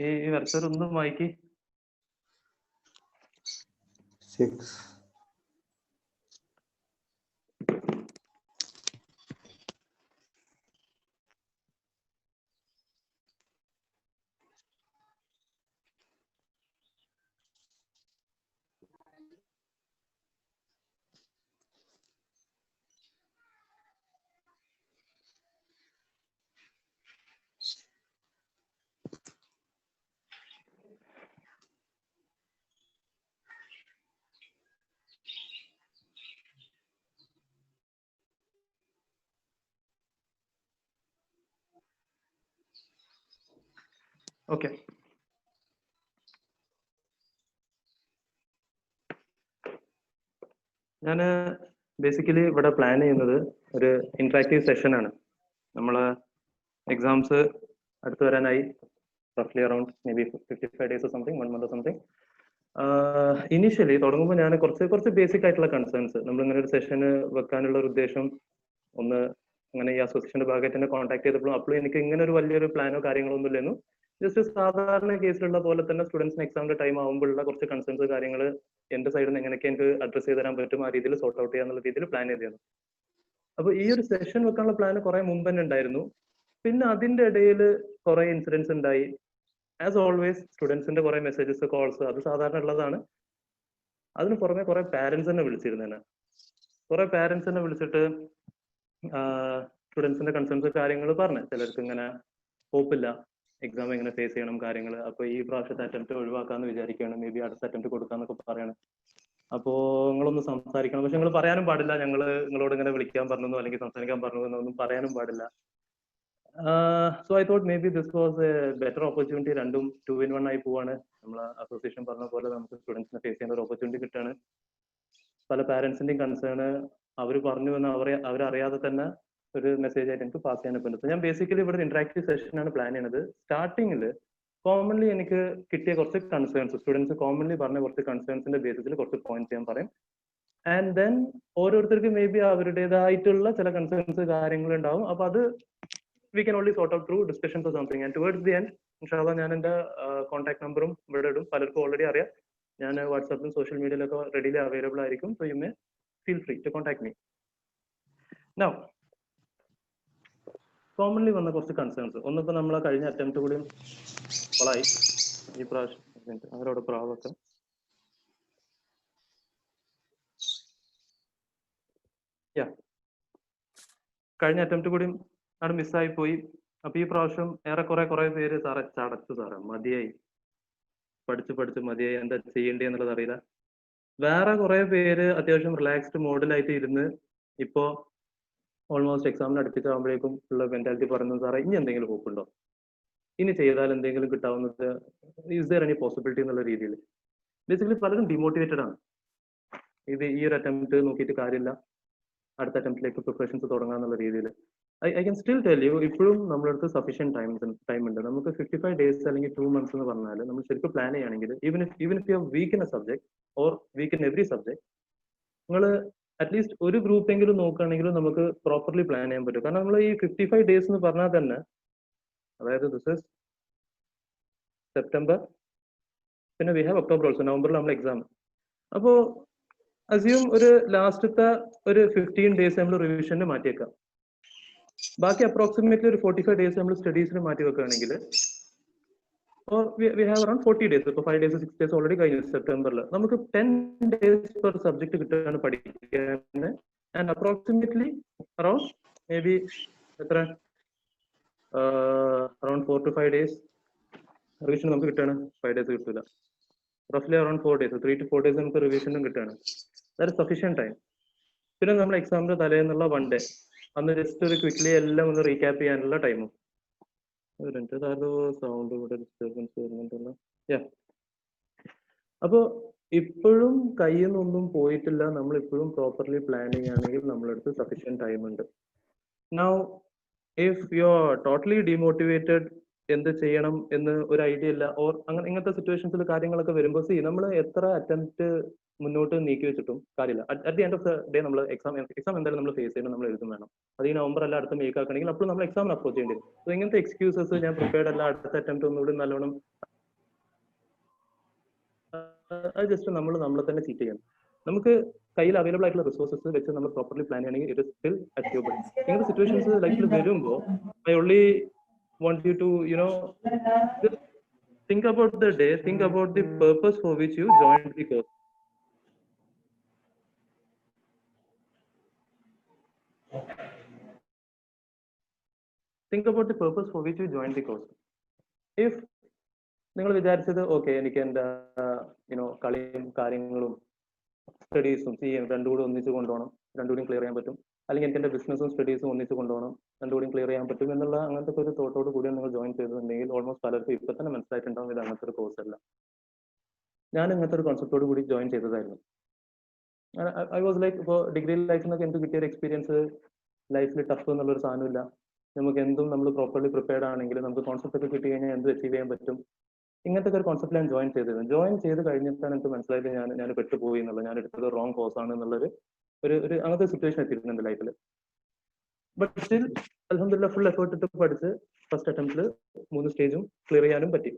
ഈ വരച്ചൊരൊന്നും വായിക്കി. 6. ഓക്കെ, ഞാൻ ബേസിക്കലി ഇവിടെ പ്ലാൻ ചെയ്യുന്നത് ഒരു ഇന്ററാക്റ്റീവ് സെഷനാണ്. നമ്മൾ എക്സാംസ് അടുത്ത് വരാനായി, റഫ്ലി around maybe 55 days something, 1 month something. Initially തുടങ്ങുമ്പോൾ ഞാൻ കുറച്ച് ബേസിക് ആയിട്ടുള്ള കൺസേൺസ്, നമ്മളിങ്ങനെ ഒരു സെഷന് വെക്കാനുള്ള ഒരു ഉദ്ദേശം, ഒന്ന് അങ്ങനെ ഈ അസോസിയേഷന്റെ ഭാഗമായിട്ട് തന്നെ കോൺടാക്ട് ചെയ്തപ്പോഴും അപ്പോഴും എനിക്ക് ഇങ്ങനെ ഒരു വലിയൊരു പ്ലാനോ കാര്യങ്ങളോ ഒന്നും ഇല്ലായിരുന്നു. ജസ്റ്റ് സാധാരണ കേസിലുള്ള പോലെ തന്നെ സ്റ്റുഡൻസിന് എക്സാമിന്റെ ടൈം ആകുമ്പോഴുള്ള കുറച്ച് കൺസേൺസ് കാര്യങ്ങൾ എന്റെ സൈഡിൽ നിന്ന് എങ്ങനെയൊക്കെ എനിക്ക് അഡ്രസ് ചെയ്ത് തരാൻ പറ്റും ആ രീതിയിൽ സോർട്ട് ഔട്ട് ചെയ്യാന്നുള്ള രീതിയിൽ പ്ലാൻ ചെയ്തിരുന്നു. അപ്പൊ ഈ ഒരു സെഷൻ വെക്കാനുള്ള പ്ലാൻ കുറെ മുമ്പ് തന്നെ ഉണ്ടായിരുന്നു. പിന്നെ അതിന്റെ ഇടയിൽ കുറെ ഇൻസിഡൻസ് ഉണ്ടായി. ആസ് ഓൾവേസ് സ്റ്റുഡൻസിന്റെ കുറെ മെസ്സേജസ്, കോൾസ്, അത് സാധാരണ ഉള്ളതാണ്. അതിന് പുറമെ കുറെ പാരന്റ്സ് തന്നെ വിളിച്ചിരുന്നേനെ. കുറെ പാരന്റ്സ് തന്നെ വിളിച്ചിട്ട് സ്റ്റുഡൻസിന്റെ കൺസേൺസ് കാര്യങ്ങൾ പറഞ്ഞു. ചിലർക്ക് ഇങ്ങനെ ഹോപ്പില്ല, എക്സാം എങ്ങനെ ഫേസ് ചെയ്യണം കാര്യങ്ങൾ. അപ്പൊ ഈ പ്രാവശ്യത്തെ അറ്റംപ്റ്റ് ഒഴിവാക്കാന്ന് വിചാരിക്കുകയാണ്, മേ ബി അടുത്ത അറ്റംപ്റ്റ് കൊടുക്കാന്നൊക്കെ പറയണം. അപ്പോ നിങ്ങളൊന്ന് സംസാരിക്കണം, പക്ഷെ നിങ്ങൾ പറയാനും പാടില്ല നിങ്ങളോട് ഇങ്ങനെ വിളിക്കാൻ പറഞ്ഞു അല്ലെങ്കിൽ സംസാരിക്കാൻ പറഞ്ഞു എന്നൊന്നും പറയാനും പാടില്ല. So I thought may be this was A better opportunity. രണ്ടും 2 in 1 ആയി പോവാണ്. നമ്മൾ അസോസിയേഷൻ പറഞ്ഞ പോലെ നമുക്ക് സ്റ്റുഡൻസിനെ ഫേസ് ചെയ്യുന്ന ഒരു ഓപ്പർച്യൂണിറ്റി കിട്ടുകയാണ്. പല പാരന്റ്സിന്റെയും കൺസേൺ അവർ പറഞ്ഞു എന്ന് അവരറിയാതെ തന്നെ ഒരു മെസ്സേജ് ആയിട്ട് എനിക്ക് പാസ് ചെയ്യാൻ പറ്റും. ഞാൻ ബേസിക്കലി ഇവിടെ ഇന്ററാക്റ്റീവ് സെഷനാണ് പ്ലാൻ ചെയ്യുന്നത്. സ്റ്റാർട്ടിങ്ങിൽ കോമൺലി എനിക്ക് കിട്ടിയ കുറച്ച് കൺസേൺസ്, സ്റ്റുഡൻസ് കോമൺലി പറഞ്ഞ കുറച്ച് കൺസേൺസിന്റെ ബേസിസിൽ കുറച്ച് പോയിന്റ്സ് ഞാൻ പറയും. ആൻഡ് ദെൻ ഓരോരുത്തർക്ക് മേ ബി അവരുടേതായിട്ടുള്ള ചില കൺസേൺസ് കാര്യങ്ങൾ ഉണ്ടാവും. അപ്പൊ അത് we can only sort out through discussions or something. And towards the end ഇൻഷാല്ലാ ഞാൻ എന്റെ കോൺടാക്ട് നമ്പറും ഇവിടെ ഇടും. പലർക്കും ഓൾറെഡി അറിയാം. ഞാൻ വാട്സാപ്പിലും സോഷ്യൽ മീഡിയയിലൊക്കെ റെഡിലി അവൈലബിൾ ആയിരിക്കും. So you may feel free to contact me. Now commonly വന്ന കുറച്ച് കൺസേൺസ്. ഒന്നിപ്പോ നമ്മളെ കഴിഞ്ഞ അറ്റംപ്റ്റ് കൂടി കൊളായി. ഈ പ്രാവശ്യം അവരോട് പ്രാവൊക്കെ കഴിഞ്ഞ അറ്റംപ്റ്റ് കൂടി അവിടെ മിസ്സായി പോയി. അപ്പൊ ഈ പ്രാവശ്യം കുറെ പേര് സാറെ ചടച്ചു, സാറേ മതിയായി, പഠിച്ച് മതിയായി, എന്താ ചെയ്യേണ്ടി എന്നുള്ളത് അറിയില്ല. വേറെ കുറെ പേര് അത്യാവശ്യം റിലാക്സ്ഡ് മോഡിലായിട്ട് ഇരുന്ന് ഇപ്പോ ഓൾമോസ്റ്റ് എക്സാമിന് അടുപ്പിച്ചാകുമ്പോഴേക്കും ഉള്ള മെന്റാലിറ്റി പറയുന്നത്, സാറേ ഇനി എന്തെങ്കിലും ഹോപ്പുണ്ടോ, ഇനി ചെയ്താൽ എന്തെങ്കിലും കിട്ടാവുന്നത്, ഈസ് ദർ എനി പോസിബിലിറ്റി എന്നുള്ള രീതിയിൽ ബേസിക്കലി പലരും ഡിമോട്ടിവേറ്റഡ് ആണ്. ഈ ഒരു അറ്റംപ്റ്റ് നോക്കിയിട്ട് കാര്യമില്ല, അടുത്ത അറ്റംപ്റ്റിലേക്ക് പ്രിപ്പറേഷൻസ് തുടങ്ങാന്നുള്ള രീതിയിൽ. I can still tell you, ഇപ്പോഴും നമ്മുടെ അടുത്ത് സഫീഷ്യന്റ് ടൈം ഉണ്ട്. നമുക്ക് 55 days അല്ലെങ്കിൽ 2 months എന്ന് പറഞ്ഞാൽ നമ്മൾ ശരിക്കും പ്ലാൻ ചെയ്യുകയാണെങ്കിൽ even if you are weak in a subject or weak in every subject, നിങ്ങൾ അറ്റ്ലീസ്റ്റ് ഒരു ഗ്രൂപ്പ് എങ്കിലും നോക്കുകയാണെങ്കിലും നമുക്ക് പ്രോപ്പർലി പ്ലാൻ ചെയ്യാൻ പറ്റും. കാരണം നമ്മൾ ഈ 55 days എന്ന് പറഞ്ഞാൽ തന്നെ, അതായത് ദിസ് ഇസ് സെപ്റ്റംബർ, പിന്നെ വി ഹാവ് ഒക്ടോബർ ഓൾസോ, നവംബറിൽ നമ്മൾ എക്സാം. അപ്പോ അസ്യൂം ഒരു ലാസ്റ്റത്തെ ഒരു 15 days നമ്മൾ റിവിഷന് മാറ്റിയേക്കാം. ബാക്കി അപ്രോക്സിമേറ്റ്ലി ഒരു 45 days നമ്മൾ സ്റ്റഡീസിന് മാറ്റി വെക്കുകയാണെങ്കിൽ വി ഹാവ് അറൌണ്ട് 40 days. ഇപ്പോൾ 5 days 6 days ഓൾറെഡി കഴിഞ്ഞു. സെപ്റ്റംബറിൽ നമുക്ക് 10 days പെർ സബ്ജക്ട് കിട്ടുകയാണ് പഠിക്കാൻ. And approximately around may be എത്ര അറൌണ്ട് 4 to 5 days റിവിഷൻ നമുക്ക് കിട്ടുകയാണ്. 5 days കിട്ടില്ല, റഫ്ലി അറൌണ്ട് 4 days, 3 to 4 days നമുക്ക് റിവിഷനും കിട്ടുകയാണ്. That is sufficient time. പിന്നെ നമ്മൾ എക്സാമിന്റെ തലേന്നുള്ള 1 day അന്ന് ജസ്റ്റ് ഒരു ക്വിക്ലി എല്ലാം ഒന്ന് റീക്യാപ്പ് ചെയ്യാനുള്ള ടൈമും. സൗണ്ട് ഇവിടെ ഡിസ്റ്റർബൻസ് വരുന്നുണ്ടല്ലോ. അപ്പോ ഇപ്പോഴും കയ്യിൽ നിന്നൊന്നും പോയിട്ടില്ല. നമ്മൾ ഇപ്പോഴും പ്രോപ്പർലി പ്ലാനിങ് ആണെങ്കിൽ നമ്മളടുത്ത് സഫീഷ്യന്റ് ടൈം ഉണ്ട്. Now if you are totally demotivated, എന്ത് ചെയ്യണം എന്ന് ഒരു ഐഡിയ ഇല്ല, ഓർ അങ്ങനെ ഇങ്ങനത്തെ സിറ്റുവേഷൻസിൽ കാര്യങ്ങളൊക്കെ വരുമ്പോൾ നമ്മൾ എത്ര അറ്റംപ്റ്റ് മുന്നോട്ട് നീക്കി വെച്ചിട്ടും കാര്യമില്ല. At the end of the day നമ്മൾ എക്സാം എന്തായാലും നമ്മൾ ഫേസ് ചെയ്യണം, നമ്മൾ എഴുതും വേണം. അത് ഈ നവംബർ അല്ല അടുത്ത മേക്ക് ആക്കണമെങ്കിൽ അപ്പോൾ നമ്മൾ എക്സാമിന് അപ്രോച്ച് ചെയ്യേണ്ടി വരും. സോ ഇങ്ങനത്തെ എക്സ്ക്യൂസസ്, ഞാൻ പ്രിപ്പയർഡ് അല്ല, അടുത്ത അറ്റംപ്റ്റ് ഒന്നുകൂടി നല്ലോണം അത് ജസ്റ്റ് നമ്മളെ തന്നെ ചീറ്റ് ചെയ്യണം. നമുക്ക് കയ്യിൽ അവൈലബിൾ ആയിട്ടുള്ള റിസോഴ്സസ് വെച്ച് നമ്മൾ പ്രോപ്പർലി പ്ലാൻ ചെയ്യണമെങ്കിൽ ഇറ്റ് ഇസ് സ്റ്റിൽ അച്ചീവബിൾ. ഇങ്ങനത്തെ സിറ്റുവേഷൻസ് ലൈഫിൽ വരുമ്പോൾ I only want you to, just think about the day, think about the purpose for which you joined the course. Think about the purpose for which you joined the course. If നിങ്ങൾ വിചാരിച്ചത് okay എനിക്ക് എൻ്റെ കളിയും കാര്യങ്ങളും സ്റ്റഡീസും രണ്ടും കൂടി ഒന്നിച്ച് കൊണ്ടുപോകണം, രണ്ടുകൂടി ക്ലിയർ ചെയ്യാൻ പറ്റും, അല്ലെങ്കിൽ എനിക്ക് എൻ്റെ ബിസിനസ്സും സ്റ്റഡീസും ഒന്നിച്ച് കൊണ്ടുപോകണം, രണ്ടുകൂടി ക്ലിയർ ചെയ്യാൻ പറ്റും എന്നുള്ള അങ്ങനത്തെ ഒരു തോട്ടോട് കൂടി നിങ്ങൾ ജോയിൻ ചെയ്തിട്ടുണ്ടെങ്കിൽ ഓൾമോസ്റ്റ് പലർക്കും ഇപ്പൊ തന്നെ മനസ്സിലായിട്ടുണ്ടാവും ഇത് അങ്ങനത്തെ ഒരു കോഴ്സ് അല്ല. ഞാൻ ഇങ്ങനത്തെ ഒരു കോൺസെപ്റ്റോട് കൂടി ജോയിൻ ചെയ്തതായിരുന്നു. ഐ വാസ് ലൈക്ക്, ഇപ്പോൾ ഡിഗ്രി ലൈഫിൽ നിന്നൊക്കെ എനിക്ക് കിട്ടിയ ഒരു എക്സ്പീരിയൻസ് ലൈഫിൽ ടഫ് എന്നുള്ളൊരു സാധനമില്ല. നമുക്ക് എന്തും നമ്മൾ പ്രോപ്പർലി പ്രിപ്പയർഡ് ആണെങ്കിൽ നമുക്ക് കോൺസെപ്റ്റ് ഒക്കെ കിട്ടി കഴിഞ്ഞാൽ എന്ത് അച്ചീവ് ചെയ്യാൻ പറ്റും. ഇങ്ങനത്തെ ഒരു കോൺസെപ്റ്റ് ഞാൻ ജോയിൻ ചെയ്തത്. ജോയിൻ ചെയ്ത് കഴിഞ്ഞിട്ടാണ് എനിക്ക് മനസ്സിലായത് ഞാൻ പെട്ടുപോയി എന്നുള്ളത്, ഞാൻ എടുത്തത് റോങ് കോഴ്സ് ആണ് എന്നുള്ളൊരു ഒരു അങ്ങനത്തെ സിറ്റുവേഷൻ എത്തിയിട്ടുണ്ട് ലൈഫിൽ. ബട്ട് സ്റ്റിൽ അൽഹംദുലില്ലാഹ് ഫുൾ എഫേർട്ട് ഇട്ട് പഠിച്ച് ഫസ്റ്റ് അറ്റംപ്റ്റിൽ 3 സ്റ്റേജും ക്ലിയർ ചെയ്യാനും പറ്റി.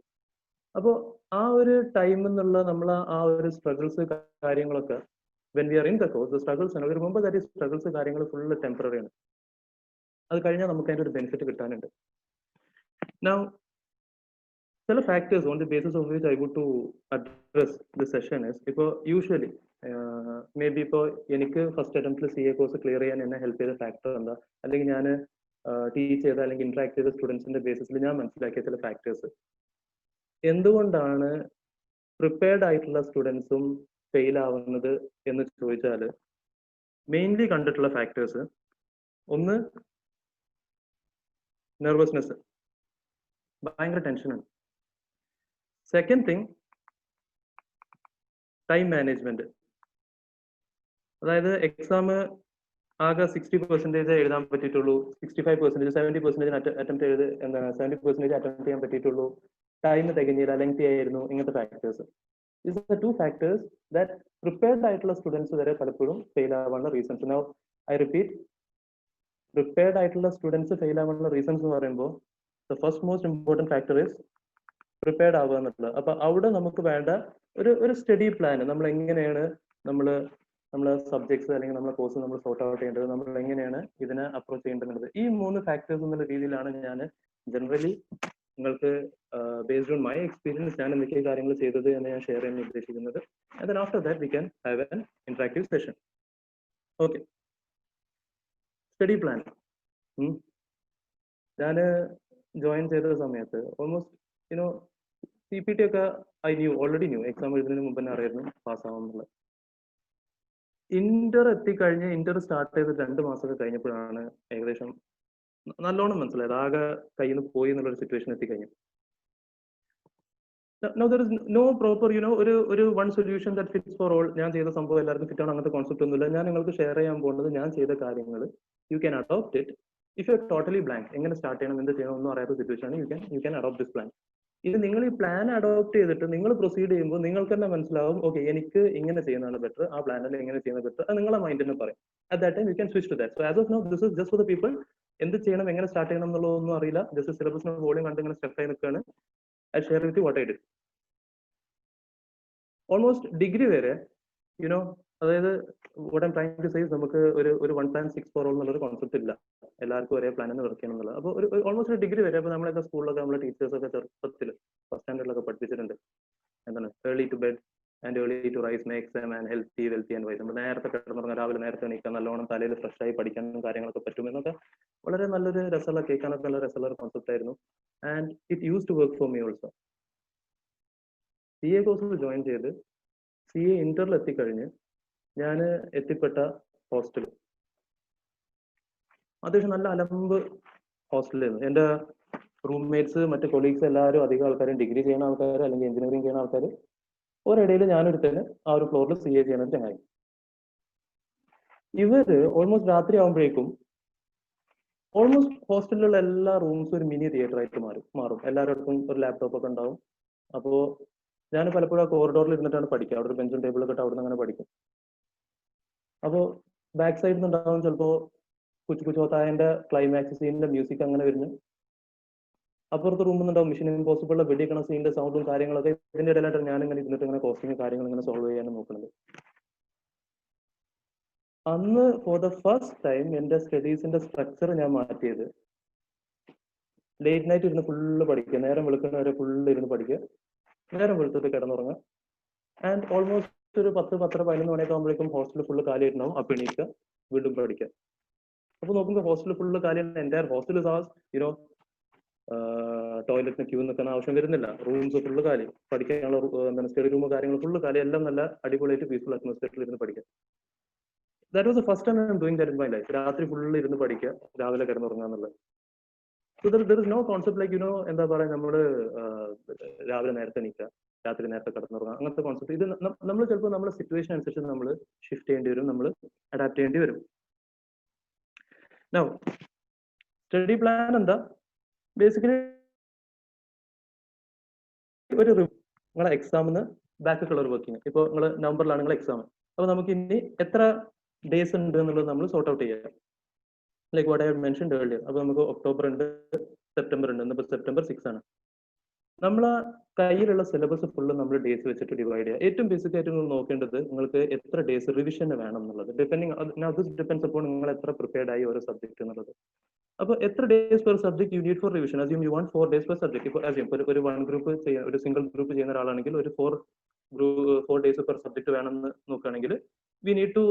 അപ്പോൾ ആ ഒരു ടൈം എന്നുള്ള നമ്മൾ ആ ഒരു സ്ട്രഗിൾസ് കാര്യങ്ങളൊക്കെ when we are in the course, the struggles remember that ഈ സ്ട്രഗിൾസ് കാര്യങ്ങൾ ഫുൾ ടെമ്പററി ആണ്. അത് കഴിഞ്ഞാൽ നമുക്ക് അതിൻ്റെ ഒരു ബെനിഫിറ്റ് കിട്ടാനുണ്ട്. Now, ചില factors on the basis of which I would to address the session is, ഇപ്പോൾ യൂഷ്വലി മേ ബി ഇപ്പോൾ എനിക്ക് ഫസ്റ്റ് അറ്റംപ്റ്റിൽ CA കോഴ്സ് ക്ലിയർ ചെയ്യാൻ എന്നെ ഹെൽപ്പ് ചെയ്ത ഫാക്ടർ എന്താ, അല്ലെങ്കിൽ ഞാൻ ടീച്ച് ചെയ്ത അല്ലെങ്കിൽ ഇന്ററാക്ട് ചെയ്ത സ്റ്റുഡൻസിന്റെ ബേസിസിൽ ഞാൻ മനസ്സിലാക്കിയ ചില ഫാക്ടേഴ്സ്. എന്തുകൊണ്ടാണ് പ്രിപ്പയർഡ് ആയിട്ടുള്ള സ്റ്റുഡൻസും ഫെയിൽ ആവുന്നത് എന്ന് ചോദിച്ചാൽ മെയിൻലി കണ്ടിട്ടുള്ള ഫാക്ടേഴ്സ്, ഒന്ന് നെർവസ്നെസ്, ഭയങ്കര ടെൻഷനാണ്. Second thing time management. അതായത് എക്സാം ആകെ 60% എഴുതാൻ പറ്റിയിട്ടുള്ളൂ, 65%, 70% അറ്റംപ്റ്റ് ചെയ്ത് 70% അറ്റംപ്റ്റ് ചെയ്യാൻ പറ്റിയിട്ടുള്ളൂ, ടൈം തികഞ്ഞില്ല, ലെങ്തി ആയിരുന്നു, ഇങ്ങനത്തെ factors. These are the two factors that prepared ആയിട്ടുള്ള സ്റ്റുഡൻസ് വരെ പലപ്പോഴും ഫെയിൽ ആവാനുള്ള reasons. Now I repeat, prepared ആയിട്ടുള്ള സ്റ്റുഡൻസ് ഫെയിൽ ആവാനുള്ള റീസൺസ് എന്ന് പറയുമ്പോൾ the first most important factor is prepared ആവുക എന്നുള്ളത്. അപ്പൊ അവിടെ നമുക്ക് വേണ്ട ഒരു സ്റ്റഡി പ്ലാൻ, നമ്മൾ എങ്ങനെയാണ് നമ്മളെ സബ്ജക്ട്സ് അല്ലെങ്കിൽ നമ്മളെ കോഴ്സ് നമ്മൾ സോർട്ട് ഔട്ട് ചെയ്യേണ്ടത്, നമ്മൾ എങ്ങനെയാണ് ഇതിനെ അപ്രോച്ച് ചെയ്യേണ്ടത്, ഈ 3 ഫാക്ടേഴ്സ് എന്നുള്ള രീതിയിലാണ് ഞാൻ ജനറലി നിങ്ങൾക്ക് ബേസ്ഡ് ഓൺ മൈ എക്സ്പീരിയൻസ് ഞാൻ എന്തൊക്കെ കാര്യങ്ങൾ ചെയ്തത് എന്ന് ഞാൻ ഷെയർ ചെയ്യാൻ ഉദ്ദേശിക്കുന്നത്. And then after that we can have an interactive session. Okay, study plan. ഞാൻ ജോയിൻ ചെയ്ത സമയത്ത് ഓൾമോസ്റ്റ് CPT ഒക്കെ ഐ ഓൾറെഡി ന്യൂ, എക്സാം എഴുതുന്നതിന് മുമ്പ് തന്നെ അറിയായിരുന്നു പാസ്സാവാന്നുള്ളത്. ഇന്റർ സ്റ്റാർട്ട് ചെയ്ത് 2 മാസമൊക്കെ കഴിഞ്ഞപ്പോഴാണ് ഏകദേശം നല്ലോണം മനസ്സിലായത്, ആകെ കയ്യിൽ നിന്ന് പോയി എന്നുള്ളൊരു സിറ്റുവേഷൻ എത്തിക്കഴിഞ്ഞു. Now there is no proper, ഒരു one solution that fits for all. ഞാൻ ചെയ്ത സംഭവം എല്ലാവർക്കും ഫിറ്റ് ആണ്, അങ്ങനത്തെ കോൺസെപ്റ്റ് ഒന്നുമില്ല. ഞാൻ നിങ്ങൾക്ക് ഷെയർ ചെയ്യാൻ പോകുന്നത് ഞാൻ ചെയ്ത കാര്യങ്ങൾ. You can adopt it if you are totally blank. എങ്ങനെ സ്റ്റാർട്ട് ചെയ്യണം, എന്ത് ചെയ്യണം ഒന്നും അറിയാത്ത സിറ്റുവേഷൻ ആണ്, you can adopt this plan. ഇത് നിങ്ങൾ ഈ പ്ലാൻ അഡോപ്റ്റ് ചെയ്തിട്ട് നിങ്ങൾ പ്രൊസീഡ് ചെയ്യുമ്പോൾ നിങ്ങൾക്ക് തന്നെ മനസ്സിലാവും, ഓക്കെ എനിക്ക് ഇങ്ങനെ ചെയ്യുന്നതാണ് ബെറ്റർ, ആ പ്ലാനിൽ എങ്ങനെ ചെയ്യുന്നത് ബെറ്റർ, അത് നിങ്ങളെ മൈൻഡിന് പറയും. At that time you can switch to that. So as of now this is just for the people എന്ത് ചെയ്യണം, എങ്ങനെ സ്റ്റാർട്ട് ചെയ്യണം എന്നുള്ളതൊന്നും അറിയില്ല, ജസ്റ്റ് സിലബസിന് വോളിയം കണ്ട് ഇങ്ങനെ സ്റ്റക്ക് ആയി നിൽക്കുകയാണ്. I share with you what I did. Almost degree വരെ അതായത് what I'm trying to say നമുക്ക് ഒരു 1 plan 6 for all എന്നുള്ളൊരു കോൺസെപ്റ്റ് ഇല്ല, എല്ലാവർക്കും ഒരേ പ്ലാനിന് വർക്ക് ചെയ്യണം എന്നുള്ളത്. അപ്പോൾ ഒരു ഓൾമോസ്റ്റ് ഒരു ഡിഗ്രി വരെ, അപ്പോൾ നമ്മളൊക്കെ സ്കൂളിലൊക്കെ നമ്മളെ ടീച്ചേഴ്സൊക്കെ ചെറുപ്പത്തിൽ ഫസ്റ്റ് സ്റ്റാൻഡേർഡിലൊക്കെ പഠിപ്പിച്ചിട്ടുണ്ട്, എന്താണ് early to bed and early to rise makes a man healthy wealthy and wise. നമ്മൾ നേരത്തെ കിടന്നുറങ്ങാൻ, രാവിലെ നേരത്തെ എണീക്കാൻ, നല്ലോണം തലയിൽ ഫ്രഷ് ആയി പഠിക്കാനും കാര്യങ്ങളൊക്കെ പറ്റുമെന്നൊക്കെ വളരെ നല്ലൊരു രസമുള്ള, കേൾക്കാനൊക്കെ നല്ല രസമുള്ള ഒരു കോൺസെപ്റ്റ് ആയിരുന്നു. And it use to work for me also. CA കോഴ്സിൽ ജോയിൻ ചെയ്ത് CA ഇന്ററിൽ എത്തിക്കഴിഞ്ഞ് ഞാൻ എത്തിപ്പെട്ട ഹോസ്റ്റൽ അത്യാവശ്യം നല്ല അലമ്പ് ഹോസ്റ്റലായിരുന്നു. എൻ്റെ റൂംമേറ്റ്സ്, മറ്റ് കൊളീഗ്സ് എല്ലാവരും അധികം ആൾക്കാരും ഡിഗ്രി ചെയ്യുന്ന ആൾക്കാർ അല്ലെങ്കിൽ എഞ്ചിനീയറിംഗ് ചെയ്യുന്ന ആൾക്കാർ. ഒരിടയിൽ ഞാനൊരുത്തന് ആ ഒരു ഫ്ലോറിൽ CA ചെയ്യുന്ന ഒരു ചങ്ങായി. ഇവര് ഓൾമോസ്റ്റ് രാത്രി ആകുമ്പോഴേക്കും ഓൾമോസ്റ്റ് ഹോസ്റ്റലിലുള്ള എല്ലാ റൂംസും ഒരു മിനി തിയേറ്റർ ആയിട്ട് മാറും. എല്ലാവരുടെ ഒരു ലാപ്ടോപ്പ് ഒക്കെ ഉണ്ടാവും. അപ്പോൾ ഞാൻ പലപ്പോഴും ആ കോറിഡോറിൽ ഇരുന്നിട്ടാണ് പഠിക്കുക. അവിടെ ഒരു ബെഞ്ചും ടേബിളൊക്കെ ഇട്ട് അവിടെ നിന്ന് അങ്ങനെ പഠിക്കും. അപ്പോൾ ബാക്ക് സൈഡിൽ നിന്നുണ്ടാവും ചിലപ്പോൾ കുച്ചു കുച്ചു ഹോത്തായൻ്റെ ക്ലൈമാക്സ് സീനിന്റെ മ്യൂസിക് അങ്ങനെ വരുന്നു. അപ്പുറത്തെ റൂമിൽ നിന്നുണ്ടാവും മിഷൻ ഇമ്പോസിബിളിലെ വെടിക്കണ സീനിന്റെ സൗണ്ടും കാര്യങ്ങളൊക്കെ. ഇതിന്റെ ഇടയിലായിട്ട് ഞാൻ ഇങ്ങനെ ഇരുന്നിട്ട് ഇങ്ങനെ കോസ്റ്റിംഗ് കാര്യങ്ങൾ ഇങ്ങനെ സോൾവ് ചെയ്യാനും നോക്കുന്നത്. അന്ന് ഫോർ ദ ഫസ്റ്റ് ടൈം എന്റെ സ്റ്റഡീസിന്റെ സ്ട്രക്ചർ ഞാൻ മാറ്റിയത്. ലേറ്റ് നൈറ്റ് ഇരുന്ന് ഫുള്ള് പഠിക്കുക, നേരം വെളുക്കുന്നവരെ ഫുള്ള് ഇരുന്ന് പഠിക്കുക, നേരം വെളുത്തിട്ട് കിടന്നുറങ്ങുക. ആൻഡ് ഓൾമോസ്റ്റ് ഒരു 10-11 മണിയൊക്കെ ആകുമ്പോഴേക്കും ഹോസ്റ്റൽ ഫുള്ള് കാലിയായിട്ടുണ്ടാവും. അപ്പൊ എണീക്കുക, വീണ്ടും പഠിക്കുക. അപ്പൊ നോക്കുമ്പോൾ ഹോസ്റ്റൽ ഫുള്ള് കാലിയാണ്. എൻ്റെ ഹോസ്റ്റൽ യുനോ ടോയ്ലറ്റിന് ക്യൂ നിൽക്കുന്ന ആവശ്യം വരുന്നില്ല. റൂംസ് ഫുള്ള് കാലി, പഠിക്കാനുള്ള എന്താണ് സ്റ്റഡി റൂം കാര്യങ്ങൾ ഫുള്ള് കാലി, എല്ലാം നല്ല അടിപൊളിയായിട്ട് പീസ്ഫുൾ അറ്റ്മോസ്ഫിയറിൽ ഇരുന്ന് പഠിക്കുക. That was the first time I'm doing that in my life. രാത്രി ഫുള്ള് ഇരുന്ന് പഠിക്കുക, രാവിലെ കിടന്നുറങ്ങുക എന്നുള്ളത്. So there is no concept like എന്താ പറയുക, നമ്മള് രാവിലെ നേരത്തെ എണീക്കുക, രാത്രി നേരത്തെ കിടന്നുറങ്ങുക, അങ്ങനത്തെ കോൺസെപ്റ്റ്. ഇത് നമ്മൾ ചിലപ്പോൾ നമ്മുടെ സിറ്റുവേഷൻ അനുസരിച്ച് നമ്മൾ ഷിഫ്റ്റ് ചെയ്യേണ്ടി വരും, നമ്മൾ അഡാപ്റ്റ് ചെയ്യേണ്ടി വരും. നൗ സ്റ്റഡി പ്ലാൻ എന്താ? ബേസിക്കലി ഒരു നിങ്ങളെ എക്സാമിന് ബാക്കൊക്കെയുള്ള ഒരു വർക്കിംഗ്. ഇപ്പോൾ നിങ്ങൾ നവംബറിലാണ് നിങ്ങൾ എക്സാം. അപ്പോൾ നമുക്ക് ഇനി എത്ര ഡേയ്സ് ഉണ്ട് എന്നുള്ളത് നമ്മൾ സോർട്ട് ഔട്ട് ചെയ്യാം. Like what I have mentioned earlier. അപ്പോൾ നമുക്ക് ഒക്ടോബർ ഉണ്ട്, സെപ്റ്റംബർ ഉണ്ട്. ഇന്നിപ്പോൾ സെപ്റ്റംബർ 6 ആണ്. നമ്മളെ കയ്യിലുള്ള സിലബസ് ഫുള്ള് നമ്മൾ ഡേയ്സ് വെച്ചിട്ട് ഡിവൈഡ് ചെയ്യുക. ഏറ്റവും ബേസിക് ആയിട്ട് നിങ്ങൾ നോക്കേണ്ടത് നിങ്ങൾക്ക് എത്ര ഡേയ്സ് റിവിഷന് വേണം എന്നുള്ളത്. ഡിപ്പെൻഡിങ് അപ്പോൺ നിങ്ങൾ എത്ര പ്രിപ്പയർഡ് ആയി ഓരോ സബ്ജക്ട് എന്നുള്ളത്. അപ്പോൾ എത്ര days per subject you need for revision? Assume you want 4 days per subject. ഇപ്പോൾ അസ്യൂം ഒരു 1 ഗ്രൂപ്പ് ചെയ്യാൻ, ഒരു സിംഗിൾ ഗ്രൂപ്പ് ചെയ്യുന്ന ഒരാളാണെങ്കിൽ ഒരു 4 days പെർ സബ്ജക്ട് വേണമെന്ന് നോക്കുകയാണെങ്കിൽ we need to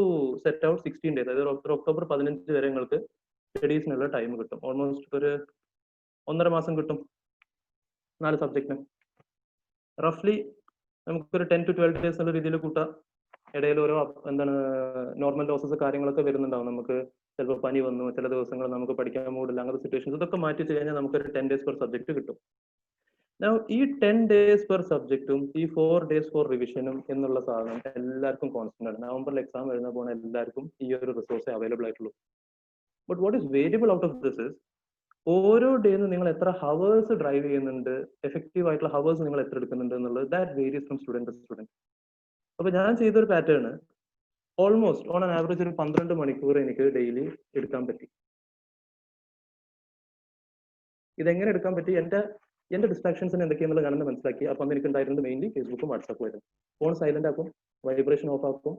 set out 16 days. അതായത് ഒക്ടോബർ 15 വരെ നിങ്ങൾക്ക് സ്റ്റഡീസിനുള്ള ടൈം കിട്ടും. ഓൾമോസ്റ്റ് ഒരു 1.5 മാസം കിട്ടും 4 സബ്ജക്റ്റിന്. റഫ്ലി നമുക്കൊരു 10 to 12 days എന്നുള്ള രീതിയിൽ കൂട്ടാം. ഇടയിൽ ഓരോ എന്താണ് നോർമൽ ലോസസ് കാര്യങ്ങളൊക്കെ വരുന്നുണ്ടാവും. നമുക്ക് ചിലപ്പോൾ പനി വന്നു, ചില ദിവസങ്ങൾ നമുക്ക് പഠിക്കാൻ മൂടില്ല, അങ്ങനത്തെ സിറ്റുവേഷൻസ് ഇതൊക്കെ മാറ്റി കഴിഞ്ഞാൽ നമുക്കൊരു 10 days പെർ സബ്ജക്ട് കിട്ടും. ഈ 10 days പെർ സബ്ജക്റ്റും ഈ 4 days ഫോർ റിവിഷനും എന്നുള്ള സാധനം എല്ലാവർക്കും കോൺസ്റ്റന്റ് ആണ്. നവംബറിൽ എക്സാം എഴുതാൻ പോകുന്ന എല്ലാവർക്കും ഈ ഒരു റിസോഴ്സേ അവൈലബിൾ ആയിട്ടുള്ളൂ. But what is variable out of this is ഓരോ ഡേന്ന് നിങ്ങൾ എത്ര ഹവേഴ്സ് ഡ്രൈവ് ചെയ്യുന്നുണ്ട്, എഫക്റ്റീവ് ആയിട്ടുള്ള ഹവേഴ്സ് നിങ്ങൾ എത്ര എടുക്കുന്നുണ്ട് എന്നുള്ളത് that varies from student to student. അപ്പൊ ഞാൻ ചെയ്തൊരു pattern almost on an average ഒരു 12 മണിക്കൂർ എനിക്ക് ഡെയിലി എടുക്കാൻ പറ്റി. ഇതെങ്ങനെ എടുക്കാൻ പറ്റി? എന്റെ ഡിസ്ട്രാക്ഷൻസിന് എന്തൊക്കെയാണെന്നുള്ള ഞാനെന്ന് മനസ്സിലാക്കി. അപ്പം അന്ന് എനിക്ക് ഉണ്ടായിരുന്നത് മെയിൻലി ഫേസ്ബുക്കും വാട്സാപ്പും ആയിരുന്നു. ഫോൺ സൈലന്റ് ആക്കും, വൈബ്രേഷൻ ഓഫ് ആക്കും,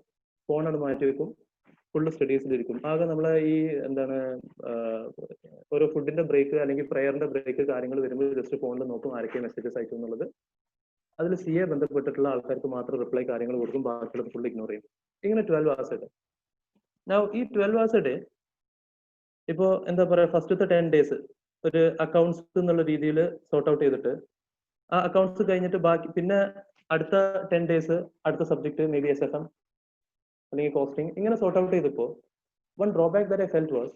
ഫോൺ അത് മാറ്റി വെക്കും, ഫുള്ള് സ്റ്റഡീസിലിരിക്കും. ആകെ നമ്മളെ ഈ എന്താണ് ഓരോ ഫുഡിന്റെ ബ്രേക്ക് അല്ലെങ്കിൽ പ്രയറിന്റെ ബ്രേക്ക് കാര്യങ്ങൾ വരുമ്പോൾ ജസ്റ്റ് ഫോണിൽ നോക്കും ആരൊക്കെ മെസ്സേജസ് അയക്കും എന്നുള്ളത്. അതിൽ CA ബന്ധപ്പെട്ടിട്ടുള്ള ആൾക്കാർക്ക് മാത്രം റിപ്ലൈ കാര്യങ്ങൾ കൊടുക്കും, ബാക്കിയുള്ളത് ഫുൾ ഇഗ്നോർ ചെയ്യും. ഇങ്ങനെ 12 hours a day. ഈ 12 hours a day ഇപ്പോ എന്താ പറയാ, ഫസ്റ്റത്തെ 10 days ഒരു അക്കൗണ്ട്സ് എന്നുള്ള രീതിയിൽ സോർട്ട് ഔട്ട് ചെയ്തിട്ട് ആ അക്കൗണ്ട്സ് കഴിഞ്ഞിട്ട് ബാക്കി പിന്നെ അടുത്ത 10 days അടുത്ത സബ്ജക്ട് മേ ബി SFM അല്ലെങ്കിൽ കോസ്റ്റിംഗ് ഇങ്ങനെ സോർട്ട് ഔട്ട് ചെയ്തപ്പോ one drawback that I felt was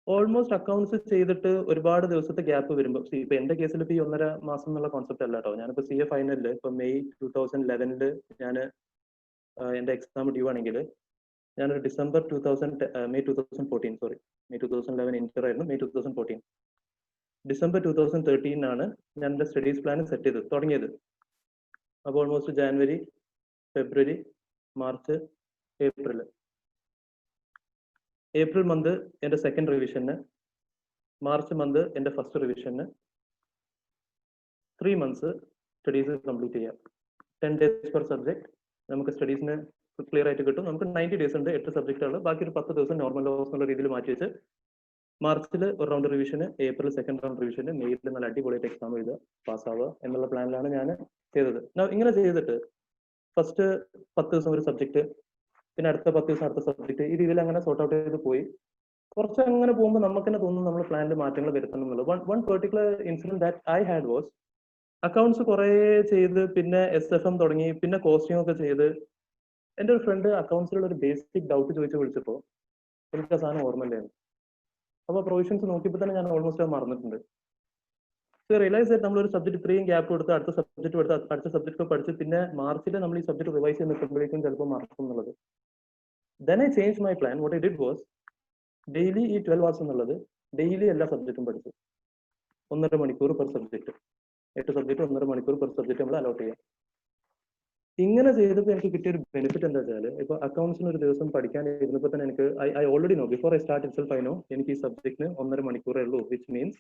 almost accounts ചെയ്തിട്ട് ഒരുപാട് ദിവസത്തെ ഗ്യാപ്പ് വരുമ്പോൾ, ഇപ്പൊ എന്റെ കേസിൽ ഇപ്പൊ ഈ 1.5 മാസം എന്നുള്ള കോൺസെപ്റ്റ് അല്ല കേട്ടോ. ഞാനിപ്പോ CA ഫൈനലില് ഇപ്പൊ മെയ് 2011 ഞാൻ എന്റെ എക്സാം ഡ്യൂ ആണെങ്കിൽ ഞാനൊരു മെയ് 2011 ഇന്റർ ആയിരുന്നു. മെയ് 2014 ഡിസംബർ 2013 ആണ് ഞാൻ എന്റെ സ്റ്റഡീസ് പ്ലാൻ സെറ്റ് ചെയ്ത് തുടങ്ങിയത്. അപ്പോൾ ഓൾമോസ്റ്റ് ജാനുവരി, ഫെബ്രുവരി, മാർച്ച്, ഏപ്രിൽ മന്ത് എന്റെ സെക്കൻഡ് റിവിഷന്, മാർച്ച് മന്ത് എന്റെ ഫസ്റ്റ് റിവിഷന് 3 months സ്റ്റഡീസ് കംപ്ലീറ്റ് ചെയ്യാം. 10 days പെർ സബ്ജക്ട് നമുക്ക് സ്റ്റഡീസിന് ക്ലിയർ ആയിട്ട് കിട്ടും. നമുക്ക് 90 days ഉണ്ട്, 8 സബ്ജക്റ്റുകൾ. ബാക്കി ഒരു 10 ദിവസം നോർമൽ ലോസ് എന്നുള്ള രീതിയിൽ മാറ്റി വെച്ച് മാർച്ചിൽ ഒരു റൗണ്ട് റിവിഷന്, ഏപ്രിൽ സെക്കൻഡ് റൗണ്ട് റിവിഷന്, മെയ്യിൽ നല്ല അടിപൊളിയായിട്ട് എക്സാം എഴുതുക, പാസ്സാവുക എന്നുള്ള പ്ലാനിലാണ് ഞാൻ ചെയ്തത്. ഇങ്ങനെ ചെയ്തിട്ട് ഫസ്റ്റ് 10 ദിവസം ഒരു സബ്ജക്ട്, പിന്നെ അടുത്ത 10 ദിവസം അടുത്ത സബ്ജക്ട്, ഈ രീതിയിൽ അങ്ങനെ സോർട്ട് ഔട്ട് ചെയ്ത് പോയി. കുറച്ച് അങ്ങനെ പോകുമ്പോൾ നമുക്ക് തന്നെ തോന്നുന്നു നമ്മൾ പ്ലാനിൽ മാറ്റങ്ങൾ വരുത്തണം എന്നുള്ളത്. One particular incident that I had was accounts കുറെ ചെയ്ത് പിന്നെ SFM തുടങ്ങി, പിന്നെ കോസ്റ്റിംഗ് ഒക്കെ ചെയ്ത് എൻ്റെ ഒരു ഫ്രണ്ട് അക്കൗണ്ട്സിലുള്ള ഒരു ബേസിക് ഡൗട്ട് ചോദിച്ച് വിളിച്ചപ്പോൾ എനിക്ക് ആ സാധനം ഓർമ്മയില്ലായിരുന്നു. അപ്പോൾ പ്രൊവിഷൻസ് നോക്കിയപ്പോൾ തന്നെ ഞാൻ ഓൾമോസ്റ്റ് മറന്നിട്ടുണ്ട്. സോ റിയലൈസ് ചെയ്ത് നമ്മളൊരു സബ്ജക്ട് ഇത്രയും ഗ്യാപ്പ് കൊടുത്ത് അടുത്ത സബ്ജക്ട് എടുത്ത് അടുത്ത സബ്ജക്ട് പഠിച്ച് പിന്നെ മാർച്ചിൽ നമ്മൾ ഈ സബ്ജക്ട് റിവൈസ് ചെയ്ത് നിൽക്കുമ്പോഴേക്കും ചിലപ്പോൾ മറക്കും എന്നുള്ളത്. Then I change my plan. What I did was daily ഈ 12 hours എന്നുള്ളത് ഡെയിലി എല്ലാ സബ്ജക്റ്റും പഠിച്ചു. 1.5 മണിക്കൂർ പെർ സബ്ജക്ട്, 8 സബ്ജക്ട് 1.5 മണിക്കൂർ പെർ സബ്ജക്ട് നമ്മൾ അലോട്ട് ചെയ്യാം. ഇങ്ങനെ ചെയ്തപ്പോൾ എനിക്ക് കിട്ടിയൊരു ബെനിഫിറ്റ് എന്താ വെച്ചാൽ, ഇപ്പൊ അക്കൗണ്ട്സിന് ഒരു ദിവസം പഠിക്കാൻ ഇരുന്നപ്പോൾ തന്നെ എനിക്ക് I already know before I start itself I know എനിക്ക് ഈ സബ്ജക്റ്റിന് 1.5 മണിക്കൂറേ ഉള്ളൂ, വിച്ച് മീൻസ്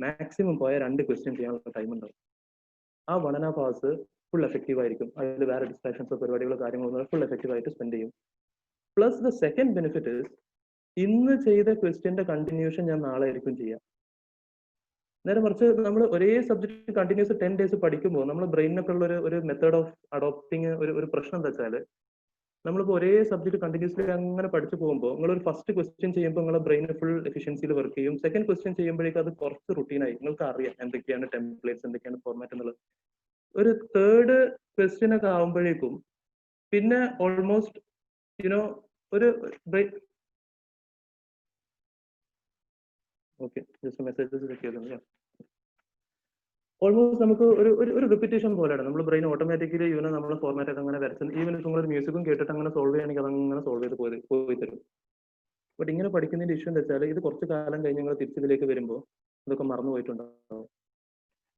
മാക്സിമം പോയ 2 ക്വസ്റ്റ്യൻ ചെയ്യാനുള്ള ടൈം ഉണ്ടാവും. ആ 1.5 hours ഫുൾ എഫക്റ്റീവ് ആയിരിക്കും. അതിൽ വേറെ ഡിസ്ട്രാക്ഷൻസോ പരിപാടികളോ കാര്യങ്ങളോ ഫുൾ എഫക്റ്റീവ് ആയിട്ട് സ്പെൻഡ് ചെയ്യും. പ്ലസ് ദ സെക്കൻഡ് ബെനിഫിറ്റ് ഇന്ന് ചെയ്ത ക്വസ്റ്റ്യന്റെ കണ്ടിന്യൂഷൻ ഞാൻ നാളെ ആയിരിക്കും ചെയ്യാം. നേരെ മറിച്ച് നമ്മൾ ഒരേ സബ്ജക്ട് കണ്ടിന്യൂസ് 10 days പഠിക്കുമ്പോൾ നമ്മുടെ ബ്രെയിനൊക്കെ ഉള്ള ഒരു മെത്തേഡ് ഓഫ് അഡോപ്റ്റിങ് ഒരു പ്രശ്നം എന്താ വെച്ചാൽ, നമ്മളിപ്പോൾ ഒരേ സബ്ജക്ട് കണ്ടിന്യൂസ്ലി അങ്ങനെ പഠിച്ചു പോകുമ്പോൾ നിങ്ങളൊരു ഫസ്റ്റ് ക്വസ്റ്റ്യൻ ചെയ്യുമ്പോൾ നിങ്ങളുടെ ബ്രെയിൻ ഫുൾ എഫിഷ്യൻസിയിൽ വർക്ക് ചെയ്യും. സെക്കൻഡ് ക്വസ്റ്റ്യൻ ചെയ്യുമ്പോഴേക്കും അത് കുറച്ച് റുട്ടീനായി, നിങ്ങൾക്ക് അറിയാം എന്തൊക്കെയാണ് ടെംപ്ലേറ്റ്സ്, എന്തൊക്കെയാണ് ഫോർമാറ്റ് എന്നുള്ളത്. ഒരു തേർഡ് ക്വസ്റ്റ്യൻ ഒക്കെ ആകുമ്പോഴേക്കും പിന്നെ ഓൾമോസ്റ്റ് യുനോ ഒരു ഓക്കെ ജസ്റ്റ് മെസ്സേജസ് ചെക്ക് ചെയ്തു. ഓൾമോസ്റ്റ് നമുക്ക് ഒരു റിപ്പീറ്റേഷൻ പോലെയാണ് നമ്മൾ ബ്രെയിൻ ഓട്ടോമാറ്റിക്കലി ഇവനെ നമ്മളെ ഫോർമാറ്റ് ഒക്കെ അങ്ങനെ വരച്ചത്. ഈവൻ നിങ്ങളൊരു മ്യൂസിക്കും കേട്ടിട്ട് അങ്ങനെ സോൾവ് ചെയ്യണമെങ്കിൽ അതങ്ങനെ സോൾവ് ചെയ്ത് പോയി തരും. ബട്ട് ഇങ്ങനെ പഠിക്കുന്നതിന്റെ ഇഷ്യൂ എന്താ വെച്ചാൽ ഇത് കുറച്ച് കാലം കഴിഞ്ഞ് നിങ്ങൾ തിരിച്ചതിലേക്ക് വരുമ്പോൾ ഇതൊക്കെ മറന്നു പോയിട്ടുണ്ടാവും.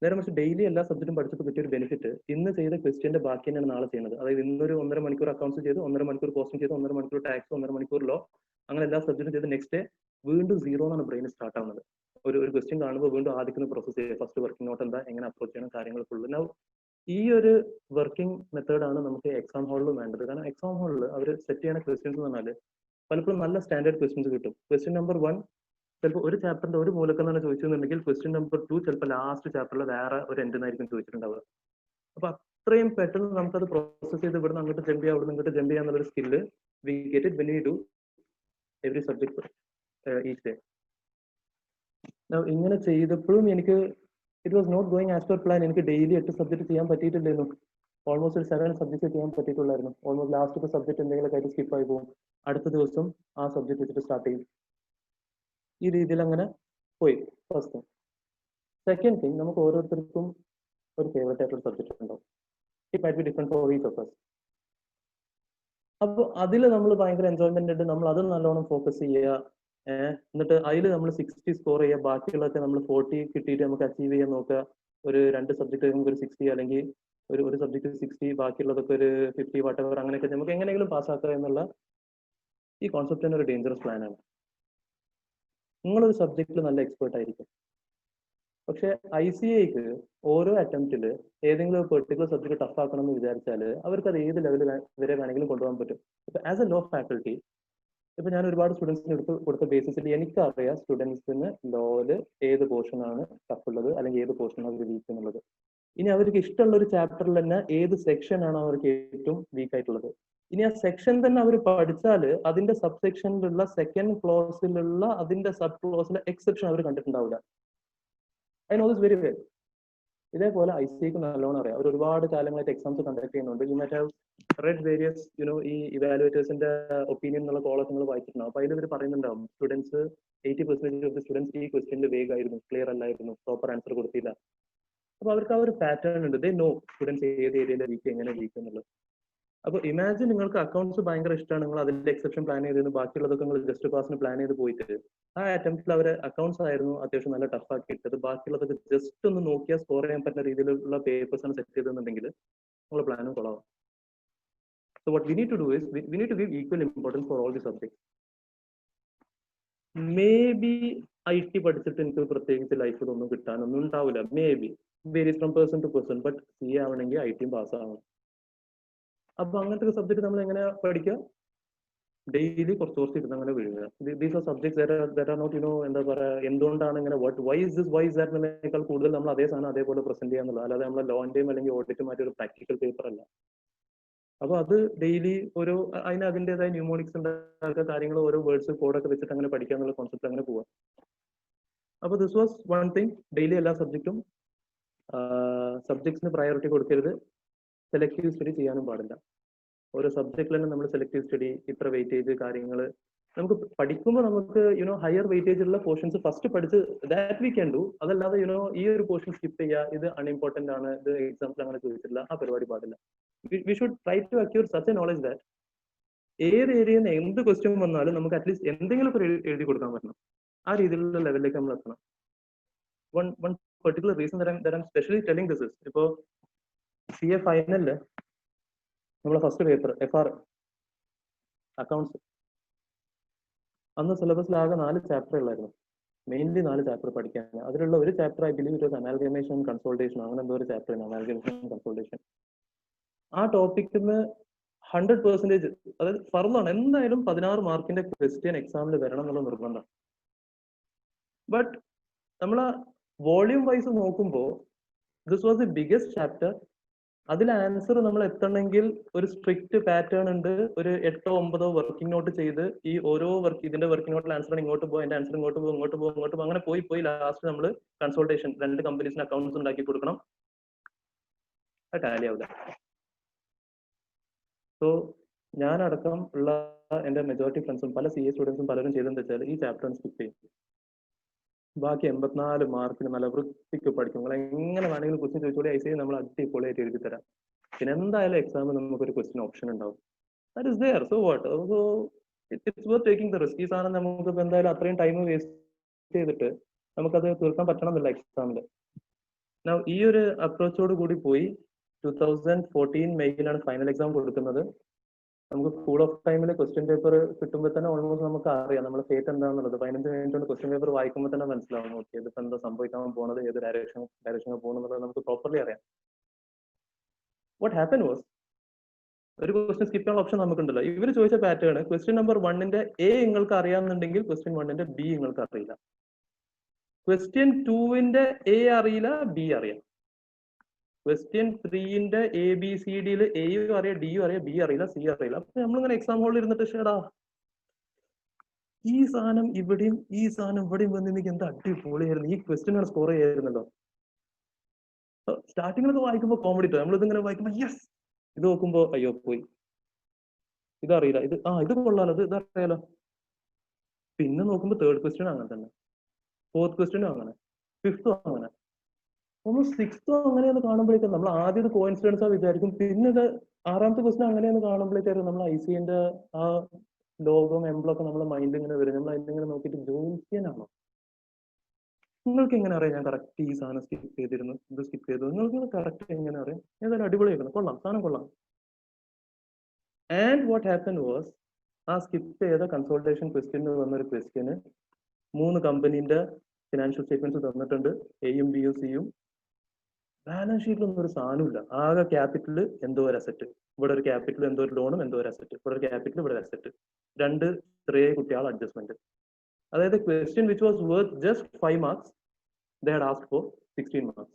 നേരെ മറിച്ച് ഡെയിലി എല്ലാ സബ്ജക്റ്റും പഠിച്ചപ്പോൾ കിട്ടിയ ഒരു ബെനിഫിറ്റ് ഇന്ന് ചെയ്ത ക്വസ്റ്റ്യന്റെ ബാക്കി തന്നെയാണ് നാളെ ചെയ്യുന്നത്. അതായത് ഇന്നൊരു 1.5 മണിക്കൂർ അക്കൗണ്ട്സ് ചെയ്ത്, 1.5 മണിക്കൂർ കോസ്റ്റിംഗ് ചെയ്ത്, 1.5 മണിക്കൂർ ടാക്സ്, 1.5 മണിക്കൂർ ലോ, അങ്ങനെ എല്ലാ സബ്ജക്റ്റും ചെയ്ത് നെക്സ്റ്റ് ഡേ വീണ്ടും സീറോ എന്നാണ് ബ്രെയിൻ സ്റ്റാർട്ട് ആവുന്നത്. ഒരു ക്വസ്റ്റ്യൻ കാണുമ്പോൾ വീണ്ടും ആദ്യം പ്രോസസ് ചെയ്യുക, ഫസ്റ്റ് വർക്കിംഗ് നോട്ട് എന്താ, എങ്ങനെ അപ്രോച്ച് ചെയ്യണം, കാര്യങ്ങൾ ഫുള്ള്. ഈ ഒരു വർക്കിംഗ് മെത്തേഡാണ് നമുക്ക് എക്സാം ഹാളിൽ വേണ്ടത്. കാരണം എക്സാം ഹാളിൽ അവർ സെറ്റ് ചെയ്യുന്ന ക്വസ്റ്റ്യൻസ് എന്ന് പറഞ്ഞാൽ പലപ്പോഴും നല്ല സ്റ്റാൻഡേർഡ് ക്വസ്റ്റ്യൻസ് കിട്ടും. ക്വസ്റ്റ്യൻ നമ്പർ 1 ചിലപ്പോൾ ഒരു ചാപ്റ്ററിന്റെ ഒരു മൂലക്കെന്നാണ് ചോദിച്ചെന്നുണ്ടെങ്കിൽ ക്വസ്റ്റ്യൻ നമ്പർ 2 ചിലപ്പോൾ ലാസ്റ്റ് ചാപ്റ്ററിൽ വേറെ ഒരു എൻഡിനായിരിക്കും ചോദിച്ചിട്ടുണ്ടാവുക. അപ്പൊ അത്രയും പെട്ടെന്ന് നമുക്കത് പ്രോസസ് ചെയ്ത് ഇവിടുന്ന് അങ്ങോട്ട് ജമ്പ് ചെയ്യാം, അവിടെ ഇങ്ങോട്ട് ജമ്പ് ചെയ്യാന്നുള്ളൊരു skill we get it when we do every subject each day. ഇങ്ങനെ ചെയ്തപ്പോഴും എനിക്ക് it was not going as per plan. എനിക്ക് ഡെയിലി 8 സബ്ജക്ട് ചെയ്യാൻ പറ്റിയിട്ടില്ലായിരുന്നു. ഓൾമോസ്റ്റ് ഒരു 7 സബ്ജക്ട് ചെയ്യാൻ പറ്റിയിട്ടുള്ളായിരുന്നു. ഓൾമോസ്റ്റ് ലാസ്റ്റ് സബ്ജക്ട് എന്തെങ്കിലും ആയിട്ട് സ്കിപ്പ് ആയി പോകും, അടുത്ത ദിവസം ആ സബ്ജക്ട് വെച്ചിട്ട് സ്റ്റാർട്ട് ചെയ്യും. ഈ രീതിയിൽ അങ്ങനെ പോയി. First thing. സെക്കൻഡ് തിങ്, നമുക്ക് ഓരോരുത്തർക്കും ഒരു ഫേവറേറ്റ് ആയിട്ടുള്ള സബ്ജക്ട് ഉണ്ടാവും. It might be different for each of us. അപ്പോൾ അതിൽ നമ്മൾ ഭയങ്കര എൻജോയ്മെന്റ് ഉണ്ട്, നമ്മൾ അത് നല്ലോണം ഫോക്കസ് ചെയ്യുക. എന്നിട്ട് അതിൽ നമ്മൾ 60 സ്കോർ ചെയ്യുക, ബാക്കിയുള്ളതൊക്കെ നമ്മൾ 40 കിട്ടിയിട്ട് നമുക്ക് അച്ചീവ് ചെയ്യാൻ നോക്കുക. ഒരു 2 സബ്ജക്ട് നമുക്ക് ഒരു 60, അല്ലെങ്കിൽ ഒരു സബ്ജക്ട് 60, ബാക്കിയുള്ളതൊക്കെ ഒരു 50 വാട്ടെവർ, അങ്ങനെയൊക്കെ നമുക്ക് എങ്ങനെയെങ്കിലും പാസ്സാക്കുക എന്നുള്ള ഈ കോൺസെപ്റ്റ് തന്നെ ഒരു ഡേഞ്ചറസ് പ്ലാനാണ്. നിങ്ങളൊരു സബ്ജക്റ്റിൽ നല്ല എക്സ്പേർട്ട് ആയിരിക്കും, പക്ഷെ ICAക്ക് ഓരോ അറ്റംപ്റ്റിൽ ഏതെങ്കിലും ഒരു പെർട്ടിക്കുലർ സബ്ജക്ട് ടഫ് ആക്കണം എന്ന് വിചാരിച്ചാൽ അവർക്ക് അത് ഏത് ലെവൽ വരെ വേണമെങ്കിലും കൊണ്ടുപോകാൻ പറ്റും. ഇപ്പൊ ആസ് എ ലോ ഫാക്കൽറ്റി, ഇപ്പൊ ഞാൻ ഒരുപാട് സ്റ്റുഡൻസിന് കൊടുത്ത ബേസിസിൽ എനിക്കറിയാം സ്റ്റുഡൻസിന് ലോയില് ഏത് പോർഷനാണ് ടഫ് ഉള്ളത്, അല്ലെങ്കിൽ ഏത് പോർഷനാണ് അവർ വീക്ക് എന്നുള്ളത്. ഇനി അവർക്ക് ഇഷ്ടമുള്ള ഒരു ചാപ്റ്ററിൽ തന്നെ ഏത് സെക്ഷൻ ആണ് അവർക്ക് ഏറ്റവും വീക്ക് ആയിട്ടുള്ളത്. ഇനി ആ സെക്ഷൻ തന്നെ അവർ പഠിച്ചാൽ അതിന്റെ സബ് സെക്ഷനിലുള്ള സെക്കൻഡ് ക്ലോസിലുള്ള അതിന്റെ സബ് ക്ലോസിലെ എക്സെപ്ഷൻ അവർ കണ്ടിട്ടുണ്ടാവില്ല. I know this very well. ഇതേപോലെ ICAക്ക് നല്ലോണം അറിയാം. അവർ ഒരുപാട് കാലങ്ങളായിട്ട് എക്സാംസ് കണ്ടക്ട് ചെയ്യുന്നുണ്ട്. You might have read various ഈ ഇവാലുവേറ്റേഴ്സിന്റെ ഒപ്പീനിയൻ എന്നുള്ള കോളൊക്കെ നിങ്ങൾ വായിച്ചിട്ടുണ്ടാവും. അപ്പൊ അതിൽ ഇവർ പറയുന്നുണ്ടാവും സ്റ്റുഡൻസ് 80% ഓഫ് ദി സ്റ്റുഡൻസ് ഈ ക്വസ്റ്റ്യനിൽ വേഗ് ആയിരുന്നു, ക്ലിയർ അല്ലായിരുന്നു, പ്രോപ്പർ ആൻസർ കൊടുത്തില്ല. അപ്പൊ അവർക്ക് ആ ഒരു പാറ്റേൺ ഉണ്ട്. ദേ നോ സ്റ്റുഡൻസ് ഏത് ഏരിയയിലെ വീക്ക്, എങ്ങനെ വീക്ക് എന്നുള്ളത്. അപ്പൊ ഇമാജിൻ നിങ്ങൾക്ക് അക്കൗണ്ട്സ് ഭയങ്കര ഇഷ്ടമാണ്, നിങ്ങൾ അതിന്റെ എക്സെപ്ഷൻ പ്ലാൻ ചെയ്തിരുന്നു, ബാക്കിയുള്ളതൊക്കെ നിങ്ങൾ ജസ്റ്റ് പാസിന് പ്ലാൻ ചെയ്ത് പോയിട്ട് ആ അറ്റംപ്റ്റിൽ അവർ അക്കൗണ്ട്സ് ആയിരുന്നു അത്യാവശ്യം നല്ല ടഫ് ആക്കി ഇട്ടത്, ബാക്കിയുള്ളതൊക്കെ ജസ്റ്റ് ഒന്ന് നോക്കിയാൽ സ്കോർ ചെയ്യാൻ പറ്റുന്ന രീതിയിലുള്ള പേപ്പേഴ്സ് ആണ് സെറ്റ് ചെയ്തെന്നുണ്ടെങ്കിൽ നമ്മൾ പ്ലാനും കൊള്ളാവും. So what we need to do is we need to give equal importance for all the subjects. Maybe IT പഠിച്ചിട്ട് എനിക്ക് പ്രത്യേകിച്ച് ലൈഫിൽ ഒന്നും കിട്ടാനൊന്നും ഉണ്ടാവില്ല, maybe varies from person to person. But CA ആവണമെങ്കിൽ ITയും പാസ്സാവണം. അപ്പൊ അങ്ങനത്തെ സബ്ജക്ട് നമ്മൾ എങ്ങനെ പഠിക്കുക? ഡെയിലി കുറച്ച് ഇരുന്ന് അങ്ങനെ വീഴുക. These are subjects that are not എന്താ പറയുക, എന്തുകൊണ്ടാണ് ഇങ്ങനെ why is this, why is that എന്നതിനേക്കാൾ കൂടുതൽ നമ്മൾ അതേ സാധനം അതേപോലെ പ്രസന്റ് ചെയ്യാന്നുള്ളത്, അല്ലാതെ നമ്മളെ ലോന്റെയും അല്ലെങ്കിൽ ഓഡിറ്റും മാറ്റി ഒരു പ്രാക്ടിക്കൽ പേപ്പർ അല്ല. അപ്പൊ അത് ഡെയിലി അതിന് അതിൻ്റെതായ ന്യൂമോണിക്സ് ഉണ്ടാക്കുക, കാര്യങ്ങൾ ഓരോ വേർഡ്സ് കോഡൊക്കെ വെച്ചിട്ട് അങ്ങനെ പഠിക്കുക എന്നുള്ള കോൺസെപ്റ്റ് അങ്ങനെ പോവാം. അപ്പൊ this was one thing. Daily എല്ലാ സബ്ജക്റ്റും സബ്ജക്ട്സിന് പ്രയോറിറ്റി കൊടുക്കരുത്, സെലക്റ്റീവ് സ്റ്റഡി ചെയ്യാനും പാടില്ല. ഓരോ സബ്ജക്റ്റിൽ തന്നെ നമ്മൾ സെലക്ടീവ് സ്റ്റഡി, ഇത്ര വെയിറ്റേജ് കാര്യങ്ങൾ നമുക്ക് പഠിക്കുമ്പോൾ നമുക്ക് ഹയർ വെയിറ്റേജ് ഉള്ള പോർഷൻസ് ഫസ്റ്റ് പഠിച്ച് ദാറ്റ് വി ക്യാൻ ഡു. അതല്ലാതെ ഈ ഒരു പോർഷൻ സ്കിപ്പ് ചെയ്യുക, ഇത് അൺഇമ്പോർട്ടന്റ് ആണ്, ഇത് എക്സാംസിൽ അങ്ങനെ ചോദിച്ചിട്ടില്ല, ആ പരിപാടി പാടില്ല. We should try to acquire such a knowledge that ഏത് ഏരിയയിൽ നിന്ന് എന്ത് ക്വസ്റ്റ്യൻ വന്നാലും നമുക്ക് അറ്റ്ലീസ്റ്റ് എന്തെങ്കിലും ഒക്കെ എഴുതി കൊടുക്കാൻ പറ്റണം. ആ രീതിയിലുള്ള ലെവലിലേക്ക് നമ്മൾ എത്തണം. One particular reason that I'm specially telling this is, ഇപ്പോൾ CA ഫൈനലില് നമ്മളെ ഫസ്റ്റ് പേപ്പർ FR അക്കൗണ്ട്സ്, അന്ന് സിലബസിൽ ആകെ 4 ചാപ്റ്റർ ഉള്ളായിരുന്നു. മെയിൻലി 4 ചാപ്റ്റർ പഠിക്കാൻ. അതിലുള്ള ഒരു chapter I believe it was amalgamation consultation, അങ്ങനെ എന്തോ ഒരു ചാപ്റ്റർ ആണ്, അമാൽഗമേഷൻ കൺസോൾട്ടേഷൻ. ആ ടോപ്പിക്കിന് 100% അതായത് ഫർദാണ്, എന്തായാലും 16 മാർക്കിന്റെ ക്വസ്റ്റ്യൻ എക്സാമിൽ വരണം എന്നുള്ള നിർബന്ധം. ബട്ട് നമ്മൾ വോളിയം വൈസ് നോക്കുമ്പോൾ this was the biggest chapter. അതിൽ ആൻസർ നമ്മൾ എത്തണമെങ്കിൽ ഒരു സ്ട്രിക്റ്റ് പാറ്റേൺ ഉണ്ട്. ഒരു 8-9 വർക്കിംഗ് നോട്ട് ചെയ്ത് ഈ ഓരോ ഇതിന്റെ വർക്കിംഗ് നോട്ടിൽ ആൻസർ ഇങ്ങോട്ട് പോകും, എന്റെ ആൻസർ ഇങ്ങോട്ട് പോകും, ഇങ്ങോട്ട് പോകും, ഇങ്ങോട്ട് പോകും, അങ്ങനെ പോയി ലാസ്റ്റ് നമ്മൾ കൺസൾട്ടേഷൻ 2 കമ്പനീസിന് അക്കൗണ്ട്സ് ഉണ്ടാക്കി കൊടുക്കണം. അത് ടാലി ആവില്ല. സോ ഞാനടക്കം ഉള്ള എന്റെ മെജോറിറ്റി ഫ്രണ്ട്സും പല CA സ്റ്റുഡൻസും പലരും ചെയ്തെന്ന് വെച്ചാൽ ഈ ചാപ്റ്റർ സ്കിപ്പ് ചെയ്യും. ബാക്കി 84 മാർക്കിന് നല്ല വൃത്തിക്ക് പഠിക്കും. നിങ്ങൾ എങ്ങനെ വേണമെങ്കിലും ക്വസ്റ്റ്യൻ ചോദിച്ചോളി, ICA നമ്മൾ അടിപൊളിയായിട്ട് എഴുതി തരാം. പിന്നെ എന്തായാലും എക്സാമിൽ നമുക്കൊരു ക്വസ്റ്റ്യൻ ഓപ്ഷൻ ഉണ്ടാവും. That is there. So what, so it's worth taking the risk. ഈ സാധനം നമുക്ക് എന്തായാലും അത്രയും ടൈം വേസ്റ്റ് ചെയ്തിട്ട് നമുക്കത് തീർക്കാൻ പറ്റണമെന്നില്ല എക്സാമിൽ. ഈ ഒരു അപ്രോച്ചോട് കൂടി പോയി 2014 മെയ്യിലാണ് ഫൈനൽ എക്സാം കൊടുക്കുന്നത്. നമുക്ക് കൂൾ ഓഫ് ടൈമിൽ ക്വസ്റ്റ്യൻ പേപ്പർ കിട്ടുമ്പോൾ തന്നെ ഓൾമോസ്റ്റ് നമുക്ക് അറിയാം നമ്മുടെ ഫേറ്റ് എന്താണെന്നുള്ളത്. 15 മിനിറ്റ് കൊണ്ട് ക്വസ്റ്റ്യൻ പേപ്പർ വായിക്കുമ്പോൾ തന്നെ മനസ്സിലാവും, ഓക്കെ ഇതിപ്പോ എന്താ സംഭവിക്കാൻ പോകുന്നത്, ഏത് ഡയറക്ഷനിൽ പോകുന്നത് നമുക്ക് പ്രോപ്പർലി അറിയാം. വാട്ട് ഹാപ്പൻ വാസ്, ഒരു ക്വസ്റ്റ്യൻ സ്കിപ്പ് ചെയ്യാനുള്ള ഓപ്ഷൻ നമുക്കുണ്ടല്ലോ. ഇവർ ചോദിച്ച പാറ്റേൺ ക്വസ്റ്റ്യൻ നമ്പർ 1ന്റെ A നിങ്ങൾക്ക് അറിയാമെന്നുണ്ടെങ്കിൽ ക്വസ്റ്റ്യൻ 1ന്റെ B നിങ്ങൾക്ക് അറിയില്ല. ക്വസ്റ്റ്യൻ 2ന്റെ A അറിയില്ല, B അറിയാം. ക്വസ്റ്റ്യൻ 3ന്റെ ABCDയിൽ Aയും അറിയാം, Dയും അറിയാം, B അറിയില്ല, C അറിയില്ല. അപ്പൊ നമ്മളിങ്ങനെ എക്സാം ഹോളിൽ ഇരുന്നിട്ട് ഷേടാ ഈ സാധനം ഇവിടെയും ഈ സാധനം ഇവിടെയും വന്നിരുന്നെങ്കിൽ എന്താ അടിപൊളിയായിരുന്നു, ഈ ക്വസ്റ്റ്യൻ സ്കോർ ചെയ്യായിരുന്നല്ലോ. സ്റ്റാർട്ടിങ്ങിലൊക്കെ വായിക്കുമ്പോൾ കോമഡി ഇട്ടോ, നമ്മളിതിങ്ങനെ വായിക്കുമ്പോൾ യെസ്, ഇത് നോക്കുമ്പോ അയ്യോ പോയി, ഇതറിയില്ല, ഇത് കൊള്ളാലോ, ഇതറിയാലോ. പിന്നെ നോക്കുമ്പോൾ 3rd ക്വസ്റ്റ്യൻ അങ്ങനെ തന്നെ, 4th ക്വസ്റ്റ്യനും അങ്ങനെ, 5th അങ്ങനെ, നമ്മൾ 6th അങ്ങനെയെന്ന് കാണുമ്പോഴേക്കും നമ്മൾ ആദ്യം കോയിൻസിഡൻസാ വിചാരിക്കും. പിന്നെ ഇത് 6ാമത്തെ ക്വസ്റ്റ്യൻ അങ്ങനെയെന്ന് കാണുമ്പോഴേക്കായിരുന്നു നമ്മൾ ICAന്റെ ആ ലോഗോം എംബ്ലൊക്കെ നമ്മളെ മൈൻഡ് ഇങ്ങനെ വരും. നമ്മൾ അതിങ്ങനെ നോക്കിയിട്ട് ജോലിക്കാനാണോ, നിങ്ങൾക്ക് എങ്ങനെ അറിയാം ഞാൻ കറക്റ്റ് ഈ സാധനം സ്കിപ്പ് ചെയ്തിരുന്നു, ഇത് സ്കിപ്പ് ചെയ്തു, നിങ്ങൾക്ക് കറക്റ്റ് എങ്ങനെ അറിയാം, ഏതായാലും അടിപൊളിയായിരുന്നു, കൊള്ളാം, സാധനം കൊള്ളാം. ആൻഡ് വാട്ട് ഹാപ്പൻ വാസ്, ആ സ്കിപ്പ് ചെയ്ത കൺസൾട്ടേഷൻ ക്വസ്റ്റ്യൻ വന്നൊരു ക്വസ്റ്റ്യന് 3 കമ്പനീന്റെ ഫിനാൻഷ്യൽ സ്റ്റേറ്റ്മെന്റ്സ് തന്നിട്ടുണ്ട്, Aയും Bയും Cയും. ബാലൻസ് ഷീറ്റിലൊന്നും ഒരു സാധനമില്ല, ആകെ ക്യാപിറ്റൽ എന്തോ ഒരു അസറ്റ്, ഇവിടെ ഒരു ക്യാപിറ്റൽ എന്തോ ഒരു ലോണും എന്തോ ഒരു അസറ്റ്, ഇവിടെ ഒരു ക്യാപിറ്റൽ ഇവിടെ ഒരു അസറ്റ്, 2 ചെറിയ കുട്ടികളുടെ അഡ്ജസ്റ്റ്മെന്റ്. അതായത് question which was worth just 5 marks they had asked for 16 marks.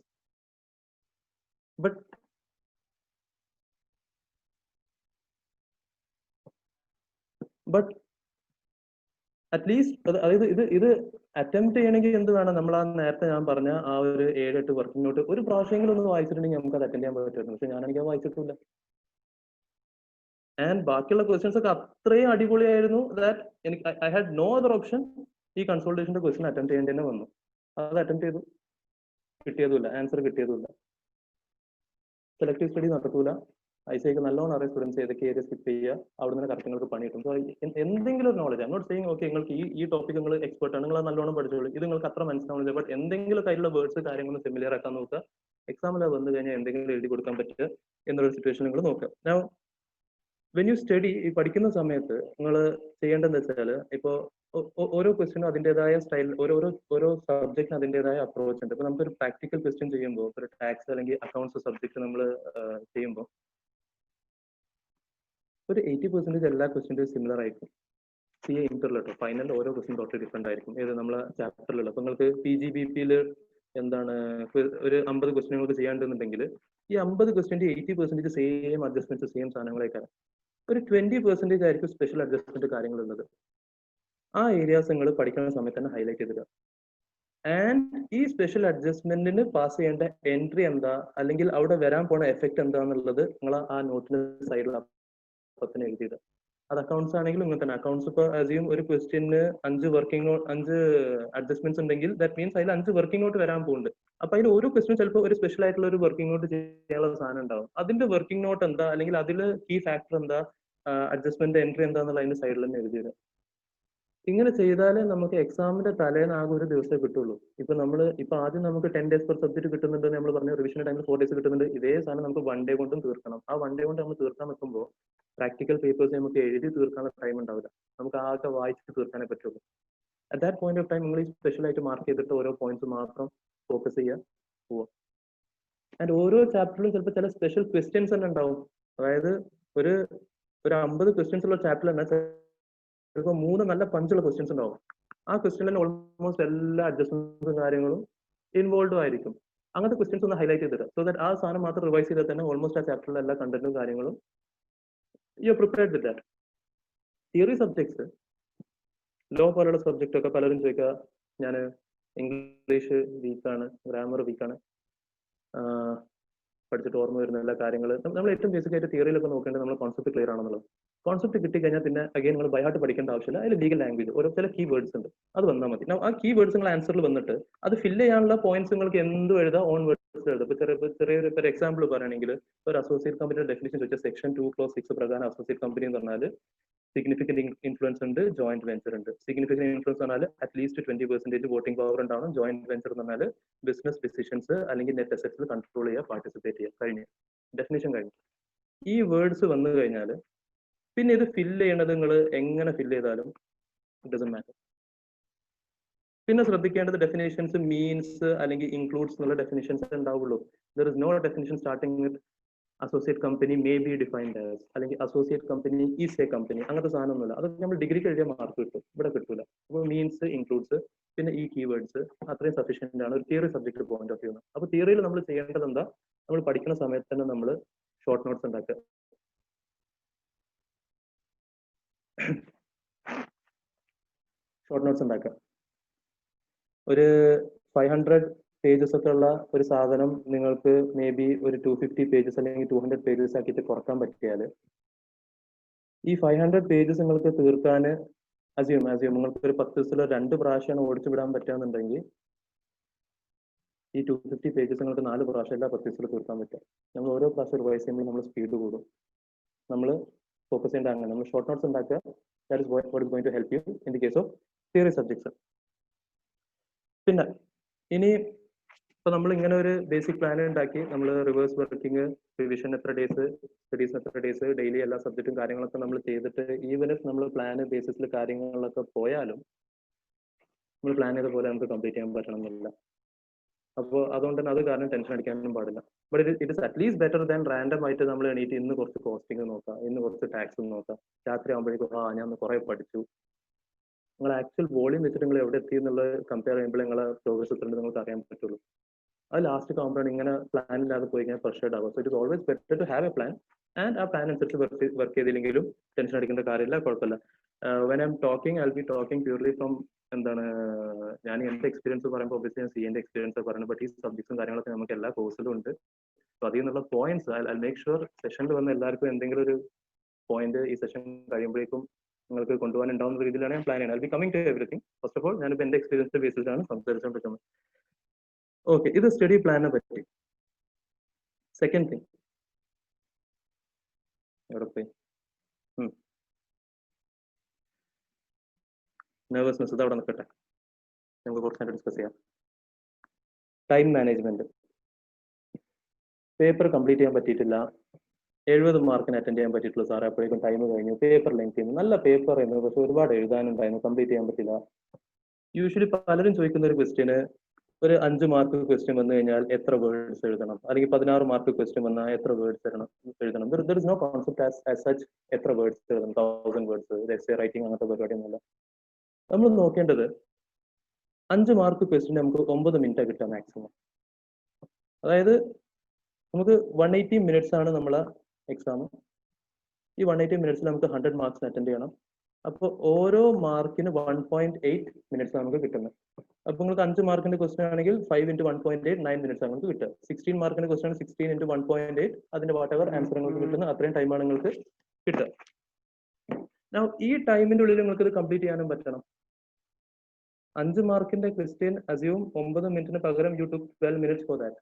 But at least അതായത് ഇത് അറ്റംപ്റ്റ് ചെയ്യണമെങ്കിൽ എന്ത് വേണം, നമ്മൾ ആ നേരത്തെ ഞാൻ പറഞ്ഞ ആ ഒരു 7-8 വർക്കിംഗ് നോട്ട് ഒരു പ്രാവശ്യമെങ്കിലും ഒന്ന് വായിച്ചിട്ടുണ്ടെങ്കിൽ നമുക്ക് അത് അറ്റൻഡ് ചെയ്യാൻ പറ്റുമായിരുന്നു. പക്ഷെ ഞാനെനിക്ക് വായിച്ചിട്ടില്ല. ആൻഡ് ബാക്കിയുള്ള ക്വസ്റ്റ്യൻസ് ഒക്കെ അത്രയും അടിപൊളിയായിരുന്നു ദാറ്റ് എനിക്ക് I had no other option. ഈ കൺസൾട്ടേഷന്റെ ക്വസ്റ്റ്യൻ അറ്റംപ്റ്റ് ചെയ്യേണ്ടി തന്നെ വന്നു. അത് അറ്റംപ്റ്റ് ചെയ്തു, കിട്ടിയതുമില്ല, ആൻസർ കിട്ടിയതുമില്ല. സെലക്ടീവ് സ്റ്റഡി നടക്കൂല. ICAക്ക് നല്ലോണം അറിയാം സ്റ്റുഡൻസ് ഏതൊക്കെ ഏരിയ സ്കിപ്പ് ചെയ്യുക, അവിടെ നിന്ന് കറക്റ്റ് നിങ്ങൾക്ക് പണി കിട്ടും. സോ എന്തെങ്കിലും ഒരു knowledge, I not saying okay നിങ്ങൾക്ക് ഈ ടോപ്പിക് നിങ്ങൾ എക്സ്പെർട്ട് ആണ്, നിങ്ങൾ നല്ലോണം പഠിച്ചോളൂ, ഇത് നിങ്ങൾക്ക് അത്ര മനസ്സിലാവുന്നില്ല, ബട്ട് എന്തെങ്കിലും കയ്യിലുള്ള വേർഡ്സ് കാര്യങ്ങൾ ഫെമിലിയർ ആക്കാൻ നോക്കുക. എക്സാമിൽ വന്നു കഴിഞ്ഞാൽ എന്തെങ്കിലും എഴുതി കൊടുക്കാൻ പറ്റുക എന്നൊരു സിറ്റുവേഷൻ നിങ്ങൾ നോക്കുക. ഞാൻ വെൻ യു സ്റ്റഡി, ഈ പഠിക്കുന്ന സമയത്ത് നിങ്ങൾ ചെയ്യേണ്ടതെന്ന് വെച്ചാൽ, ഇപ്പോൾ ഓരോ ക്വസ്റ്റിനും അതിൻ്റെതായ സ്റ്റൈൽ, ഓരോ സബ്ജക്റ്റിന് അതിൻ്റെതായ അപ്രോച്ച് ഉണ്ട്. ഇപ്പൊ നമുക്കൊരു പ്രാക്ടിക്കൽ ക്വസ്റ്റ്യൻ ചെയ്യുമ്പോൾ, ഒരു ടാക്സ് അല്ലെങ്കിൽ അക്കൗണ്ട്സ് സബ്ജക്ട് നമ്മൾ ചെയ്യുമ്പോൾ ഒരു 80% എല്ലാ ക്വസ്റ്റ്യൻറ്റും സിമിലർ ആയിരിക്കും. CA ഇന്റർലോ ഫൈനൽ ഓരോ ക്വസ്റ്റ്യൻ ടോട്ടൽ ഡിഫറെന്റ് ആയിരിക്കും. ഏത് നമ്മളെ ചാപ്റ്ററിലുള്ള, അപ്പൊ നിങ്ങൾക്ക് PGBPയിൽ എന്താണ് ഒരു 50 ക്വസ്റ്റ്യൻ നിങ്ങൾക്ക് ചെയ്യാണ്ടെന്നുണ്ടെങ്കിൽ ഈ 50 ക്വസ്റ്റ്യൻ്റെ 80% സെയിം അഡ്ജസ്റ്റ്മെന്റ്, സെയിം സാധനങ്ങളേക്കാണ്. ഒരു 20% ആയിരിക്കും സ്പെഷ്യൽ അഡ്ജസ്റ്റ്മെന്റ് കാര്യങ്ങളുള്ളത്. ആ ഏരിയാസ് നിങ്ങൾ പഠിക്കുന്ന സമയത്ത് തന്നെ ഹൈലൈറ്റ് ചെയ്തിടുക. ആൻഡ് ഈ സ്പെഷ്യൽ അഡ്ജസ്റ്റ്മെന്റിന് പാസ് ചെയ്യേണ്ട എൻട്രി എന്താ, അല്ലെങ്കിൽ അവിടെ വരാൻ പോണ എഫക്ട് എന്താന്നുള്ളത് നിങ്ങൾ ആ നോട്ടിന്റെ സൈഡിൽ തന്നെ എഴുതിയത്. അത് അക്കൗണ്ട്സ് ആണെങ്കിലും ഇങ്ങനെ തന്നെ. അക്കൗണ്ട്സ് ഇപ്പോൾ അസ്യൂം ഒരു ക്വസ്റ്റ്യന് 5 അഡ്ജസ്റ്റ്മെന്റ്സ് ഉണ്ടെങ്കിൽ ദാറ്റ് മീൻസ് അതിൽ 5 വർക്കിംഗ് നോട്ട് വരാൻ പോകുന്നുണ്ട്. അപ്പൊ അതിൽ ഓരോ ക്വസ്റ്റ്യൻ ചിലപ്പോൾ ഒരു സ്പെഷ്യൽ ആയിട്ടുള്ള ഒരു വർക്കിംഗ് നോട്ട് ചെയ്യാനുള്ള സാധനം ഉണ്ടാവും. അതിന്റെ വർക്കിംഗ് നോട്ട് എന്താ, അല്ലെങ്കിൽ അതിൽ കീ ഫാക്ടർ എന്താ, അഡ്ജസ്റ്റ്മെന്റ് എൻട്രി എന്താന്നുള്ള അതിന്റെ സൈഡിൽ തന്നെ എഴുതിയത്. ഇങ്ങനെ ചെയ്താലേ നമുക്ക് എക്സാമിന്റെ തലേന്ന് ആകെ ഒരു ദിവസമേ കിട്ടുള്ളൂ. ഇപ്പൊ ആദ്യം നമുക്ക് 10 days പെർ സബ്ജക്ട് കിട്ടുന്നുണ്ട്, നമ്മൾ പറഞ്ഞ റിവിഷൻ ടൈമിൽ 4 days കിട്ടുന്നുണ്ട്. ഇതേ സാധനം നമുക്ക് 1 day കൊണ്ടും തീർക്കണം. ആ 1 day കൊണ്ട് നമ്മൾ തീർക്കാൻ നിൽക്കുമ്പോൾ പ്രാക്ടിക്കൽ പേപ്പേഴ്സ് നമുക്ക് എഴുതി തീർക്കാനുള്ള ടൈം ഉണ്ടാവില്ല, നമുക്ക് ആകെ വായിച്ച് തീർക്കാനേ പറ്റുള്ളൂ. At that point of time നിങ്ങൾ ഈ സ്പെഷ്യലായിട്ട് മാർക്ക് ചെയ്തിട്ട് ഓരോ പോയിന്റ്സ് മാത്രം ഫോക്കസ് ചെയ്യുക പോവുക. ആൻഡ് ഓരോ ചാപ്റ്ററിലും ചിലപ്പോൾ ചില സ്പെഷ്യൽ ക്വസ്റ്റ്യൻസ് തന്നെ ഉണ്ടാവും. അതായത് ഒരു 50 ക്വസ്റ്റ്യൻസ് ഉള്ള ചാപ്റ്ററിൽ തന്നെ ചിലപ്പോൾ 3 നല്ല പഞ്ചുള്ള ക്വസ്റ്റ്യൻസ് ഉണ്ടാവും. ആ ക്വസ്റ്റ്യനിൽ തന്നെ ഓൾമോസ്റ്റ് എല്ലാ അഡ്ജസ്റ്റ്മെന്റ്സും കാര്യങ്ങളും ഇൻവോൾവ് ആയിരിക്കും. അങ്ങനത്തെ ക്വസ്റ്റ്യൻസ് ഒന്ന് ഹൈലൈറ്റ് ചെയ്തിട്ട് സോ ദാറ്റ് ആ സാധനം മാത്രം റിവൈസ് ചെയ്താൽ തന്നെ ഓൾമോസ്റ്റ് ആ ചാപ്റ്ററിലെ എല്ലാ കണ്ടന്റും കാര്യങ്ങളും you are prepared with that. Theory subjects law പോലുള്ള സബ്ജക്റ്റ് ഒക്കെ പലരും ചോദിക്കുക, ഞാൻ ഇംഗ്ലീഷ് വീക്കാണ്, ഗ്രാമർ വീക്കാണ്, പഠിച്ചിട്ട് ഓർമ്മ വരുന്ന എല്ലാ കാര്യങ്ങൾ. നമ്മൾ ഏറ്റവും ബേസിക് ആയിട്ട് തിയറിയിലൊക്കെ നോക്കേണ്ടത് നമ്മൾ കോൺസെപ്റ്റ് ക്ലിയർ ആണെന്നുള്ളത്. കോൺസെപ്റ്റ് കിട്ടിക്കഴിഞ്ഞാൽ പിന്നെ അഗൈൻ നിങ്ങൾ ബൈ ഹാർട്ട് പഠിക്കേണ്ട ആവശ്യമില്ല. അതിൽ ലീഗൽ ലാംഗ്വേജ് ഓരോ ചില കീ വേർഡ്സ് ഉണ്ട്, അത് വന്നാൽ മതി. ആ കീ വേർഡ്സ് നിങ്ങൾ ആൻസറിൽ വന്നിട്ട് അത് ഫില്ല് ചെയ്യാനുള്ള പോയിന്റ്സ് നിങ്ങൾക്ക് എന്തും എഴുതാം, ഓൺ വേർഡ്സ് എഴുതാം. ഇപ്പൊ ചെറിയൊരു എക്സാമ്പിൾ പറയുകയാണെങ്കിൽ ഒരു അസോസിയേറ്റ് കമ്പനിയുടെ ഡെഫിനിഷൻ ചോദിച്ചാൽ സെക്ഷൻ 2(6) പ്രകാരം അസോസിയേറ്റ് കമ്പനി എന്ന് പറഞ്ഞാൽ സിഗ്നിഫിക്കന്റ് ഇൻഫ്ലുവൻസ് ഉണ്ട്, ജോയിന്റ് വെഞ്ചർ ഉണ്ട്. സിഗ്നിഫിക്കന്റ് ഇൻഫ്ലുവൻസ് പറഞ്ഞാൽ അറ്റ്ലീസ്റ്റ് 20% വോട്ടിംഗ് പവർ ഉണ്ടാവണം. ജോയിന്റ് വെഞ്ചർ എന്ന് പറഞ്ഞാൽ ബിസിനസ് ഡിസിഷൻസ് അല്ലെങ്കിൽ നെറ്റ് അസറ്റ്സിൽ കൺട്രോൾ ചെയ്യുക, പാർട്ടിസിപ്പേറ്റ് ചെയ്യുക. കഴിഞ്ഞു, ഡെഫിനിഷൻ കഴിഞ്ഞു. ഈ വേർഡ്സ് വന്നു കഴിഞ്ഞാൽ പിന്നെ ഇത് ഫില്ല് ചെയ്യണത് നിങ്ങൾ എങ്ങനെ ഫില്ല് ചെയ്താലും ഇറ്റ് ഡസന്റ് മാറ്റർ. പിന്നെ ശ്രദ്ധിക്കേണ്ടത് ഡെഫിനേഷൻസ് മീൻസ് അല്ലെങ്കിൽ ഇൻക്ലൂഡ്സ് എന്നുള്ള ഡെഫിനേഷൻസ് ഉണ്ടാവുള്ളൂ. There is no definition starting with associate company may be defined as അല്ലെങ്കിൽ associate company is a company. അങ്ങനത്തെ സാധനമൊന്നുമില്ല. അതൊക്കെ നമ്മൾ ഡിഗ്രിക്ക് എഴുതിയ മാർക്ക് കിട്ടും, ഇവിടെ കിട്ടൂല. അപ്പോൾ മീൻസ്, ഇൻക്ലൂഡ്സ്, പിന്നെ ഈ കീവേഡ്സ് അത്രയും സഫീഷ്യന്റ് ആണ് ഒരു theory subject point of view. അപ്പോൾ തിയറിയിൽ നമ്മൾ ചെയ്യേണ്ടത് എന്താ, നമ്മൾ പഠിക്കുന്ന സമയത്ത് തന്നെ നമ്മൾ ഷോർട്ട് നോട്ട്സ് ഉണ്ടാക്കുക. ഷോർട്ട് നോട്ട്സ് ഉണ്ടാക്കുക. ഒരു 500 പേജസ് ഒക്കെ ഉള്ള ഒരു സാധനം നിങ്ങൾക്ക് മേ ബി ഒരു 250 പേജസ് അല്ലെങ്കിൽ 200 പേജസ് ആക്കിയിട്ട് കുറക്കാൻ പറ്റിയാൽ ഈ 500 പേജസ് നിങ്ങൾക്ക് തീർക്കാൻ അസ്യൂം നിങ്ങൾക്ക് ഒരു 10 ദിവസത്തിൽ 2 പ്രാവശ്യമാണ് ഓടിച്ചു വിടാൻ പറ്റുകയെന്നുണ്ടെങ്കിൽ ഈ 250 പേജസ് നിങ്ങൾക്ക് 4 പ്രാവശ്യം എല്ലാ 10 ദിവസത്തിൽ തീർക്കാൻ പറ്റും. നമ്മൾ ഓരോ പ്രാവശ്യം റിവൈസ് ചെയ്യുമ്പോൾ നമ്മൾ സ്പീഡ് കൂടും. നമ്മൾ ഫോക്കസ് ചെയ്യേണ്ട അങ്ങനെ നമ്മൾ ഷോർട്ട് നോട്ട്സ് ഉണ്ടാക്കുക. That is what is going to help you in the case of theory subjects. പിന്നെ ഇനി ഇപ്പൊ നമ്മൾ ഇങ്ങനെ ഒരു ബേസിക് പ്ലാൻ ഉണ്ടാക്കി, നമ്മൾ റിവേഴ്സ് വർക്കിംഗ്, റിവിഷൻ എത്ര ഡേയ്സ്, സ്റ്റഡീസ് എത്ര ഡേയ്സ്, ഡെയിലി എല്ലാ സബ്ജക്റ്റും കാര്യങ്ങളൊക്കെ നമ്മൾ ചെയ്തിട്ട് ഈവൻ ഇഫ് നമ്മൾ പ്ലാൻ ബേസിസിൽ കാര്യങ്ങളൊക്കെ പോയാലും നമ്മൾ പ്ലാൻ ചെയ്ത പോലെ നമുക്ക് കംപ്ലീറ്റ് ചെയ്യാൻ പറ്റണം എന്നില്ല. അപ്പോൾ അതുകൊണ്ട് തന്നെ അത് കാരണം ടെൻഷൻ അടിക്കാനും പാടില്ല. But it is at least better than random ആയിട്ട് നമ്മൾ എണീറ്റ് ഇന്ന് കുറച്ച് കോസ്റ്റിംഗ് നോക്കാം, ഇന്ന് കുറച്ച് ടാക്സ് നോക്കാം, രാത്രി ആകുമ്പോഴേക്കും ഞാൻ കുറെ പഠിച്ചു. നിങ്ങൾ ആക്ച്വൽ വോളിയം വെച്ചിട്ട് നിങ്ങൾ എവിടെ എത്തി എന്നുള്ളത് കമ്പയർ ചെയ്യുമ്പോൾ നിങ്ങളെ പ്രോഗ്രസ് എത്ര നിങ്ങൾക്ക് അറിയാൻ പറ്റുള്ളൂ. അത് ലാസ്റ്റ് ആകുമ്പോഴാണ് ഇങ്ങനെ പ്ലാൻ ഇല്ലാതെ പോയി കഴിഞ്ഞാൽ ഫ്രസ്ട്രേറ്റ് ആകും. So it is always better to have a plan and ആ പ്ലാൻ അനുസരിച്ച് വർക്ക് ചെയ്തില്ലെങ്കിലും ടെൻഷൻ അടിക്കേണ്ട കാര്യമില്ല, കുഴപ്പമില്ല. When I'm talking I will be talking purely from എന്താണ് ഞാൻ എന്റെ എക്സ്പീരിയൻസ് പറയുമ്പോൾ ഒബ്വിയസ്ലി ഞാൻ CA എക്സ്പീരിയൻസ് പറയുന്നത്. ബട്ട് ഈ സബ്ജക്ട്സും കാര്യങ്ങളൊക്കെ നമുക്ക് എല്ലാ കോഴ്സിലും ഉണ്ട്. സോ അതിൽ നിന്നുള്ള പോയിന്റ്സ് ഐ മേക്ക് ഷുവർ സെഷനിൽ വന്ന എല്ലാവർക്കും എന്തെങ്കിലും ഒരു പോയിന്റ് ഈ സെഷൻ കഴിയുമ്പോഴേക്കും നിങ്ങൾക്ക് കൊണ്ടുപോകാൻ ഉണ്ടാവുന്ന രീതിയിലാണ് ഞാൻ പ്ലാൻ ചെയ്യുന്നത്. I be coming to everything. First of all ഞാനിപ്പോൾ എന്റെ എക്സ്പീരിയൻസിന്റെ ബേസിലാണ് സംസാരിച്ചുകൊണ്ടിരിക്കുന്നത്. ഓക്കെ, ഇത് സ്റ്റഡി പ്ലാനിനെ പറ്റി. സെക്കൻഡ് തിങ്, എവിടെ പോയി നെർവസ്നെസ്, ഇത് അവിടെ നിൽക്കട്ടെ, നമുക്ക് കുറച്ച് നേരം ഡിസ്കസ് ചെയ്യാം. Time management. പേപ്പർ കംപ്ലീറ്റ് ചെയ്യാൻ പറ്റിയിട്ടില്ല, 70 മാർക്കിന് അറ്റൻഡ് ചെയ്യാൻ പറ്റിയിട്ടുള്ളൂ സാറേ, അപ്പോഴേക്കും ടൈം കഴിഞ്ഞു, പേപ്പർ ലെങ്ത് ചെയ്യുന്നു. നല്ല പേപ്പർ ആയിരുന്നു, പക്ഷെ ഒരുപാട് എഴുതാനുണ്ടായിരുന്നു, കംപ്ലീറ്റ് ചെയ്യാൻ പറ്റില്ല. യൂഷ്വലി പലരും ചോദിക്കുന്ന ഒരു ക്വസ്റ്റ്യന്, ഒരു 5 മാർക്ക് ക്വസ്റ്റ്യൻ വന്നു കഴിഞ്ഞാൽ എത്ര വേർഡ്സ് എഴുതണം, അല്ലെങ്കിൽ 16 മാർക്ക് ക്വസ്റ്റ്യൻ വന്നാൽ എത്ര വേർഡ്സ് എഴുതണം. There is no concept as such എത്ര വേർഡ്സ് എഴുതണം, 1000 വേർഡ്സ്, എസ്സേ റൈറ്റിംഗ് അങ്ങനത്തെ പരിപാടിയൊന്നുമില്ല. നമ്മൾ നോക്കേണ്ടത് 5 മാർക്ക് ക്വസ്റ്റ്യൻ നമുക്ക് 9 മിനിറ്റ് കിട്ടുക മാക്സിമം. അതായത് നമുക്ക് 180 മിനിറ്റ്സ് ആണ് നമ്മളെ എക്സാം. ഈ 180 മിനിറ്റ്സിൽ നമുക്ക് 100 മാർക്സ് അറ്റൻഡ് ചെയ്യണം. അപ്പോൾ ഓരോ മാർക്കിന് 1.8 മിനിറ്റ്സ് നമുക്ക് കിട്ടുന്നത്. അപ്പോൾ നിങ്ങൾക്ക് 5 മാർക്കിന്റെ ക്വസ്റ്റൻ ആണെങ്കിൽ 5 × 1.8 9 മിനിറ്റ്സ് ആണ് നിങ്ങൾക്ക് കിട്ടുക. 16 മാർക്കിന്റെ ക്വസ്റ്റൻ 16 × 1.8 അതിന്റെ വാട്ട് എവർ ആൻസർ നിങ്ങൾക്ക് കിട്ടുന്ന അത്രയും ടൈമാണ് നിങ്ങൾക്ക് കിട്ടുക. ഈ ടൈമിന്റെ ഉള്ളിൽ നിങ്ങൾക്ക് ഇത് കംപ്ലീറ്റ് ചെയ്യാനും പറ്റണം. 5 മാർക്കിന്റെ ക്വസ്റ്റ്യൻ അസ്യൂം 9 മിനിറ്റിന് പകരം you took 12 minutes for that.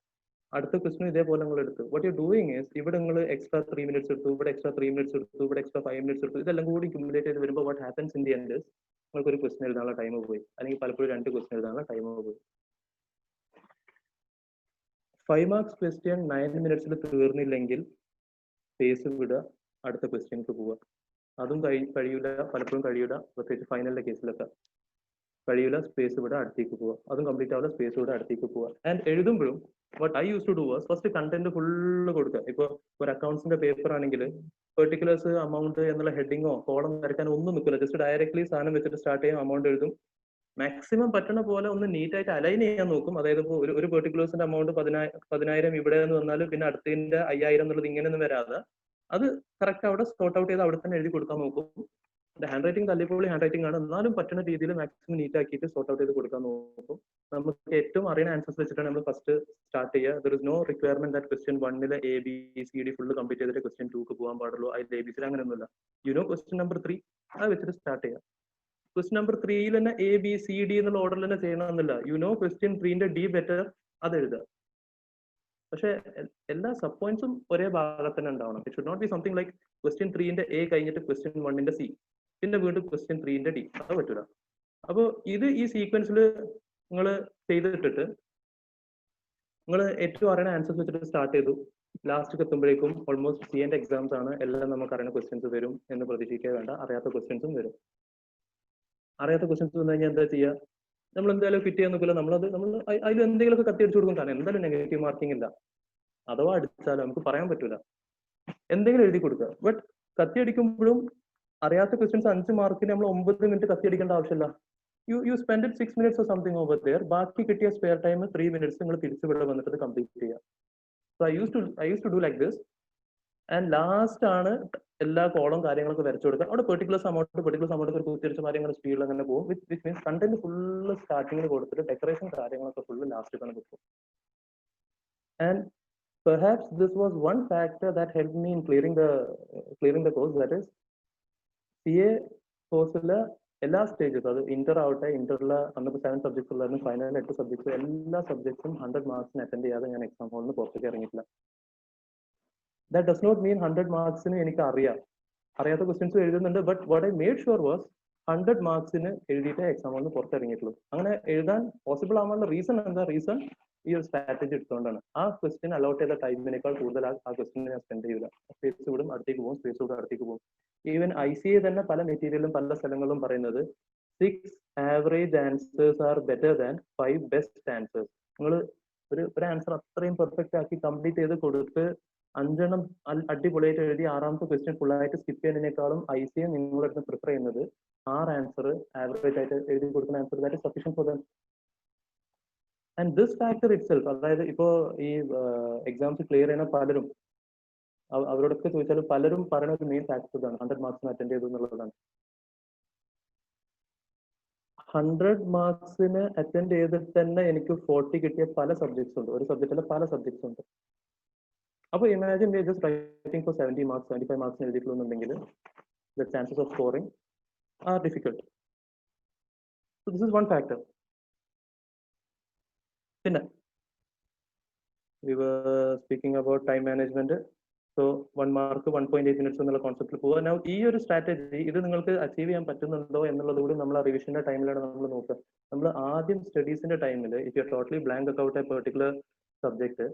അടുത്ത ക്വസ്റ്റ്യൻ ഇതേപോലെ നിങ്ങൾ എടുത്തു. വാട്ട് യു ഡൂയിങ് ഈസ്, ഇവിടെ നിങ്ങൾ എക്സ്ട്രാ 3 മിനിറ്റ്സ് എടുത്തു, ഇവിടെ എക്സ്ട്രാ 3 മിനിറ്റ്സ് എടുത്തു, ഇവിടെ എക്സ്ട്രാ 5 മിനിറ്റ്സ് എടുത്തു. ഇതെല്ലാം കൂടി ക്യുമുലേറ്റ് ചെയ്ത് വരുമ്പോൾ what happens in the end is നിങ്ങൾക്ക് ഒരു ക്വസ്റ്റ്യൻ എഴുതാനുള്ള ടൈം പോയി, അല്ലെങ്കിൽ പലപ്പോഴും 2 ക്വസ്റ്റ്യൻ എഴുതാനുള്ള ടൈം പോയി. 5 മാർക്സ് ക്വസ്റ്റ്യൻ 9 മിനിറ്റ്സിൽ തീർന്നില്ലെങ്കിൽ പേസ് വിടുക, അടുത്ത ക്വസ്റ്റ്യൻക്ക് പോവുക. അതും കഴിയൂല, പലപ്പോഴും കഴിയൂല, പ്രത്യേകിച്ച് ഫൈനലിന്റെ കേസിലൊക്കെ. കഴിയില്ല, സ്പേസ് ഇവിടെ അടുത്തേക്ക് പോവുക, അതും കംപ്ലീറ്റ് ആവില്ല, സ്പേസ് ഇവിടെ അടുത്തേക്ക് പോവുക. ആൻഡ് എഴുതുമ്പോഴും what I used to do was first content full കൊടുക്കുക. ഇപ്പൊ ഒരു അക്കൗണ്ട്സിന്റെ പേപ്പർ ആണെങ്കിൽ പെർട്ടിക്കുലേഴ്സ് അമൗണ്ട് എന്നുള്ള ഹെഡിങ്ങോ കോളം വരയ്ക്കാൻ ഒന്നും നിൽക്കില്ല, ജസ്റ്റ് ഡയറക്ട്ലി സാധനം വെച്ചിട്ട് സ്റ്റാർട്ട് ചെയ്യും, അമൗണ്ട് എഴുതും. മാക്സിമം പറ്റുന്ന പോലെ ഒന്ന് നീറ്റായിട്ട് അലൈൻ ചെയ്യാൻ നോക്കും. അതായത് ഇപ്പോൾ ഒരു പെർട്ടിക്കുലേഴ്സിന്റെ അമൗണ്ട് 10,000 ഇവിടെ നിന്ന് വന്നാൽ പിന്നെ അടുത്തതിന്റെ 5,000 എന്നുള്ളത് ഇങ്ങനെയൊന്നും വരാതെ അത് കറക്റ്റ് അവിടെ സോർട്ട് ഔട്ട് ചെയ്ത് അവിടെ തന്നെ എഴുതി കൊടുക്കാൻ നോക്കും. ഹാൻഡ് റൈറ്റിംഗ് തല്ലിപ്പൊളി ഹാൻഡ് റൈറ്റിംഗ് ആണ്, എന്നാലും പറ്റുന്ന രീതിയിൽ മാക്സിമം നീറ്റ് ആക്കിയിട്ട് സോർട്ട് ഔട്ട് ചെയ്ത് കൊടുക്കാൻ നോക്കും. നമുക്ക് ഏറ്റവും അറിയുന്ന ആൻസേഴ്സ് വെച്ചിട്ടാണ് നമ്മൾ ഫസ്റ്റ് സ്റ്റാർട്ട് ചെയ്യുക. There is no requirement that question 1 ABCD full complete ചെയ്തിട്ട് ക്വസ്റ്റ്യൻ 2 പോകാൻ പാടുള്ളൂ. അതിൽ ABC അങ്ങനെയൊന്നുമില്ല. ക്വസ്റ്റ്യൻ നമ്പർ 3 അത് വെച്ചിട്ട് സ്റ്റാർട്ട് ചെയ്യാം. ക്വസ്റ്റ്യൻ നമ്പർ 3 തന്നെ ABCD എന്നുള്ള ഓർഡറിൽ തന്നെ ചെയ്യണമെന്നില്ല. ക്വസ്റ്റ്യൻ 3ന്റെ D ബെറ്റർ അത് എഴുതുക. പക്ഷെ എല്ലാ സബ് പോയിന്റ്സും ഒരേ ഭാഗത്ത് തന്നെ ഉണ്ടാവണം. It should not be something like question 3ന്റെ A കഴിഞ്ഞിട്ട് ക്വസ്റ്റ്യൻ 1ന്റെ C, പിന്നെ വീണ്ടും ക്വസ്റ്റ്യൻ 3ന്റെ D. അത് പറ്റൂല. അപ്പോൾ ഈ സീക്വൻസിൽ നിങ്ങൾ ചെയ്തിട്ടിട്ട് നിങ്ങൾ ഏറ്റവും അറിയുന്ന ആൻസേഴ്സ് വെച്ചിട്ട് സ്റ്റാർട്ട് ചെയ്തു. ലാസ്റ്റ് എത്തുമ്പോഴേക്കും ഓൾമോസ്റ്റ് CA എക്സാംസ് ആണ്, എല്ലാം നമുക്ക് അറിയുന്ന ക്വസ്റ്റ്യൻസ് വരും എന്ന് പ്രതീക്ഷിക്കുക വേണ്ട, അറിയാത്ത ക്വസ്റ്റ്യൻസും വരും. അറിയാത്ത ക്വസ്റ്റ്യൻസ് വന്നു കഴിഞ്ഞാൽ എന്താ ചെയ്യുക? നമ്മൾ എന്തായാലും ഫിറ്റ് ചെയ്യാൻ നോക്കില്ല, നമ്മൾ അതിൽ എന്തെങ്കിലുമൊക്കെ കത്തി അടിച്ചു കൊടുക്കും. കാരണം എന്തായാലും നെഗറ്റീവ് മാർക്കിംഗ് ഇല്ല, അഥവാ അടിച്ചാലും നമുക്ക് പറയാൻ പറ്റൂല, എന്തെങ്കിലും എഴുതി കൊടുക്കുക. ബട്ട് കത്തി അടിക്കുമ്പോഴും അറിയാത്ത ക്വസ്റ്റ്യൻസ് 5 മാർക്കിന് നമ്മൾ 9 മിനിറ്റ് കത്തി അടിക്കേണ്ട ആവശ്യമില്ല. You spend 6 minutes or something over there. ബാക്കി കിട്ടിയ സ്പെയർ ടൈം 3 minutes നിങ്ങൾ തിരിച്ചു ഇവിടെ വന്നിട്ട് കംപ്ലീറ്റ് ചെയ്യുക. So I use to do like this. And last ആണ് എല്ലാ കോളം കാര്യങ്ങളൊക്കെ വരച്ചു കൊടുക്കുക. അവിടെ പെർട്ടിക്കുലർ അമൗണ്ട് ഒരു കുത്തിരിച്ച കാര്യങ്ങൾ സ്പീഡിൽ അങ്ങനെ പോകും. വിച്ച് മീൻസ് കണ്ടന്റ് ഫുള്ള് സ്റ്റാർട്ടിങ്ങിൽ കൊടുത്തിട്ട് ഡെക്കറേഷൻ കാര്യങ്ങളൊക്കെ ഫുള്ള് ലാസ്റ്റ് തന്നെ കിട്ടും. And perhaps this was one factor that help me in clearing the course. That is CA കോഴ്സിലെ എല്ലാ സ്റ്റേജസും, അത് ഇന്റർ ആവട്ടെ, ഇന്ററിലെ അന്നത്തെ 7 സബ്ജക്ട്സ് ഉള്ളായിരുന്നു, ഫൈനൽ 8 സബ്ജക്ട്സ്, എല്ലാ സബ്ജക്ട്സും 100 മാർക്സിന് അറ്റൻഡ് ചെയ്യാതെ ഞാൻ എക്സാം ഹോളിൽ നിന്ന് പുറത്തേക്ക് ഇറങ്ങിയിട്ടില്ല. ദാറ്റ് ഡസ് നോട്ട് മീൻ 100 മാർക്സിന് എനിക്ക് അറിയാത്ത ക്വസ്റ്റ്യൻസ് എഴുതുന്നുണ്ട്. But what I made sure was 100 മാർക്സിന് എഴുതിയിട്ട് എക്സാം ഹോളിൽ നിന്ന് പുറത്തിറങ്ങിയിട്ടുള്ളൂ. അങ്ങനെ എഴുതാൻ പോസിബിൾ ആവാനുള്ള റീസൺ എന്താ? റീസൺ ഈ ഒരു സ്ട്രാറ്റജി എടുത്തുകൊണ്ടാണ്. ആ ക്വസ്റ്റ്യൻ അലോട്ട് ചെയ്ത ടൈമിനേക്കാൾ കൂടുതൽ ആ ക്വസ്റ്റ്യൻ ഞാൻ സ്പെൻഡ് ചെയ്യില്ല. സ്പേസ് വിടും, അടുത്തേക്ക് പോകും, സ്പേസ് വിടും, അടുത്തേക്ക് പോകും. ഈവൻ ICA തന്നെ പല മെറ്റീരിയലും പല സ്ഥലങ്ങളിലും പറയുന്നത് 6 average answers are better than 5 best answers. നിങ്ങൾ ഒരു ആൻസർ അത്രയും പെർഫെക്റ്റ് ആക്കി കംപ്ലീറ്റ് ചെയ്ത് കൊടുത്ത് 5 അടിപൊളിയായിട്ട് എഴുതി 6ാമത്തെ ക്വസ്റ്റ്യൻ ഫുള്ളായിട്ട് സ്കിപ്പ് ചെയ്യുന്നതിനേക്കാളും ICA നിങ്ങളുടെ അടുത്ത് പ്രിഫർ ചെയ്യുന്നത് 6 ആൻസർ ആവറേജ് ആയിട്ട് എഴുതി കൊടുക്കുന്ന answer that is sufficient for them. And this factor it self, അതായത് ഇപ്പോ ഈ എക്സാംസ് ക്ലിയർ ചെയ്യുന്ന പലരും അവരോടൊക്കെ ചോദിച്ചാൽ പലരും പറയുന്ന ഒരു മെയിൻ ഫാക്ടർ ഇതാണ്, 100 മാർക്സിന് അറ്റൻഡ് ചെയ്തു എന്നുള്ളതാണ്. 100 മാർക്സിന് അറ്റൻഡ് ചെയ്തിട്ട് തന്നെ എനിക്ക് 40 കിട്ടിയ പല സബ്ജക്ട്സ് ഉണ്ട്, ഒരു സബ്ജക്റ്റിലെ പല സബ്ജക്ട്സ് ഉണ്ട്. അപ്പോൾ imagine we just writing for 70 marks 75 മാർക്സിന് എഴുതിയിട്ടുണ്ടെങ്കിൽ the chances of scoring are difficult. So this is one factor. പിന്നെ we were speaking about time management. So 1 mark 1.8 minutes എന്നുള്ള കോൺസെപ്റ്റിൽ പോവുക. Now ഈ ഒരു സ്ട്രാറ്റജി ഇത് നിങ്ങൾക്ക് അച്ചീവ് ചെയ്യാൻ പറ്റുന്നുണ്ടോ എന്നുള്ളത് കൂടി നമ്മൾ റിവിഷന്റെ ടൈമിലാണ് നമ്മൾ നോക്കുക. നമ്മൾ ആദ്യം സ്റ്റഡീസിന്റെ ടൈമിൽ if you totally blank account a particular subject,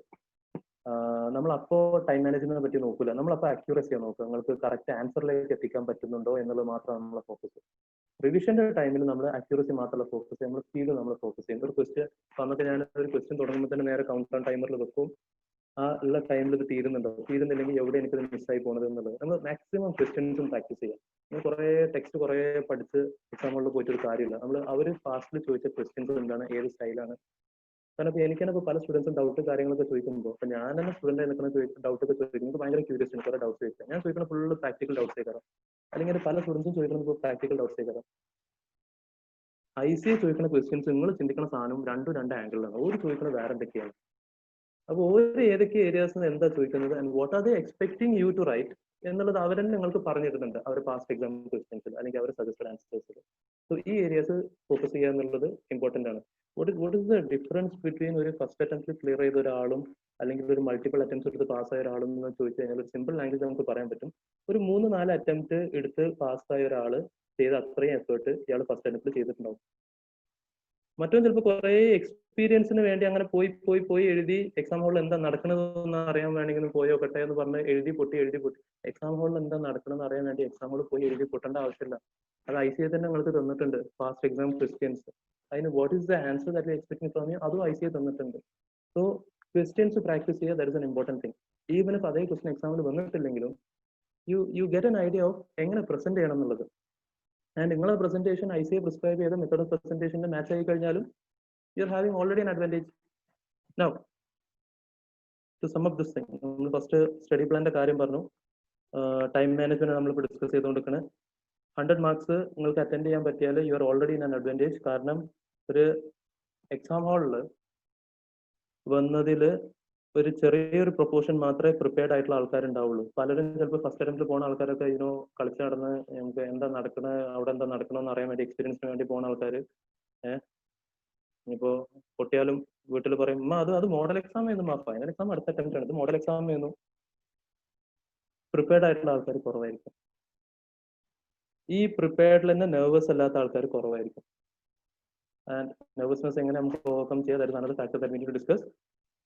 നമ്മൾ അപ്പോൾ ടൈം മാനേജ്മെന്റിനെ പറ്റി നോക്കില്ല, നമ്മളപ്പോൾ അക്യൂറസിയാണ് നോക്കുക, നിങ്ങൾക്ക് കറക്റ്റ് ആൻസറിലേക്ക് എത്തിക്കാൻ പറ്റുന്നുണ്ടോ എന്നുള്ളത് മാത്രമാണ് നമ്മളെ ഫോക്കസ്. റിവിഷന്റെ ടൈമിൽ നമ്മൾ അക്യൂറസി മാത്രമല്ല ഫോക്കസ് ചെയ്യും, നമ്മൾ സ്പീഡ് നമ്മൾ ഫോക്കസ് ചെയ്യും. ഒരു ക്വസ്റ്റ്യൻ വന്നിട്ട് ഞാൻ ഒരു ക്വസ്റ്റ്യൻ തുടങ്ങുമ്പോൾ തന്നെ നേരെ കൗണ്ട് ഡൗൺ ടൈമറിൽ വെക്കും, ആ ഉള്ള ടൈമിൽ ഇത് തീരുന്നില്ലെങ്കിൽ എവിടെ എനിക്കത് മിസ്സായി പോകുന്നത് എന്നുള്ളത്. നമ്മൾ മാക്സിമം ക്വസ്റ്റ്യൻസും പ്രാക്ടീസ് ചെയ്യാം. നമ്മൾ കുറേ ടെക്സ്റ്റ് കുറേ പഠിച്ച് എക്സാമുകളിൽ പോയിട്ടൊരു കാര്യമില്ല. നമ്മൾ അവർ ഫാസ്റ്റിൽ ചോദിച്ച ക്വസ്റ്റ്യൻസ് എന്താണ്, ഏത് സ്റ്റൈലാണ്. കാരണം ഇപ്പോൾ എനിക്ക് തന്നെ ഇപ്പോൾ പല സ്റ്റുഡൻസും ഡൗട്ട് കാര്യങ്ങളൊക്കെ ചോദിക്കുമ്പോൾ, അപ്പോൾ ഞാൻ തന്നെ സ്റ്റുഡൻ്റ് നിൽക്കുന്ന ഡൗട്ട് ഒക്കെ ചോദിക്കും, എനിക്ക് ഭയങ്കര ക്യൂരിയസ് ആണ്, കുറേ ഡൗട്ട്സ് ചോദിക്കാം. ഞാൻ ചോദിക്കുന്ന ഫുള്ള് പ്രാക്ടിക്കൽ ഡൗട്ട്സ് ആയിക്കാരം, അല്ലെങ്കിൽ പല സ്റ്റുഡൻസും ചോദിക്കുന്നത് ഇപ്പോൾ പ്രാക്ടിക്കൽ ഡൗട്ട്സ് ആയിക്കാരം. ICA ചോദിക്കുന്ന ക്വസ്റ്റ്യൻസ് നിങ്ങൾ ചിന്തിക്കുന്ന സാധനം രണ്ട് ആംഗിളിലാണ്, ഒരു ചോദിക്കുന്നത് വേറെ എന്തൊക്കെയാണ്. അപ്പോൾ ഓരോ ഏതൊക്കെ ഏരിയാസിൽ എന്താ ചോദിക്കുന്നത് and what are they expecting you to write എന്നുള്ളത് അവർ തന്നെ നിങ്ങൾക്ക് പറഞ്ഞിരുന്നുണ്ട് അവർ പാസ്റ്റ് എക്സാം ക്വസ്റ്റ്യൻസിൽ അല്ലെങ്കിൽ അവർ സജസ്റ്റഡ് ആൻസേഴ്സിൽ. സോ ഈ ഏരിയാസ് ഫോക്കസ് ചെയ്യുക എന്നുള്ളത് ഇമ്പോർട്ടൻ്റ് ആണ്. What is the difference between ഒരു ഫസ്റ്റ് അറ്റംപ്റ്റിൽ ക്ലിയർ ചെയ്ത ഒരാളും അല്ലെങ്കിൽ ഒരു മൾട്ടിപ്പിൾ അറ്റംപ്റ്റ്സ് എടുത്ത് പാസ്സായ ഒരാളും എന്ന് ചോദിച്ചു കഴിഞ്ഞാൽ ഒരു സിമ്പിൾ ലാംഗ്വേജ് നമുക്ക് പറയാൻ പറ്റും. ഒരു 3-4 അറ്റംപ്റ്റ് എടുത്ത് പാസ്സായ ഒരാൾ ചെയ്ത അത്രയും എഫേർട്ട് ഇയാൾ ഫസ്റ്റ് അറ്റംപ്റ്റിൽ ചെയ്തിട്ടുണ്ടാവും. മറ്റൊന്ന് ചിലപ്പോൾ കുറേ എക്സ്പീരിയൻസിന് വേണ്ടി അങ്ങനെ പോയി എഴുതി എക്സാം ഹോളിൽ എന്താ നടക്കണതെന്ന് അറിയാൻ വേണമെങ്കിൽ പോയോക്കട്ടെ എന്ന് പറഞ്ഞ് എഴുതി പൊട്ടി എക്സാം ഹോളിൽ എന്താ നടക്കണമെന്ന് അറിയാൻ വേണ്ടി എക്സാം ഹോളിൽ പോയി എഴുതി പൊട്ടേണ്ട ആവശ്യമില്ല. അത് ICA തന്നെ നിങ്ങൾക്ക് തന്നിട്ടുണ്ട്, പാസ്റ്റ് എക്സാം ക്വസ്റ്റ്യൻസ്. അതിന് what is the answer that you expecting from you, അതും ICA തന്നിട്ടുണ്ട്. സോ ക്വസ്റ്റ്യൻസ് പ്രാക്ടീസ് ചെയ്യുക, that is an important thing. Even if അതേ ക്വസ്റ്റ്യൻ എക്സാമിൽ വന്നിട്ടില്ലെങ്കിലും you get an idea of എങ്ങനെ പ്രസന്റ് ചെയ്യണം എന്നുള്ളത്. ആൻഡ് നിങ്ങളെ പ്രസന്റേഷൻ ICA പ്രിസ്ക്രൈബ് ചെയ്ത മെത്തേഡ് ഓഫ് പ്രസന്റേഷന്റെ മാച്ച് ആയി കഴിഞ്ഞാലും you're having already an advantage. Now, to sum up this thing, നമ്മൾ ഫസ്റ്റ് സ്റ്റഡി പ്ലാന്റെ കാര്യം പറഞ്ഞു, ടൈം മാനേജ്മെന്റ് നമ്മളിപ്പോൾ ഡിസ്കസ് ചെയ്തുകൊണ്ടിരിക്കുന്നത്. 100 മാർക്സ് നിങ്ങൾക്ക് അറ്റൻഡ് ചെയ്യാൻ പറ്റിയാൽ you are already in an advantage. കാരണം ഒരു എക്സാം ഹാളിൽ വന്നതിൽ ഒരു ചെറിയൊരു പ്രൊപ്പോർഷൻ മാത്രമേ പ്രിപ്പയർഡ് ആയിട്ടുള്ള ആൾക്കാരുണ്ടാവുള്ളൂ. പലരും ചിലപ്പോൾ ഫസ്റ്റ് അറ്റംപ്റ്റിൽ പോകുന്ന ആൾക്കാരൊക്കെ കളിച്ച് നടന്ന് നമുക്ക് എന്താ നടക്കുന്നത്, അവിടെ എന്താ നടക്കണമെന്ന് അറിയാൻ വേണ്ടി എക്സ്പീരിയൻസിന് വേണ്ടി പോകുന്ന ആൾക്കാർ ഇനിയിപ്പോ പൊട്ടിയാലും വീട്ടിൽ പറയും അത് മോഡൽ എക്സാം ആയിരുന്നു, ഫൈനൽ എക്സാം അടുത്ത അറ്റംപ്റ്റ് ആണ്, ഇത് മോഡൽ എക്സാം ആയിരുന്നു. പ്രിപ്പയർഡ് ആയിട്ടുള്ള ആൾക്കാർ കുറവായിരിക്കും. ഈ പ്രിപ്പയർഡിൽ തന്നെ നെർവസ് അല്ലാത്ത ആൾക്കാർ കുറവായിരിക്കും. ആൻഡ് നെർവസ്നെസ് എങ്ങനെ നമുക്ക് ഓവർകം ചെയ്യാം, that is another factor that we need to discuss.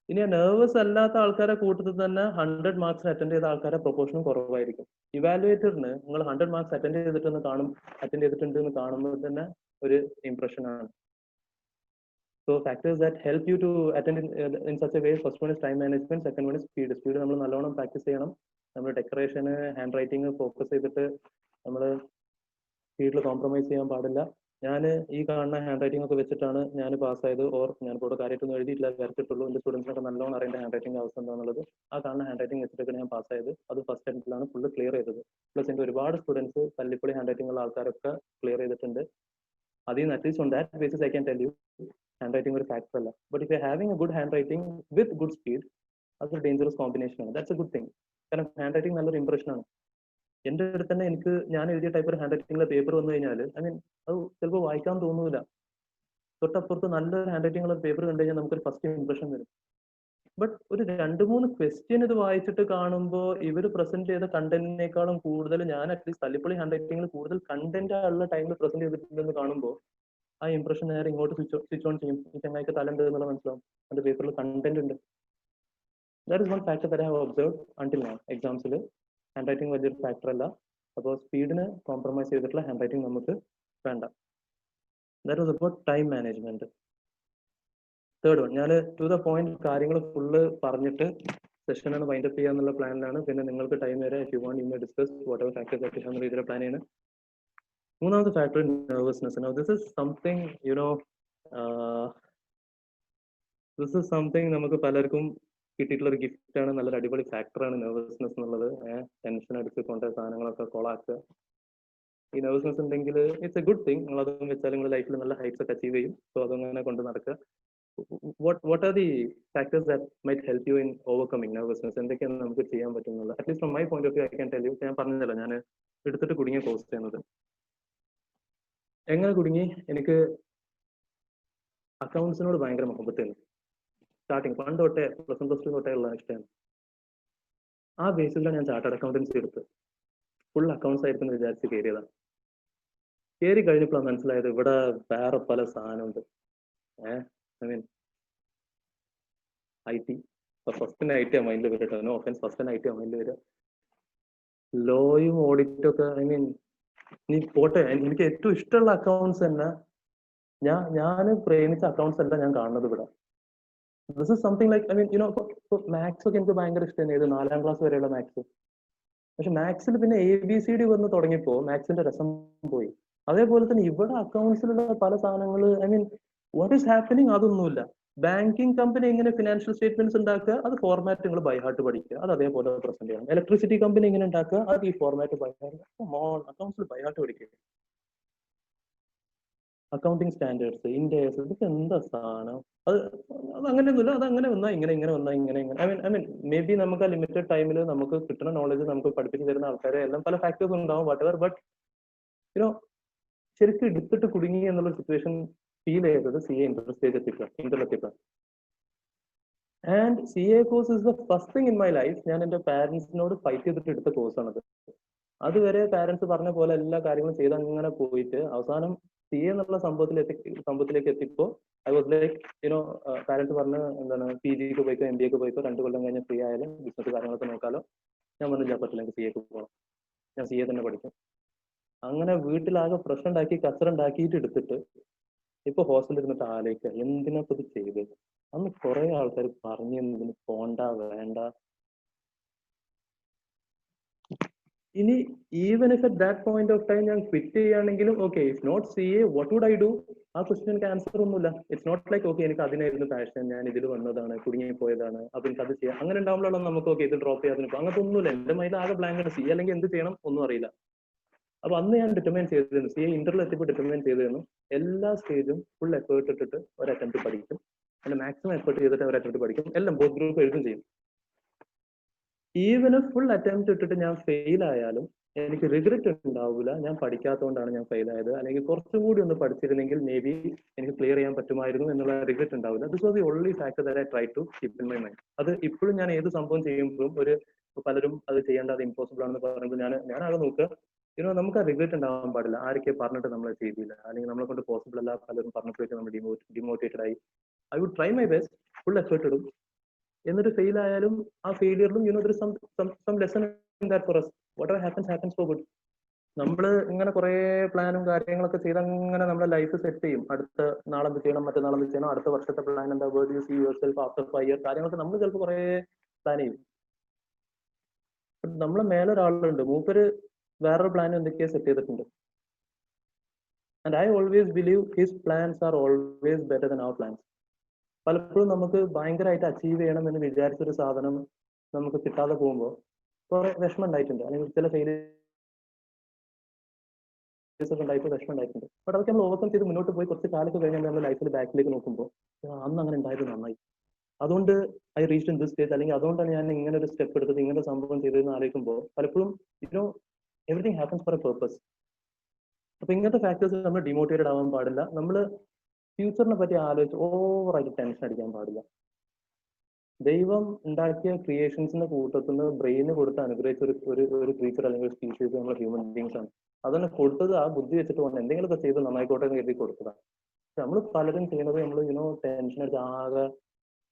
ഇനി നെർവസ് അല്ലാത്ത ആൾക്കാരെ കൂട്ടത്തിൽ തന്നെ 100 മാർക്സ് അറ്റൻഡ് ചെയ്ത ആൾക്കാരെ പ്രൊപ്പോർഷനും കുറവായിരിക്കും. ഇവാലുവേറ്ററിന് നിങ്ങൾ 100 മാർക്സ് അറ്റൻഡ് ചെയ്തിട്ടുണ്ട് എന്ന് കാണുമ്പോൾ തന്നെ ഒരു ഇംപ്രഷൻ ആണ്. So factors that help you to attend in such a way, first one is time management, second one is speed. Speed നമ്മൾ നല്ലോണം പ്രാക്ടീസ് ചെയ്യണം. നമ്മൾ ഡെക്കറേഷന് ഹാൻഡ് റൈറ്റിംഗ് ഫോക്കസ് ചെയ്തിട്ട് നമ്മൾ സ്പീഡിൽ കോംപ്രമൈസ് ചെയ്യാൻ പാടില്ല. ഞാൻ ഈ കാണുന്ന ഹാൻഡ് റൈറ്റിംഗ് ഒക്കെ വെച്ചിട്ടാണ് ഞാൻ പാസ്സായത്, ഓർ ഞാൻ കൂടെ കാര്യമായിട്ടൊന്നും എഴുതിയിട്ടില്ല, വരച്ചിട്ടുള്ളൂ. എൻ്റെ സ്റ്റുഡൻസിനൊക്കെ നല്ലോണം അറിയേണ്ട ഹാൻഡ് റൈറ്റിംഗ് അവസ്ഥ എന്താണെന്നുള്ളത്. ആ കാണുന്ന ഹാൻഡ് റൈറ്റിംഗ് വെച്ചിട്ടൊക്കെ ഞാൻ പാസ്സായത്. അത് ഫസ്റ്റ് അറ്റംപ്റ്റിലാണ് ഫുള്ള് ക്ലിയർ ചെയ്തത്. പ്ലസ് എൻ്റെ ഒരുപാട് സ്റ്റുഡൻസ് തല്ലിപ്പൊളി ഹാൻഡ് റൈറ്റിംഗ് ഉള്ള ആൾക്കാരൊക്കെ ക്ലിയർ ചെയ്തിട്ടുണ്ട്. അതിൽ നിന്ന് at least on that basis I can tell you hand ഒരു ഫാക്ടർ അല്ല. But if you having A good hand writing with good speed, അതൊരു ഡേഞ്ചറസ് കോമ്പിനേഷൻ ആണ്. That's A good thing. കാരണം ഹാൻഡ് റൈറ്റിംഗ് നല്ലൊരു ഇംപ്രഷൻ ആണ്. എൻ്റെ അടുത്ത് തന്നെ ഞാൻ എഴുതിയ ടൈപ്പ് ഒരു ഹാൻഡ് റൈറ്റിംഗിലെ പേപ്പർ വന്നു കഴിഞ്ഞാൽ അത് ചിലപ്പോൾ വായിക്കാൻ തോന്നൂല. തൊട്ടപ്പുറത്ത് നല്ലൊരു ഹാൻഡ് റൈറ്റിംഗ് ഉള്ള പേപ്പർ കണ്ടു കഴിഞ്ഞാൽ നമുക്കൊരു ഫസ്റ്റ് ഇംപ്രഷൻ വരും. ബട്ട് ഒരു 2-3 ക്വസ്റ്റ്യൻ ഇത് വായിച്ചിട്ട് കാണുമ്പോൾ ഇവർ പ്രസന്റ് ചെയ്ത കണ്ടന്റിനേക്കാളും കൂടുതൽ ഞാൻ അറ്റ്ലീസ്റ്റ് തല്ലിപ്പൊളി ഹാൻഡ് റൈറ്റിംഗിൽ കൂടുതൽ കണ്ടന്റ് ഉള്ള ടൈമിൽ പ്രസന്റ് ചെയ്തിട്ടുണ്ടെന്ന് കാണുമ്പോൾ ആ ഇംപ്രഷൻ നേരെ ഇങ്ങോട്ട് സ്വിച്ച് ഓൺ ചെയ്യും. ഈ ചങ്ങായിക്ക് തലണ്ട് എന്നുള്ള മനസ്സിലാവും, അതിന്റെ പേപ്പറിൽ കണ്ടന്റ് ഉണ്ട്. That is one factor that I have observed until now. എക്സാംസിൽ ഹാൻഡ് റൈറ്റിംഗ് വലിയൊരു ഫാക്ടർ അല്ല. അപ്പോൾ സ്പീഡിന് കോംപ്രമൈസ് ചെയ്തിട്ടുള്ള ഹാൻഡ് റൈറ്റിംഗ് നമുക്ക് വേണ്ട. That was about time management. Third one, ഞാൻ ടു ദ പോയിന്റ് കാര്യങ്ങൾ ഫുള്ള് പറഞ്ഞിട്ട് സെഷനാണ് വൈൻഡ് അപ്പ് ചെയ്യാന്നുള്ള പ്ലാനിലാണ്. പിന്നെ നിങ്ങൾക്ക് ടൈം വരെ if you want you may discuss what ever factors that you have രീതിയിൽ പ്ലാൻ ചെയ്യണം. മൂന്നാമത്തെ factor nervousness. Now this is something this is something നമുക്ക് പലർക്കും കിട്ടിയിട്ടുള്ള ഒരു ഗിഫ്റ്റ് ആണ്, നല്ലൊരു അടിപൊളി ഫാക്ടറാണ് നെർവസ്നെസ് എന്നുള്ളത്. ടെൻഷൻ അടിച്ചുകൊണ്ട് സാധനങ്ങളൊക്കെ കൊളാക്കുക. ഈ നെർവസ്നെസ് ഉണ്ടെങ്കിൽ ഇറ്റ്സ് എ ഗുഡ് തിങ്. നിങ്ങൾ അതൊന്നും വെച്ചാൽ നിങ്ങൾ ലൈഫിൽ നല്ല ഹൈറ്റ്സ് ഒക്കെ അച്ചീവ് ചെയ്യും. സോ അതങ്ങനെ കൊണ്ട് നടക്കുക. what are the factors that might help you in overcoming nervousness? എന്തൊക്കെയാണ് നമുക്ക് ചെയ്യാൻ പറ്റുന്നത്? At least from my point of view I can tell you. ഞാൻ പറഞ്ഞതല്ല, ഞാൻ എടുത്തിട്ട് കുടുങ്ങിയ കോഴ്സ് ചെയ്യുന്നത്. എങ്ങനെ കുടുങ്ങി? എനിക്ക് അക്കൗണ്ട്സിനോട് ഭയങ്കര മുഹബത്തായിരുന്നു. സ്റ്റാർട്ടിങ് പണ്ട് തൊട്ടേ പ്ലസ് 1 പ്ലസ് 2 തൊട്ടേ ഉള്ള ഇഷ്ടമാണ്. ആ ബേസിലാണ് ഞാൻ ചാർട്ടേഡ് അക്കൗണ്ടൻസി എടുത്ത് ഫുൾ അക്കൗണ്ട്സ് ആയിരിക്കും വിചാരിച്ച് കയറിയതാണ്. കയറി കഴിഞ്ഞപ്പോഴാണ് മനസ്സിലായത് ഇവിടെ വേറെ പല സാധനമുണ്ട്. I mean IT first IT ആ മൈൻഡിൽ വരിക. നോ ഓഫൻസ്, ഫസ്റ്റ് IT ആ മൈൻഡിൽ വരിക. ലോയും ഓഡിറ്റും ഒക്കെ ഐ മീൻ നീ പോട്ടെ. എനിക്ക് ഏറ്റവും ഇഷ്ടമുള്ള അക്കൗണ്ട്സ് തന്നെ ഞാൻ പ്രേമിച്ച അക്കൗണ്ട്സ് അല്ല ഞാൻ കാണുന്നത് ഇവിടെ. This is something like I mean maths ഒക്കെ എനിക്ക് ഭയങ്കര ഇഷ്ടമായിരുന്നു, 4ാം ക്ലാസ് വരെയുള്ള മാത്സ്. പക്ഷെ മാത്സിൽ പിന്നെ ABCD വന്ന് തുടങ്ങിയപ്പോ മാത്സിന്റെ രസം പോയി. അതേപോലെ തന്നെ ഇവിടെ അക്കൗണ്ട്സിലുള്ള പല സാധനങ്ങൾ I mean what is happening അതൊന്നുമില്ല. ബാങ്കിങ് കമ്പനി എങ്ങനെ ഫിനാൻഷ്യൽ സ്റ്റേറ്റ്മെന്റ്സ് ഉണ്ടാക്കുക, അത് ഫോർമാറ്റ് നിങ്ങൾ ബൈ ഹാർട്ട് പഠിക്കുക, അത് അതേപോലെ പ്രസന്റ് ചെയ്യണം. ഇലക്ട്രിസിറ്റി കമ്പനി എങ്ങനെ ഉണ്ടാക്കുക, അത് ഈ ഫോർമാറ്റ് ബൈ ഹാർട്ട്. അക്കൗണ്ട്സിൽ ബൈ ഹാർട്ട് പഠിക്കുക. അക്കൗണ്ടിങ് സ്റ്റാൻഡേർഡ്സ്, ഇൻഡേഴ്സ്, ഇതൊക്കെ എന്താ സാധനം? അത് അങ്ങനെയൊന്നുമില്ല. അത് അങ്ങനെ വന്നാൽ ഇങ്ങനെ വന്നാൽ ഇങ്ങനെ ഐ മീൻ മേ ബി നമുക്ക് ആ ലിമിറ്റഡ് ടൈമിൽ നമുക്ക് കിട്ടുന്ന നോളജ് നമുക്ക് പഠിപ്പിച്ചു തരുന്ന ആൾക്കാരെ എല്ലാം പല ഫാക്ടേഴ്സ് ഉണ്ടാവും വാട്ടെവർ. ബട്ട് ശരിക്കും എടുത്തിട്ട് കുടുങ്ങി എന്നുള്ള സിറ്റുവേഷൻ ഫീൽ ചെയ്തത് CA ഇന്റർലെത്തിയപ്പോൾ. And CA course is the first thing in my life. ഞാൻ എൻ്റെ പാരന്റ്സിനോട് ഫൈറ്റ് ചെയ്തിട്ട് എടുത്ത കോഴ്സാണത്. അതുവരെ പാരന്റ്സ് പറഞ്ഞ പോലെ എല്ലാ കാര്യങ്ങളും ചെയ്ത് അങ്ങനെ പോയിട്ട് അവസാനം സി എ എന്നുള്ള സംഭവത്തിലേക്ക് എത്തിയപ്പോൾ I was like you know parents പറഞ്ഞ് എന്താണ് PG പോയിക്കോ MBA പോയിക്കോ 2 കൊല്ലം കഴിഞ്ഞ് ഫ്രീ ആയാലും ബിസിനസ് കാര്യങ്ങളൊക്കെ നോക്കാലോ. ഞാൻ പറഞ്ഞില്ല പറ്റില്ല, എനിക്ക് CA പോകണം, ഞാൻ CA തന്നെ പഠിക്കും. അങ്ങനെ വീട്ടിലാകെ പ്രശ്നം ഉണ്ടാക്കി കച്ചറ ഉണ്ടാക്കിയിട്ട് എടുത്തിട്ട് ഇപ്പൊ ഹോസ്റ്റലിൽ ഇരുന്നിട്ട് ആലോചിക്കുക എന്തിനാ ഇത് ചെയ്ത്. അന്ന് കുറെ ആൾക്കാർ പറഞ്ഞു ഇതിന് പോണ്ട വേണ്ട. ഇനി even if at that point of time ഞാൻ ക്വിറ്റ് ചെയ്യുകയാണെങ്കിലും okay, it's not CA, what would I do? ആ ക്വസ്റ്റ്യൻ എനിക്ക് ആൻസർ ഒന്നുമില്ല. ഇറ്റ്സ് നോട്ട് ലൈക്ക് ഓക്കെ എനിക്ക് അതിനായിരുന്നു പാഷൻ, ഞാൻ ഇതിൽ വന്നതാണ്, കുടുങ്ങിപ്പോയതാണ്, അപ്പൊ എനിക്ക് അത് ചെയ്യാം. അങ്ങനെ ഉണ്ടാവുമ്പോഴാണ് നമുക്ക് ഓക്കെ ഇത് ഡ്രോപ്പ് ചെയ്യാതെ. അങ്ങനത്തെ ഒന്നുമില്ല. എന്റെ മൈൻഡ് ആകെ ബ്ലാങ്ക് ആണ്. CA അല്ലെങ്കിൽ എന്ത് ചെയ്യണം ഒന്നും അറിയില്ല. അപ്പൊ അന്ന് ഞാൻ ഡിറ്റർമൈൻ ചെയ്തിരുന്നു, CA ഇന്റർവ്യൂ എത്തിയപ്പോൾ ഡിറ്റർമൈൻ ചെയ്തിരുന്നു എല്ലാ സ്റ്റേജും ഫുൾ എഫേർട്ട് ഇട്ടിട്ട് ഒരു അറ്റംപ്റ്റ് പഠിക്കും, അതിന്റെ മാക്സിമം എഫേർട്ട് ചെയ്തിട്ട് ഒരു അറ്റംപ്റ്റ് പഠിക്കും, എല്ലാം ബോത്ത് ഗ്രൂപ്പ് എഴുതും ചെയ്യും. ഈവൻ ഫുൾ അറ്റംപ്റ്റ് ഇട്ടിട്ട് ഞാൻ ഫെയിൽ ആയാലും എനിക്ക് റിഗ്രറ്റ് ഉണ്ടാവില്ല, ഞാൻ പഠിക്കാത്തതുകൊണ്ടാണ് ഞാൻ ഫെയിൽ ആയത്, അല്ലെങ്കിൽ കുറച്ചും കൂടി ഒന്ന് പഠിച്ചിരുന്നെങ്കിൽ മേ ബി എനിക്ക് ക്ലിയർ ചെയ്യാൻ പറ്റുമായിരുന്നു എന്നുള്ള റിഗ്രറ്റ് ഉണ്ടാവില്ല. This was the only factor that I try to keep in my mind. അത് ഇപ്പോഴും ഞാൻ ഏത് സംഭവം ചെയ്യുമ്പോഴും പലരും അത് ചെയ്യേണ്ട, അത് ഇമ്പോസിബിൾ ആണെന്ന് പറയുമ്പോൾ ഞാനാകെ നോക്കുക നമുക്ക് ആ റിഗ്രറ്റ് ഉണ്ടാവാൻ പാടില്ല. ആരൊക്കെ പറഞ്ഞിട്ട് നമ്മൾ ചെയ്തില്ല, അല്ലെങ്കിൽ നമ്മളെ കൊണ്ട് പോസിബിൾ അല്ല, പലരും പറഞ്ഞപ്പോഴേക്കും നമ്മൾ ഡിമോട്ടിവേറ്റഡ് ആയി. I would try my best, full effort ഇടും, എന്നിട്ട് ഫെയിൽ ആയാലും ആ ഫെയിലിയറിലും some lesson in that for us. whatever happens for good. നമ്മൾ ഇങ്ങനെ കുറെ പ്ലാനും കാര്യങ്ങളൊക്കെ ചെയ്ത് അങ്ങനെ നമ്മുടെ ലൈഫ് സെറ്റ് ചെയ്യും. അടുത്ത നാളെന്ത് ചെയ്യണം, മറ്റന്നാളെന്ത് ചെയ്യണം, അടുത്ത വർഷത്തെ പ്ലാൻ എന്താ, where'd you see yourself after 5 years, കാര്യങ്ങളൊക്കെ നമ്മൾ ചിലപ്പോൾ കുറെ പ്ലാൻ ചെയ്യും. നമ്മളെ മേലെ ഒരാളുണ്ട്, മൂപ്പര് വേറൊരു പ്ലാൻ എന്തൊക്കെയോ സെറ്റ് ചെയ്തിട്ടുണ്ട്. And I always believe his plans are always better than our plans. പലപ്പോഴും നമുക്ക് ഭയങ്കരമായിട്ട് അച്ചീവ് ചെയ്യണം എന്ന് വിചാരിച്ചൊരു സാധനം നമുക്ക് കിട്ടാതെ പോകുമ്പോൾ കുറെ വിഷമം ഉണ്ടായിട്ടുണ്ട്, അല്ലെങ്കിൽ ചില ഫെയിലിയേഴ്സ് ഒക്കെ ഉണ്ടായിട്ട് വിഷമം ഉണ്ടായിട്ടുണ്ട്. ബട്ട് അതൊക്കെ നമ്മൾ ഓവർകം ചെയ്ത് മുന്നോട്ട് പോയി കുറച്ച് കാലത്ത് കഴിഞ്ഞാൽ നമ്മുടെ ലൈഫിൽ ബാക്കിലേക്ക് നോക്കുമ്പോൾ അന്ന് അങ്ങനെ ഉണ്ടായത് നന്നായി, അതുകൊണ്ട് I reach in this stage, അല്ലെങ്കിൽ അതുകൊണ്ടാണ് ഞാൻ ഇങ്ങനെ ഒരു സ്റ്റെപ്പ് എടുത്തത്, ഇങ്ങനെ സംഭവം ചെയ്തതെന്ന് ആലോചിക്കുമ്പോൾ പലപ്പോഴും everything happens four A purpose. അപ്പൊ ഇങ്ങനത്തെ ഫാക്ടേഴ്സ് നമ്മൾ ഡിമോട്ടിവേറ്റഡ് ആവാൻ പാടില്ല. നമ്മൾ ഫ്യൂച്ചറിനെ പറ്റി ആലോചിച്ച് ഓവറായിട്ട് ടെൻഷൻ അടിക്കാൻ പാടില്ല. ദൈവം ഉണ്ടാക്കിയ ക്രിയേഷൻസിന്റെ കൂട്ടത്തിൽ നിന്ന് ബ്രെയിന് കൊടുത്ത് അനുഗ്രഹിച്ച ഒരു ക്രീച്ചർ അല്ലെങ്കിൽ ഒരു സ്പീഷീസ് നമ്മൾ ഹ്യൂമൻ ബീങ്സ് ആണ്. അതന്നെ കൊടുത്തത് ആ ബുദ്ധി വെച്ചിട്ട് വന്ന് എന്തെങ്കിലുമൊക്കെ ചെയ്ത് നന്നായിക്കോട്ടെ എന്ന് കരുതി കൊടുത്തതാണ്. നമ്മൾ പലരും ചെയ്യുന്നത് നമ്മൾ ടെൻഷൻ അടിച്ച് ആകെ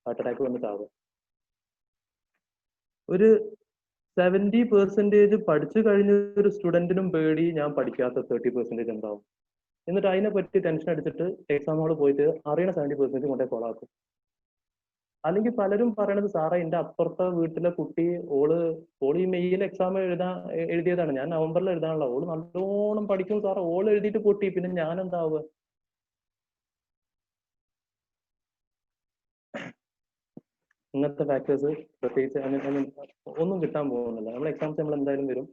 ഹാർട്ട് അറ്റാക്ക് വന്നിട്ടാകും. ഒരു 70% പഠിച്ചു കഴിഞ്ഞ ഒരു സ്റ്റുഡന്റിനും പേടി ഞാൻ പഠിക്കാത്ത 30% എന്താവും. എന്നിട്ട് അതിനെ പറ്റി ടെൻഷൻ അടിച്ചിട്ട് എക്സാം ഹോളിൽ പോയിട്ട് അറിയണ 70% കൊണ്ടേ കൊളാക്കും. അല്ലെങ്കിൽ പലരും പറയണത് സാറേ എന്റെ അപ്പുറത്തെ വീട്ടിലെ കുട്ടി ഓള് ഈ മെയ്യിൽ എക്സാം എഴുതിയതാണ്, ഞാൻ നവംബറിൽ എഴുതാനുള്ള, ഓള് നല്ലോണം പഠിക്കും സാറേ, ഓള് എഴുതിയിട്ട് പൊട്ടി, പിന്നെ ഞാൻ എന്താവുക? ഇങ്ങനത്തെ ഫാക്ടേഴ്സ് പ്രത്യേകിച്ച് ഒന്നും കിട്ടാൻ പോകുന്നില്ല. നമ്മൾ എക്സാംസ് നമ്മൾ എന്തായാലും വരും,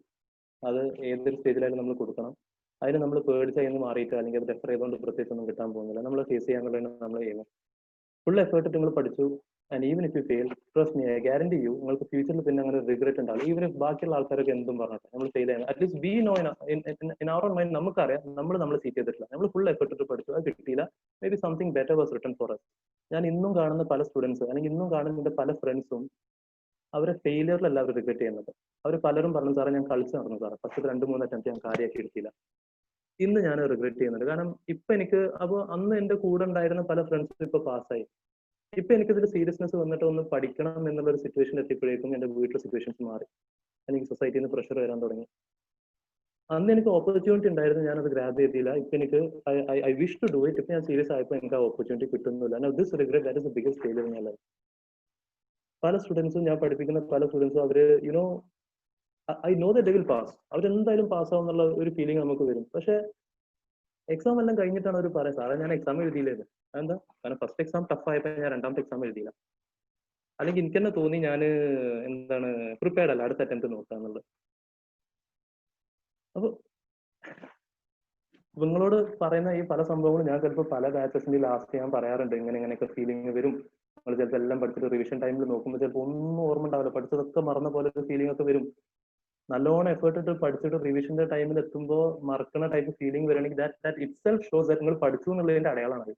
അത് ഏതൊരു സ്റ്റേജിലായാലും നമ്മൾ കൊടുക്കണം. അതിന് നമ്മൾ പേടിച്ച് അതിന് മാറിയിട്ട് അല്ലെങ്കിൽ അത് റെഫർ ചെയ്തുകൊണ്ട് പ്രത്യേകിച്ച് ഒന്നും കിട്ടാൻ പോകുന്നില്ല. നമ്മൾ ഫേസ് ചെയ്യാന്നുള്ളതാണ് നമ്മൾ ചെയ്യുന്നത്. ഫുൾ എഫേർട്ട് നിങ്ങൾ പഠിച്ചു, and even if U fail, trust me, I guarantee U, നിങ്ങൾക്ക് ഫ്യൂച്ചറിൽ പിന്നെ അങ്ങനെ റിഗ്രറ്റ് ഉണ്ടാവില്ല. ഈവൻ ഇഫ് ബാക്കിയുള്ള ആൾക്കാരൊക്കെ എന്തും പറഞ്ഞിട്ട് നമ്മൾ ഫെയിൽ ചെയ്യണം, at least we know in our own mind, നമുക്കറിയാം നമ്മൾ സീറ്റ് ചെയ്തിട്ടില്ല, നമ്മൾ ഫുൾ എഫേർട്ട് ഇട്ട് പഠിച്ചു, അത് കിട്ടിയില്ല, may be something better was written four us. ഞാൻ ഇന്നും കാണുന്ന പല സ്റ്റുഡൻസ് അല്ലെങ്കിൽ ഇന്നും കാണുന്ന എന്റെ പല ഫ്രണ്ട്സും അവരെ ഫെയിലിയറിലല്ല അവർ റിഗ്രറ്റ് ചെയ്യുന്നത്. അവർ പലരും പറഞ്ഞു സാറേ ഞാൻ കളിച്ച് നടന്നു സാറേ, ഫസ്റ്റ് 2-3 അറ്റംപ്റ്റ് ഞാൻ കാര്യമാക്കി എടുത്തില്ല, ഇന്ന് ഞാൻ റിഗ്രറ്റ് ചെയ്യുന്നുണ്ട്. കാരണം ഇപ്പൊ എനിക്ക് അപ്പോൾ അന്ന് എന്റെ കൂടെ ഉണ്ടായിരുന്ന പല ഫ്രണ്ട്സും ഇപ്പൊ പാസ്സായി. ഇപ്പൊ എനിക്കിതിൽ സീരിയസ്നെസ് വന്നിട്ട് ഒന്ന് പഠിക്കണം എന്നുള്ള ഒരു സിറ്റുവേഷൻ എത്തിയപ്പോഴേക്കും എന്റെ വീട്ടിലെ സിറ്റുവേഷൻസ് മാറി, എനിക്ക് സൊസൈറ്റിയിൽ നിന്ന് പ്രഷർ വരാൻ തുടങ്ങി. അന്ന് എനിക്ക് ഓപ്പർച്യൂണിറ്റി ഉണ്ടായിരുന്നു, ഞാനത് ഗ്രാബ് ചെയ്തില്ല. ഇപ്പൊ എനിക്ക് I wish to do it. ഇപ്പൊ ഞാൻ സീരിയസ് ആയപ്പോൾ എനിക്ക് ആ ഓപ്പർച്യൂണിറ്റി കിട്ടുന്നില്ല. This regret, that is the biggest failure in my life. പല സ്റ്റുഡൻസും, ഞാൻ പഠിപ്പിക്കുന്ന പല സ്റ്റുഡൻസും അവര് I know that they will pass, അവരെന്തായാലും പാസ് ആവും എന്നുള്ള ഒരു ഫീലിംഗ് നമുക്ക് വരും. പക്ഷെ എക്സാം എല്ലാം കഴിഞ്ഞിട്ടാണ് അവർ പറയാം സാറേ ഞാൻ എക്സാം എഴുതിയില്ലേന്ന്. എന്താ? കാരണം ഫസ്റ്റ് എക്സാം ടഫ് ആയപ്പോൾ ഞാൻ രണ്ടാമത്തെ എക്സാം എഴുതിയില്ല, അല്ലെങ്കിൽ എനിക്ക് തന്നെ തോന്നി ഞാൻ പ്രിപ്പയർഡ് അല്ല, അടുത്ത അറ്റംപ്റ്റ് നോക്കാന്നുള്ളത്. അപ്പൊ നിങ്ങളോട് പറയുന്ന ഈ പല സംഭവങ്ങളും ഞാൻ ചിലപ്പോൾ പല ബാച്ചസിന്റെ ലാസ്റ്റ് ഞാൻ പറയാറുണ്ട്, ഇങ്ങനെയൊക്കെ ഫീലിംഗ് വരും. നമ്മൾ ചിലപ്പോൾ എല്ലാം പഠിച്ചിട്ട് റിവിഷൻ ടൈമിൽ നോക്കുമ്പോൾ ചിലപ്പോൾ ഒന്നും ഓർമ്മ ഉണ്ടാവില്ല, പഠിച്ചതൊക്കെ മറന്ന പോലെ ഒരു ഫീലിംഗ് ഒക്കെ വരും. നല്ലോണം എഫേർട്ട് ഇട്ട് പഠിച്ചിട്ട് റിവിഷന്റെ ടൈമിൽ എത്തുമ്പോൾ മറക്കുന്ന ടൈപ്പ് ഫീലിംഗ് വരണമെങ്കിൽ ദാറ്റ് ഇറ്റ്സെൽഫ് ഷോസ് ദാറ്റ് നിങ്ങൾ പഠിച്ചു എന്നുള്ളതിന്റെ അടയാളമാണ്.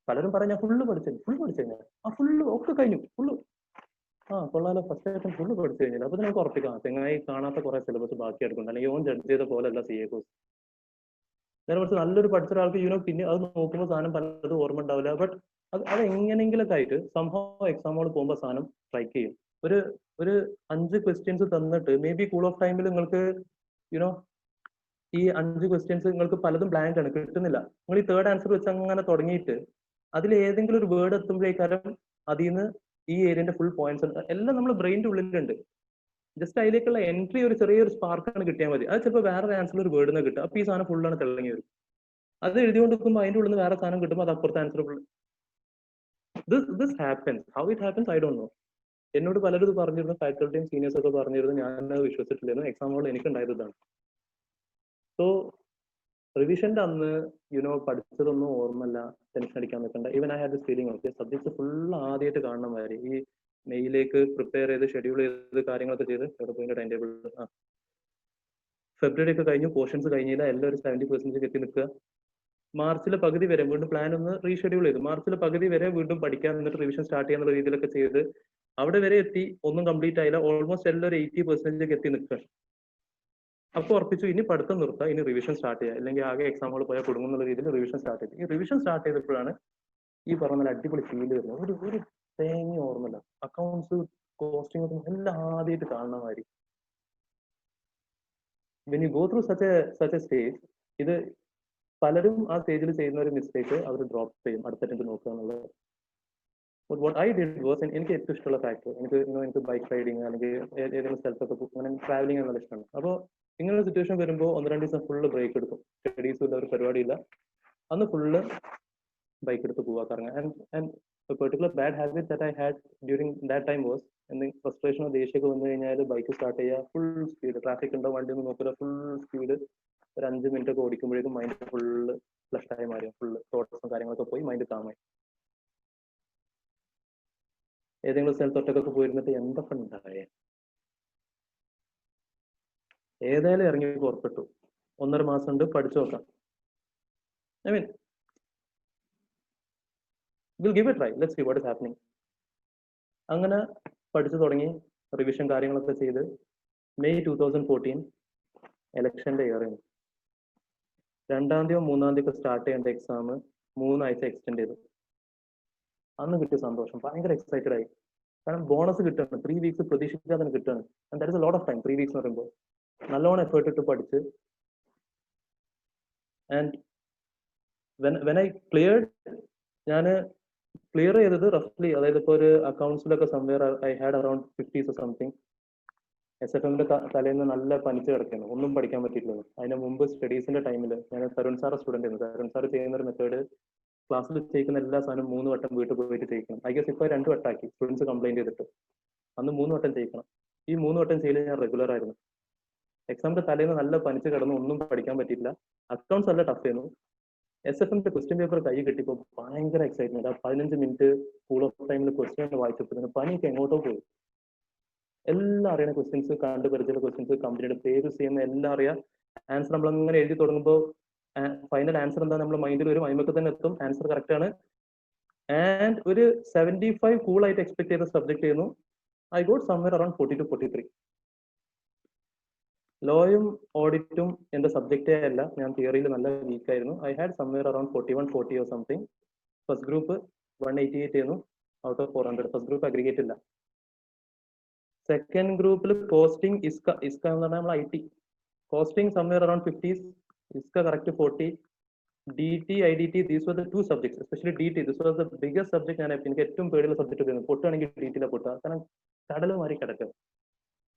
പലരും പറഞ്ഞാൽ ഫുള്ള് പഠിച്ചു കഴിഞ്ഞാൽ ഫുള്ള് ഒക്കെ കഴിഞ്ഞു, ഫുള്ള് കൊള്ളാലോ, ഫസ്റ്റ് ആയിട്ടും ഫുള്ള് പഠിച്ചു കഴിഞ്ഞാൽ അപ്പൊ നമുക്ക് ഉറപ്പിക്കാം ചെങ്ങായി കാണാത്ത കുറെ സിലബസ് ബാക്കി എടുക്കുന്നുണ്ട്, അല്ലെങ്കിൽ ഓൻ ജഡ്ജ് ചെയ്ത പോലെ അല്ല CA കോഴ്സ്. നേരെ കുറച്ച് നല്ലൊരു പഠിച്ച ഒരാൾക്ക് പിന്നെ അത് നോക്കുമ്പോൾ സാധനം പലതും ഓർമ്മ ഉണ്ടാവില്ല. ബട്ട് അത് എങ്ങനെയെങ്കിലൊക്കെ ആയിട്ട് സംഭവം എക്സാമുകൾ പോകുമ്പോൾ സാധനം സ്ട്രൈക്ക് ചെയ്യും. ഒരു 5 ക്വസ്റ്റ്യൻസ് തന്നിട്ട് മേ ബി കൂൾ ഓഫ് ടൈമിൽ നിങ്ങൾക്ക് ഈ 5 ക്വസ്റ്റ്യൻസ് നിങ്ങൾക്ക് പലതും ബ്ലാങ്ക് ആണ്, കിട്ടുന്നില്ല. നിങ്ങൾ ഈ തേർഡ് ആൻസർ വെച്ച് അങ്ങനെ തുടങ്ങിയിട്ട് അതിൽ ഏതെങ്കിലും ഒരു വേർഡ് എത്തുമ്പോഴേക്കാരം അതിൽ നിന്ന് ഈ ഏരിയന്റെ ഫുൾ പോയിന്റ്സ് എല്ലാം നമ്മൾ ബ്രെയിനിന്റെ ഉള്ളിലുണ്ട്. ജസ്റ്റ് അതിലേക്കുള്ള എൻട്രി ഒരു ചെറിയൊരു സ്പാർക്കാണ് കിട്ടിയാൽ മതി. അത് ചിലപ്പോൾ വേറെ ആൻസറിൽ ഒരു വേർഡിന് കിട്ടുക. അപ്പൊ ഈ സാധനം ഫുള്ളാണ് തിളങ്ങി വരും. അത് എഴുതിക്കൊണ്ട് നിൽക്കുമ്പോൾ അതിന്റെ ഉള്ളിൽ നിന്ന് വേറെ സാധനം കിട്ടുമ്പോൾ അത് അപ്പുറത്തെ answer full. This happens. How it happens I don't know. എന്നോട് പലരും ഇത് പറഞ്ഞിരുന്നു, ഫാക്കൽറ്റിയും സീനിയേഴ്സ് ഒക്കെ പറഞ്ഞിരുന്നു. ഞാൻ വിശ്വസിച്ചിട്ടില്ലായിരുന്നു. എക്സാം ഹോളിൽ എനിക്ക് ഉണ്ടായതാണ്. സോ റിവിഷന്റെ അന്ന് പഠിച്ചതൊന്നും ഓർമ്മല്ല, ടെൻഷൻ അടിക്കാൻ നിൽക്കണ്ട. Even I had this feeling okay subjects full ആദ്യമായിട്ട് കാണണം മാതിരി. ഈ മെയിലേക്ക് പ്രിപ്പയർ ചെയ്ത് ഷെഡ്യൂൾ ചെയ്ത് കാര്യങ്ങളൊക്കെ ചെയ്ത് എവിടെ പോയിന്റെ ടൈം ടേബിൾ ഫെബ്രുവരി ഒക്കെ കഴിഞ്ഞു, പോർഷൻസ് കഴിഞ്ഞില്ല, എല്ലാം ഒരു 70% എത്തി നിൽക്കുക. മാർച്ചിലെ പകുതി വരെ വീണ്ടും പ്ലാൻ ഒന്ന് റീഷെഡ്യൂൾ ചെയ്തു. മാർച്ചിലെ പകുതി വരെ വീണ്ടും പഠിക്കാൻ, എന്നിട്ട് റിവിഷൻ സ്റ്റാർട്ട് ചെയ്യാനുള്ള രീതിയിലൊക്കെ ചെയ്ത് അവിടെ വരെ എത്തി. ഒന്നും കംപ്ലീറ്റ് ആയില്ല. ഓൾമോസ്റ്റ് എല്ലാം ഒരു 80% എത്തി നിൽക്കുക. അപ്പൊ ഉറപ്പിച്ചു ഇനി പഠിത്തം നിർത്താം, ഇനി റിവിഷൻ സ്റ്റാർട്ട് ചെയ്യാം, അല്ലെങ്കിൽ ആകെ എക്സാമുകൾ പോയാൽ കൊടുങ്ങുന്നുള്ള രീതിയിൽ റിവിഷൻ സ്റ്റാർട്ട് ചെയ്തു. ഈ റിവിഷൻ സ്റ്റാർട്ട് ചെയ്തപ്പോഴാണ് ഈ പറഞ്ഞ അടിപൊളി ഫീൽ വരുന്നത്. ഒരു തേങ്ങ ഓർമ്മല്ല. അക്കൗണ്ട്സ്, കോസ്റ്റിംഗ് ഒക്കെ എല്ലാം ആദ്യമായിട്ട് കാണുന്ന മാതിരി. When you go through such A stage, ഇത് പലരും ആ സ്റ്റേജിൽ ചെയ്യുന്ന ഒരു മിസ്റ്റേക്ക് അവർ ഡ്രോപ്പ് ചെയ്യും, അടുത്ത അറ്റംപ്റ്റ് നോക്കുക എന്നുള്ളത്. വാട്ട് ഐ ഡിഡ് വാസ്, എനിക്ക് ഏറ്റവും ഇഷ്ടമുള്ള ഫാക്ടർ, എനിക്ക് ബൈക്ക് റൈഡിങ് അല്ലെങ്കിൽ ഏതെങ്കിലും സ്ഥലത്തൊക്കെ അങ്ങനെ ട്രാവലിംഗ് എന്നുള്ള ഇഷ്ടമാണ്. അപ്പോൾ ഇങ്ങനെ ഒരു സിറ്റുവേഷൻ വരുമ്പോൾ 1-2 ദിവസം ഫുള്ള് ബ്രേക്ക് എടുക്കും. സ്റ്റഡീസും ഇല്ല, ഒരു പരിപാടിയില്ല. അന്ന് ഫുള്ള് ബൈക്ക് എടുത്ത് പോവാ കറങ്ങാൻ. And particular bad habit that I had during that time was, ഫ്രസ്ട്രേഷനോ ദേഷ്യമൊക്കെ വന്നു കഴിഞ്ഞാൽ ബൈക്ക് സ്റ്റാർട്ട് ചെയ്യുക, ഫുൾ സ്പീഡ്, ട്രാഫിക് ഉണ്ടോ വണ്ടി ഒന്നും നോക്കില്ല, ഫുൾ സ്പീഡ് ഒരു 5 മിനിറ്റ് ഒക്കെ ഓടിക്കുമ്പോഴേക്കും മൈൻഡ് ഫുള്ള് ഫ്ലഷായി മാറി, ഫുള്ള് തോട്ട്സും കാര്യങ്ങളൊക്കെ പോയി മൈൻഡ് കാമായി. ഏതെങ്കിലും സ്ഥലത്തൊട്ടൊക്കെ പോയിരുന്നിട്ട് എന്തൊക്കെ ഉണ്ടായേ, ഏതായാലും ഇറങ്ങി പുറപ്പെട്ടു. 1.5 മാസം ഉണ്ട്, പഠിച്ചു നോക്കാം. I mean will give a try, let's see what is happening. അങ്ങനെ പഠിച്ചു തുടങ്ങി, റിവിഷൻ കാര്യങ്ങളൊക്കെ ചെയ്ത് മെയ് 2014 ഇലക്ഷന്റെ ഇയറിന് 2-ാം തീയതി 3-ാം തീയതി ഒക്കെ സ്റ്റാർട്ട് ചെയ്യേണ്ട എക്സാം 3 ആഴ്ച എക്സ്റ്റെൻഡ് ചെയ്തു. അന്ന് കിട്ടിയ സന്തോഷം ഭയങ്കര എക്സൈറ്റഡ് ആയി. കാരണം ബോണസ് കിട്ടുകയാണ്, 3 വീക്സ് പ്രതീക്ഷിക്കാതെ കിട്ടുകയാണ്. And that is a lot of time. 3 weeks എന്ന് പറയുമ്പോൾ നല്ലോണം എഫേർട്ട് ഇട്ട് പഠിച്ച്. ആൻഡ് വെൻ ഐ ക്ലിയർഡ്, ഞാൻ ക്ലിയർ ചെയ്തത് റഫ്ലി, അതായത് ഇപ്പോൾ ഒരു അക്കൗണ്ട്സിലൊക്കെ somewhere I had around 50 something. SFMന്റെ തലേന്ന് നല്ല പനിച്ച് കിടക്കുന്നു, ഒന്നും പഠിക്കാൻ പറ്റിയിട്ടില്ല. അതിന് മുമ്പ് സ്റ്റഡീസിന്റെ ടൈമിൽ ഞാൻ തരുൺ സാറ് സ്റ്റുഡന്റ് ആയിരുന്നു. തരുൺ സാർ ചെയ്യുന്ന ഒരു മെത്തേഡ്, ക്ലാസ്സിൽ ചെയ്യിക്കുന്ന എല്ലാ സാധനവും 3 വട്ടം വീട്ടിൽ പോയിട്ട് ചെയ്യിക്കണം. ഐ ഗസ് ഇപ്പോൾ 2 വട്ടമാക്കി സ്റ്റുഡൻസ് കംപ്ലൈന്റ് ചെയ്തിട്ട്. അന്ന് 3 വട്ടം ചെയ്യിക്കണം. ഈ 3 വട്ടം ചെയ്യൽ ഞാൻ റെഗുലർ ആയിരുന്നു. എക്സാമിന്റെ തലേന്ന് നല്ല പനിച്ച് കിടന്നു, ഒന്നും പഠിക്കാൻ പറ്റിയില്ല. അക്കൗണ്ട്സ് നല്ല ടഫ് ആയിരുന്നു. SFMന്റെ ക്വസ്റ്റ്യൻ പേപ്പർ കൈ കിട്ടിയപ്പോൾ ഭയങ്കര എക്സൈറ്റ്മെന്റ്. ആ 15 മിനിറ്റ് കൂൾ ഓഫ് ടൈമിൽ ക്വസ്റ്റ്യൻ വായിച്ചപ്പോൾ പനിയൊക്കെ എങ്ങോട്ടോ പോയി. എല്ലാം അറിയണ ക്വസ്റ്റ്യൻസ്, കണ്ട് പരിചയമുള്ള ക്വസ്റ്റ്യൻസ്, കമ്പനിയുടെ പേര് ചെയ്യുന്ന എല്ലാം അറിയാം. ആൻസർ നമ്മൾ അങ്ങനെ എഴുതി തുടങ്ങുമ്പോൾ ഫൈനൽ ആൻസർ എന്താ നമ്മൾ മൈൻഡിൽ വരും, അതിമൊക്കെ തന്നെ എത്തും. ആൻസർ കറക്റ്റ് ആണ്. ആൻഡ് ഒരു 75 കൂൾ ആയിട്ട് എക്സ്പെക്ട് ചെയ്ത സബ്ജക്ട് ചെയ്യുന്നു. I got somewhere around 40 to 43. ലോയും ഓഡിറ്റും എന്റെ സബ്ജക്റ്റേ അല്ല, ഞാൻ തിയറിയിൽ നല്ല വീക്ക് ആയിരുന്നു. I had somewhere around 41-40 or something. First group 188 ആയിരുന്നു out of 400. First group aggregate ഇല്ല. സെക്കൻഡ് ഗ്രൂപ്പിൽ കോസ്റ്റിംഗ്, ഇസ്ക എന്ന് പറഞ്ഞാൽ നമ്മൾ IT, costing somewhere around 50s, ISCA correct 40, DT, IDT, these were the 2 subjects. Especially DT, this was the biggest subject. എനിക്ക് ഏറ്റവും പേടിയുള്ള subject ആയിരുന്നു. പൊട്ടുകയാണെങ്കിൽ DTയിലെ പൊട്ടുക, കാരണം കടൽ മാറി കിടക്കുക.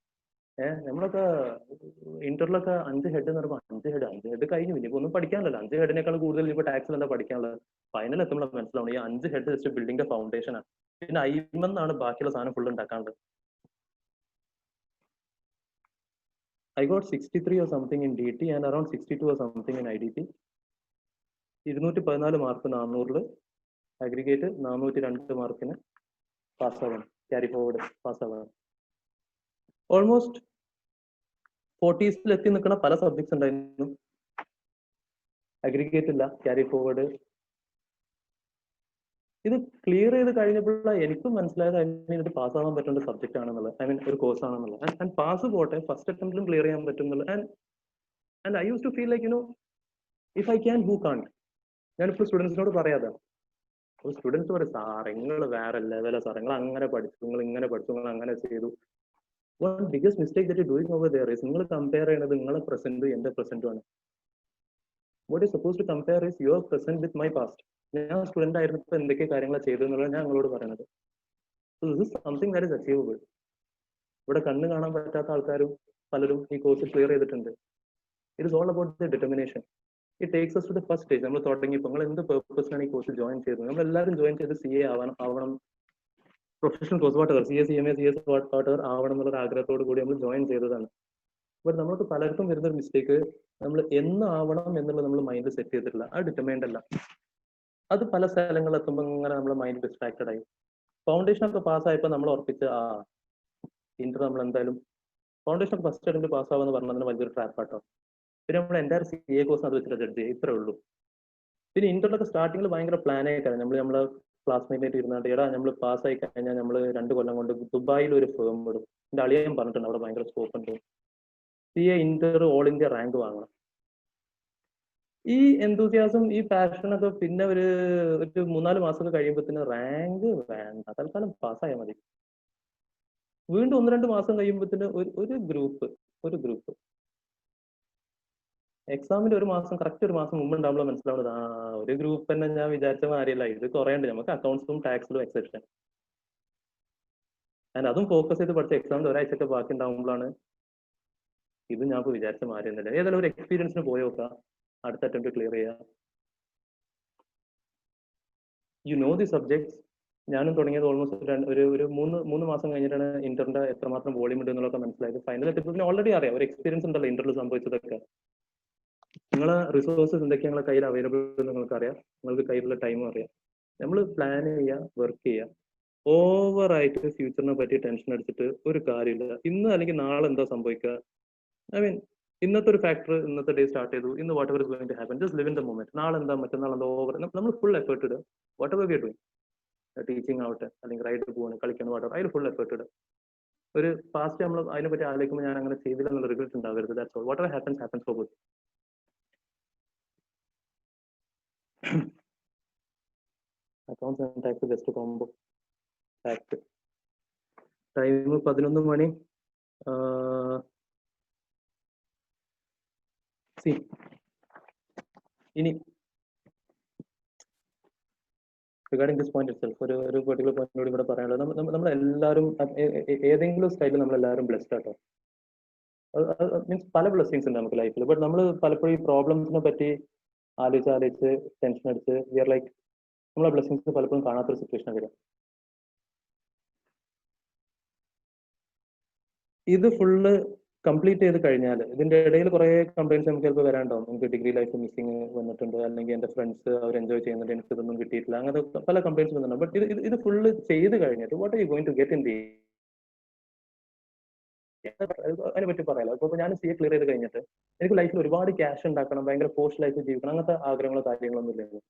നമ്മളൊക്കെ ഇന്റർലൊക്കെ 5 ഹെഡ് എന്ന് പറയുമ്പോൾ 5 ഹെഡ് കഴിഞ്ഞു. ഇനിയിപ്പോ ഒന്നും പഠിക്കാനല്ലോ. 5 ഹെഡിനേക്കാൾ കൂടുതൽ ഇപ്പൊ ടാക്സിൽ എന്താ പഠിക്കാനുള്ളത്? ഫൈനൽ എത്തുമ്പോൾ മനസ്സിലാവും ഈ 5 ഹെഡ് ജസ്റ്റ് ബിൽഡിംഗിന്റെ ഫൗണ്ടേഷൻ ആണ്. പിന്നെ അയിമെന്നാണ് ബാക്കിയുള്ള സാധനം full ഉണ്ടാക്കാനുള്ളത്. I got 63 or something in DT and around 62 or something in IDT. 214 mark 400, aggregate 402 മാർക്കിന് പാസ്സാവാണ്, ക്യാരി ഫോർവേഡ് പാസ്സാവാണ്. ഓൾമോസ്റ്റ് 40s എത്തി നിൽക്കുന്ന പല സബ്ജക്ട്സ് ഉണ്ടായിരുന്നു. അഗ്രിഗേറ്റ് ഇല്ല, ക്യാരി ഫോർവേഡ്. ഇത് ക്ലിയർ ചെയ്ത് കഴിഞ്ഞപ്പോഴാണ് എനിക്കും മനസ്സിലായത് ഇത് പാസ്സാവാൻ പറ്റുന്ന സബ്ജക്ട് ആണെന്നുള്ളത്. ഒരു കോഴ്സ് ആണെന്നുള്ളത്. ആൻഡ് പാസ് പോട്ടെ, ഫസ്റ്റ് അറ്റംപ്റ്റിലും ക്ലിയർ ചെയ്യാൻ പറ്റും എന്നുള്ളത്. And I use to feel like if I can who can't. ഞാനിപ്പോൾ സ്റ്റുഡൻസിനോട് പറയാതാണ്. അപ്പോൾ സ്റ്റുഡൻസ് പറയും സാർ നിങ്ങൾ വേറെ ലെവല സാർ, നിങ്ങൾ അങ്ങനെ പഠിച്ചു, നിങ്ങൾ ഇങ്ങനെ പഠിച്ചു, നിങ്ങൾ അങ്ങനെ ചെയ്തു. One biggest mistake that you doing over there is നിങ്ങൾ കമ്പയർ ചെയ്യുന്നത് നിങ്ങളെ പ്രസന്റ് എന്റെ പ്രസന്റും ആണ്. What you suppose to compare is your present with my past. ഞാൻ സ്റ്റുഡന്റ് ആയിരുന്നപ്പോൾ എന്തൊക്കെ കാര്യങ്ങൾ ചെയ്തു എന്നുള്ളത് ഞാൻ നിങ്ങളോട് പറയുന്നത്. So this is something that is achievable. ഇവിടെ കണ്ണ് കാണാൻ പറ്റാത്ത ആൾക്കാരും പലരും ഈ കോഴ്സ് ക്ലിയർ ചെയ്തിട്ടുണ്ട്. It is all about the determination. It takes us to the first stage. നമ്മൾ തുടങ്ങിയപ്പോൾ നിങ്ങൾ എന്ത് പേർപ്പസിനാണ് ഈ കോഴ്സ് ജോയിൻ ചെയ്തത്? നമ്മൾ എല്ലാവരും ജോയിൻ ചെയ്ത് CA ആവണം, professional course water CS CMA CS water ആവണം എന്നുള്ള ആഗ്രഹത്തോട് കൂടി നമ്മൾ ജോയിൻ ചെയ്തതാണ്. ബട്ട് നമ്മൾക്ക് പലർക്കും വരുന്നൊരു മിസ്റ്റേക്ക്, നമ്മൾ എന്നാവണം എന്നുള്ളത് നമ്മൾ മൈൻഡ് സെറ്റ് ചെയ്തിട്ടില്ല. അത് ഡിറ്റർമൈൻഡ് അല്ല. അത് പല സ്ഥലങ്ങളിൽ എത്തുമ്പോൾ ഇങ്ങനെ നമ്മുടെ മൈൻഡ് ഡിസ്ട്രാക്റ്റഡ് ആയി. ഫൗണ്ടേഷൻ ഒക്കെ പാസ്സായപ്പോൾ നമ്മൾ ഉറപ്പിച്ച് ഇന്റർ നമ്മൾ എന്തായാലും ഫൗണ്ടേഷൻ ഒക്കെ ഫസ്റ്റ് അറ്റംപ്റ്റ് പാസ്സാവെന്ന് പറഞ്ഞതിന് വലിയൊരു ട്രാപ്പാട്ടോ. പിന്നെ നമ്മൾ എൻ്റെ CA കോഴ്സ് അത് വെച്ചിട്ട് ജഡ്ജ് ചെയ്യുക, ഇത്രേ ഉള്ളൂ. പിന്നെ ഇന്റർലൊക്കെ സ്റ്റാർട്ടിങ്ങിൽ ഭയങ്കര പ്ലാൻ ആയിട്ടാണ് നമ്മളെ ക്ലാസ്മേറ്റ് ഇരുന്നിട്ട് എടാ നമ്മൾ പാസ്സായി കഴിഞ്ഞാൽ നമ്മൾ 2 കൊല്ലം കൊണ്ട് ദുബായിൽ ഒരു ഫേം വിടും. എൻ്റെ അളിയൻ പറഞ്ഞിട്ടുണ്ട് അവിടെ ഭയങ്കര സ്കോപ്പ് ഉണ്ട്, CA Inter all India rank വാങ്ങണം. ഈ എന്തൂസിയാസം ഈ പാഷനൊക്കെ പിന്നെ ഒരു 3-4 മാസം കഴിയുമ്പോഴത്തേന് റാങ്ക് വേണ്ട, തൽക്കാലം പാസ്സായാൽ മതി. വീണ്ടും 1-2 മാസം കഴിയുമ്പോഴത്തേന് ഒരു ഗ്രൂപ്പ് എക്സാമിന്റെ കറക്റ്റ് ഒരു മാസം മുമ്പ് ഉണ്ടാവുമ്പോൾ മനസ്സിലാവുന്നത് ഒരു ഗ്രൂപ്പ് തന്നെ ഞാൻ വിചാരിച്ച മാറിയല്ല, ഇത് കുറേ ഉണ്ട് നമുക്ക് അക്കൗണ്ട്സും ടാക്സിലും എക്സെപ്ഷൻ. ആൻഡ് അതും ഫോക്കസ് ചെയ്ത് പഠിച്ച എക്സാമിന്റെ ഒരാഴ്ചയൊക്കെ ബാക്കി ഉണ്ടാവുമ്പോഴാണ് ഇത് ഞാൻ ഇപ്പോൾ വിചാരിച്ച മാറിയെന്നില്ല. ഏതായാലും ഒരു എക്സ്പീരിയൻസിന് പോയി നോക്കുക, അടുത്ത അറ്റംപ്റ്റ് ക്ലിയർ ചെയ്യുക. You know the subjects. ഞാനും തുടങ്ങിയത് ഓൾമോസ്റ്റ് ഒരു 3 മാസം കഴിഞ്ഞിട്ടാണ് ഇന്ററിന്റെ എത്രമാത്രം വോളിയം ഉണ്ട് എന്നുള്ളതൊക്കെ മനസ്സിലായത്. ഫൈനൽ എത്തിയപ്പോൾ ഓൾറെഡി അറിയാം, ഒരു എക്സ്പീരിയൻസ് ഉണ്ടല്ലോ ഇന്ററിൽ സംഭവിച്ചതൊക്കെ. നിങ്ങളെ റിസോഴ്സസ് എന്തൊക്കെയാണ് നിങ്ങളുടെ കയ്യിൽ അവൈലബിൾ എന്ന് നിങ്ങൾക്കറിയാം, നിങ്ങൾക്ക് കയ്യിലുള്ള ടൈമും അറിയാം. നമ്മൾ പ്ലാൻ ചെയ്യുക, വർക്ക് ചെയ്യുക. ഓവറായിട്ട് ഫ്യൂച്ചറിനെ പറ്റി ടെൻഷൻ അടിച്ചിട്ട് ഒരു കാര്യമില്ല. ഇന്ന് അല്ലെങ്കിൽ നാളെ എന്താ സംഭവിക്കുക, ഇന്നത്തെ ഒരു ഫാക്ടർ, ഇന്നത്തെ ഡേ സ്റ്റാർട്ട് ചെയ്തു, ഇന്ന് whatever is going to happen, just live in the moment. നാളെ എന്താ മറ്റന്നാൾ എന്താ ഓവർ നമ്മൾ ഫുൾ എഫേർട്ട് ഇടുക. Whatever we are doing, teaching ആവട്ടെ അല്ലെങ്കിൽ റൈഡ് പോവാണ് കളിക്കണം വാട്ട് എവർ, അതിൽ ഫുൾ എഫേർട്ട് ഇടുക. ഒരു പാസ്റ്റ് നമ്മൾ അതിനെ പറ്റി ആലോചിക്കുമ്പോൾ ഞാൻ അങ്ങനെ ചെയ്തില്ല എന്നുള്ള റിഗ്രറ്റ് ഉണ്ടാവരുത്. That's all. What ever happens four good. Accounts and tax best combo. Tax time 11 മണി. ഇനി റിഗാർഡിംഗ് ദിസ് പോയിന്റ് ഇറ്റ്സെൽഫ് ഒരു പെർട്ടിക്കുലർ പോയിന്റിനോട് ഇവിടെ പറയാനുള്ളത്, നമ്മളെല്ലാവരും ഏതെങ്കിലും സ്റ്റൈലിൽ നമ്മളെല്ലാവരും ബ്ലെസ്ഡ് ആട്ടോ. മീൻസ് പല ബ്ലെസ്സിങ്സ് ഉണ്ട് നമുക്ക് ലൈഫിൽ. ബട്ട് നമ്മൾ പലപ്പോഴും ഈ പ്രോബ്ലംസിനെ പറ്റി ആലോചിച്ച് ടെൻഷൻ അടിച്ച് വി ആർ ലൈക്ക് നമ്മളെ ബ്ലെസ്സിങ്സ് പലപ്പോഴും കാണാത്തൊരു സിറ്റുവേഷൻ വരിക. ഇത് ഫുള്ള് കംപ്ലീറ്റ് ചെയ്ത് കഴിഞ്ഞാൽ ഇതിന്റെ ഇടയിൽ കുറെ കംപ്ലൈൻസ് നമുക്ക് ചിലപ്പോൾ വരാണ്ടാവും. എനിക്ക് ഡിഗ്രി ലൈഫ് മിസ്സിങ് വന്നിട്ടുണ്ട്, അല്ലെങ്കിൽ എന്റെ ഫ്രണ്ട്സ് അവർ എൻജോയ് ചെയ്യുന്നുണ്ട്, എനിക്ക് ഇതൊന്നും കിട്ടിയിട്ടില്ല, അങ്ങനത്തെ പല കംപ്ലൈൻസ് വന്നിട്ടുണ്ട്. ബട്ട് ഇത് ഫുള്ള് ചെയ്ത് കഴിഞ്ഞിട്ട് what are you going to get in the, അതിനെ പറ്റി പറയാലോ. ഇപ്പൊ ഞാൻ CA ക്ലിയർ ചെയ്ത് കഴിഞ്ഞിട്ട് എനിക്ക് ലൈഫിൽ ഒരുപാട് ക്യാഷ് ഉണ്ടാക്കണം, ഭയങ്കര പോസ്റ്റ് ലൈഫ് ജീവിക്കണം, അങ്ങനത്തെ ആഗ്രഹങ്ങളോ കാര്യങ്ങളൊന്നും ഇല്ലായിരുന്നു.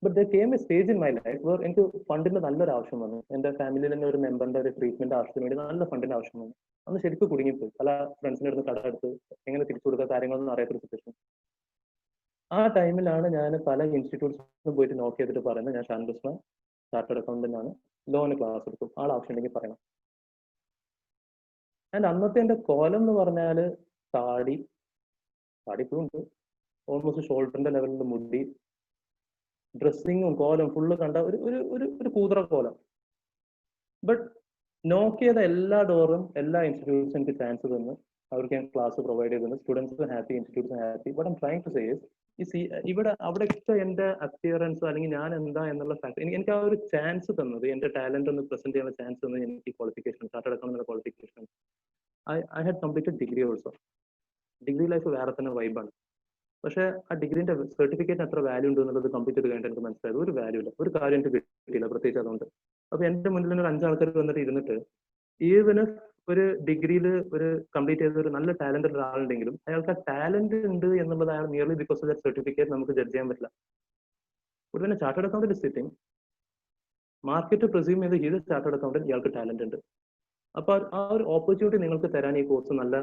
But the came a stage in my life where എനിക്ക് ഫണ്ടിന്റെ നല്ലൊരു ആവശ്യം വന്നു. എന്റെ ഫാമിലിയിൽ തന്നെ ഒരു മെമ്പറിന്റെ ഒരു ട്രീറ്റ്മെന്റ് ആവശ്യത്തിന് വേണ്ടി നല്ല ഫണ്ടിന്റെ ആവശ്യം വന്നു. അന്ന് ശരിക്കും കുടുങ്ങിപ്പോയി. പല ഫ്രണ്ട്സിന്റെ അടുത്ത് കട എടുത്ത് എങ്ങനെ തിരിച്ചു കൊടുക്കുക കാര്യങ്ങളൊന്നും അറിയാത്തൊരു സിറ്റുവേഷൻ. ആ ടൈമിലാണ് ഞാൻ പല ഇൻസ്റ്റിറ്റ്യൂട്ട്സിലും പോയിട്ട് നോക്ക് ചെയ്തിട്ട് പറയുന്നത് ഞാൻ ഷാൻകൃഷ്ണ ചാർട്ടേഡ് അക്കൗണ്ടന്റ് ആണ്, ലോന് ക്ലാസ് എടുക്കും, ആവശ്യമുണ്ടെങ്കിൽ പറയണം. ആൻഡ് അന്നത്തെ എന്റെ കോലം എന്ന് പറഞ്ഞാല് താടി ഉണ്ട്, ഓൾമോസ്റ്റ് ഷോൾഡറിന്റെ ലെവലിൽ മുടി, ഡ്രസ്സിങ്ങും കോലം ഫുള്ള് കണ്ട ഒരു കൂതറ കോലം. ബട്ട് നോക്ക് ചെയ്ത എല്ലാ ഡോറും എല്ലാ ഇൻസ്റ്റിറ്റ്യൂട്ട്സും എനിക്ക് ചാൻസ് തന്നു, അവർക്ക് ഞാൻ ക്ലാസ് പ്രൊവൈഡ് ചെയ്തിരുന്നു, students happy, institutes happy. But I'm trying to say ഇവിടെ അവിടെയൊക്കെ എന്റെ അപ്പിയറൻസ് അല്ലെങ്കിൽ ഞാൻ എന്താ എന്നുള്ള ഫാക്ട് എനിക്ക് ആ ഒരു ചാൻസ് തന്നത്, എന്റെ ടാലന്റ് ഒന്ന് പ്രസന്റ് ചെയ്യാനുള്ള ചാൻസ് തന്നത് എനിക്ക് qualification, chartered accountant qualification. I had completed degree also. Degree life വേറെ തന്നെ വൈബാണ്. പക്ഷെ ആ ഡിഗ്രീന്റെ സർട്ടിഫിക്കറ്റിന് എത്ര വാല്യൂ ഉണ്ട് എന്നുള്ളത് കംപ്ലീറ്റ് ചെയ്ത് കഴിഞ്ഞിട്ട് എനിക്ക് മനസ്സിലായത് ഒരു വാല്യൂ ഇല്ല, ഒരു കാര്യം എനിക്ക് കിട്ടിയില്ല പ്രത്യേകിച്ച് അതുകൊണ്ട്. അപ്പൊ എന്റെ മുന്നിൽ ഒരു 5 ആൾക്കാർ വന്നിട്ട് ഇരുന്നിട്ട് ഈവന് ഒരു ഡിഗ്രിയിൽ ഒരു കംപ്ലീറ്റ് ചെയ്ത ഒരു നല്ല ടാലന്റഡ് ഒരാളുണ്ടെങ്കിലും അയാൾക്ക് ആ ടാലന്റ് ഉണ്ട് എന്നുള്ളത് അയാൾ nearly because of that certificate നമുക്ക് ജഡ്ജ് ചെയ്യാൻ പറ്റില്ല. ഒരു പിന്നെ chartered accountant sitting market presume ചെയ്ത് ഇത് ചാർട്ടേഡ് അക്കൗണ്ടന്റ് ഇയാൾക്ക് ടാലന്റ് ഉണ്ട്. അപ്പൊ ആ ഒരു ഓപ്പർച്യൂണിറ്റി നിങ്ങൾക്ക് തരാൻ ഈ കോഴ്സ് നല്ല,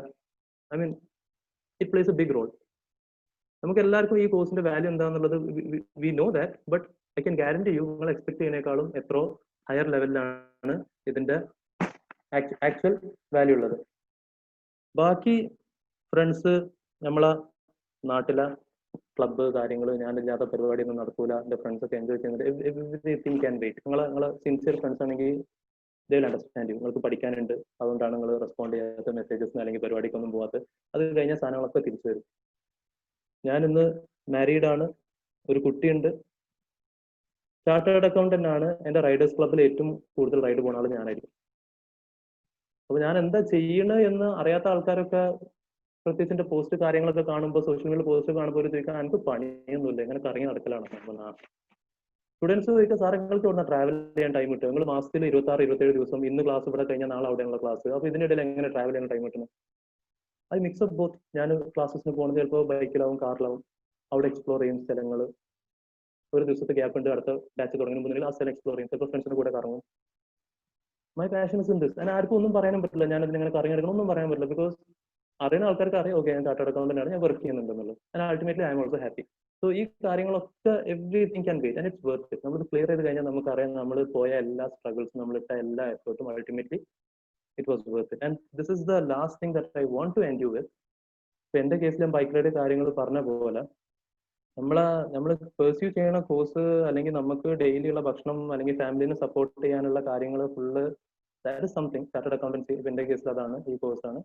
I mean it plays a big role. നമുക്ക് എല്ലാവർക്കും ഈ കോഴ്സിന്റെ വാല്യൂ എന്താണെന്നുള്ളത് we know that, but I can guarantee you നിങ്ങൾ എക്സ്പെക്ട് ചെയ്യുന്നേക്കാളും എത്രയോ ഹയർ ലെവലിലാണ് ഇതിന്റെ ആക്ച്വൽ വാല്യൂ ഉള്ളത്. ബാക്കി ഫ്രണ്ട്സ്, നമ്മളെ നാട്ടിലെ ക്ലബ്ബ് കാര്യങ്ങൾ, ഞാനില്ലാത്ത പരിപാടിയൊന്നും നടക്കൂല, എൻ്റെ ഫ്രണ്ട്സ് ഒക്കെ എൻജോയ് ചെയ്യുന്നത്, എവറിത്തിങ് ക്യാൻ വെയിറ്റ്. നിങ്ങളെ സിൻസിയർ ഫ്രണ്ട്സ് ആണെങ്കിൽ ദേ വിൽ അണ്ടർസ്റ്റാൻഡ് യു. നിങ്ങൾക്ക് പഠിക്കാനുണ്ട്, അതുകൊണ്ടാണ് നിങ്ങൾ റെസ്പോണ്ട് ചെയ്യാത്ത മെസ്സേജസിന് അല്ലെങ്കിൽ പരിപാടിക്കൊന്നും പോകാത്ത. അത് കഴിഞ്ഞ സാധനങ്ങളൊക്കെ തിരിച്ചു വരും. ഞാൻ ഇന്ന് മാരീഡ് ആണ്, ഒരു കുട്ടിയുണ്ട്, ചാർട്ടേഡ് അക്കൗണ്ടന്റ് ആണ്. എൻ്റെ റൈഡേഴ്സ് ക്ലബ്ബിൽ ഏറ്റവും കൂടുതൽ റൈഡ് പോകുന്ന ആൾ ഞാനായിരിക്കും. അപ്പൊ ഞാൻ എന്താ ചെയ്യണത് എന്ന് അറിയാത്ത ആൾക്കാരൊക്കെ പ്രത്യേകിച്ച് എൻ്റെ പോസ്റ്റ് കാര്യങ്ങളൊക്കെ കാണുമ്പോൾ, സോഷ്യൽ മീഡിയ പോസ്റ്റ് കാണുമ്പോൾ ഒരു ചോദിക്കാൻ, എനിക്ക് പണിയൊന്നുമില്ല, ഇങ്ങനെ കറങ്ങി നടക്കലാണ്. സ്റ്റുഡൻസ് ചോദിക്കുക, സാർ നിങ്ങൾക്ക് ഇവിടെ ട്രാവൽ ചെയ്യാൻ ടൈം കിട്ടും? നിങ്ങൾ മാസത്തിൽ 26-27 ദിവസം, ഇന്ന് ക്ലാസ് ഇവിടെ കഴിഞ്ഞാൽ നാളെ അവിടെയുള്ള ക്ലാസ്, അപ്പൊ ഇതിനിടയിൽ എങ്ങനെ ട്രാവൽ ചെയ്യാൻ ടൈം കിട്ടുന്നത്? അത് മിക്സ് ഓഫ് ബോത്ത്. ഞാൻ ക്ലാസ്സസിന് പോകുന്നത് ചിലപ്പോൾ ബൈക്കിലാവും, കാറിലാവും, അവിടെ എക്സ്പ്ലോർ ചെയ്യും സ്ഥലങ്ങൾ. ഒരു ദിവസത്തെ ഗ്യാപ്പ് ഉണ്ട്, അടുത്ത ബാച്ച് തുടങ്ങുന്ന മുന്നിൽ ആ സ്ഥലം എക്സ്പ്ലോർ ചെയ്യും, ചിലപ്പോൾ ഫ്രണ്ട്സിന്റെ കൂടെ കറങ്ങും. My passion is in this. ഞാൻ ആർക്കും ഒന്നും പറയാനും പറ്റില്ല, ഞാൻ ഇതിങ്ങനെ കറങ്ങി എടുക്കണം ഒന്നും പറയാൻ പറ്റില്ല. ബിക്കോസ് അറിയുന്ന ആൾക്കാർക്ക് അറിയാം, ഓക്കെ ഞാൻ ചാർട്ടേഡ് അക്കൗണ്ടന്റ്, ഞാൻ വർക്ക് ചെയ്യുന്നുണ്ടെന്നുള്ളത്. And ultimately I am also happy. So ഈ കാര്യങ്ങളൊക്കെ everything can wait and it's worth it. നമ്മൾ ക്ലിയർ ചെയ്ത് കഴിഞ്ഞാൽ നമുക്കറിയാം, നമ്മൾ പോയ എല്ലാ സ്ട്രഗിൾസും, നമ്മളിട്ട എല്ലാ എഫേർട്ടും ultimately it was worth it. And this is the last thing that I want to end you with. ഇപ്പൊ എന്റെ കേസിൽ ഞാൻ ബൈക്ക് റൈഡ് കാര്യങ്ങൾ പറഞ്ഞ പോലെ, നമ്മൾ പെർസ്യൂ ചെയ്യണ കോഴ്സ് അല്ലെങ്കിൽ നമുക്ക് ഡെയിലി ഉള്ള ഭക്ഷണം അല്ലെങ്കിൽ ഫാമിലിനെ സപ്പോർട്ട് ചെയ്യാനുള്ള കാര്യങ്ങൾ full that is something. Chartered accountancy എന്റെ കേസിൽ അതാണ്, ഈ കോഴ്സാണ്.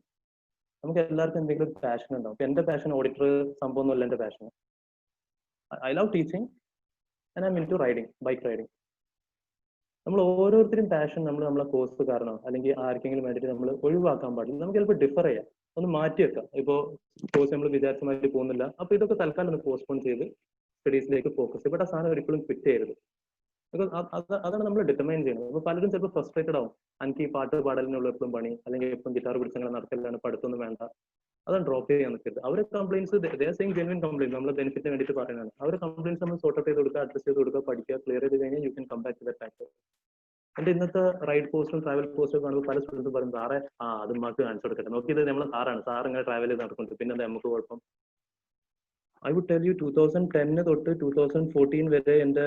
നമുക്ക് എല്ലാവർക്കും എന്തെങ്കിലും ഒരു പാഷൻ ഉണ്ടാവും. എന്റെ പാഷൻ ഓഡിറ്റർ സംഭവമൊന്നുമല്ല എന്റെ passion. I love teaching and I M into riding, bike riding. നമ്മൾ ഓരോരുത്തരും പാഷൻ നമ്മളെ കോഴ്സ് കാരണം അല്ലെങ്കിൽ ആർക്കെങ്കിലും വേണ്ടിയിട്ട് നമ്മൾ ഒഴിവാക്കാൻ പാടില്ല. നമുക്ക് ചിലപ്പോൾ ഡിഫർ ചെയ്യാം, ഒന്ന് മാറ്റി വെക്കാം. ഇപ്പോൾ കോഴ്സ് നമ്മൾ വിചാരിച്ച മാതിരി പോകുന്നില്ല, അപ്പൊ ഇതൊക്കെ തൽക്കാലം ഒന്ന് പോസ്റ്റ്പോൺ ചെയ്ത് സ്റ്റഡീസിലേക്ക് ഫോക്കസ്. ഇവിടെ ആ സാധനം ഒരിക്കലും ക്വിറ്റ് ചെയ്യരുത്. അതാണ് നമ്മൾ ഡിറ്റർമൈൻ ചെയ്യുന്നത്. അപ്പൊ പലരും ചിലപ്പോൾ ഫ്രസ്ട്രേറ്റഡ് ആവും, എനിക്ക് ഈ പാട്ട് പാടലിനുള്ള എപ്പോഴും പണി, അല്ലെങ്കിൽ എപ്പോഴും ഗിറ്റാർ പിടിച്ചങ്ങനെ നടക്കലാണ്, പഠിത്തമൊന്നും വേണ്ട, അതാണ് ഡ്രോപ്പ് ചെയ്യാൻ നിൽക്കരുത്. അവരെ കംപ്ലയിൻസ് സെയിം ജെന്യൂൻ കംപ്ലയിൻസ് നമ്മൾ ബെനിഫിറ്റിന് വേണ്ടിയിട്ട് പറയുന്നതാണ്. അവരെ കംപ്ലയിൻസ് നമ്മൾ സോർട്ട് ഔട്ട് ചെയ്ത് കൊടുക്കുക, അഡ്രസ് ചെയ്ത് കൊടുക്കുക, പഠിക്കുക, ക്ലിയർ ചെയ്ത് കഴിഞ്ഞാൽ you can come back to that factor. എന്റെ ഇന്നത്തെ റൈഡ് പോസ്റ്റും ട്രാവൽ പോസ്റ്റും കാണുമ്പോൾ പല സ്റ്റുഡൻസും പറയും, സാറേ അത് മാർക്ക് കാണിച്ചു കൊടുക്കട്ടെ, നോക്കിയത് നമ്മളെ സാറാണ്, സാർ ഇങ്ങനെ ട്രാവൽ ചെയ്ത് നടക്കുന്നത്, പിന്നെ എന്താ നമുക്ക് കുഴപ്പം? ഐ വുഡ് ടെൽ യു 2010 തൊട്ട് 2014 വരെ എന്റെ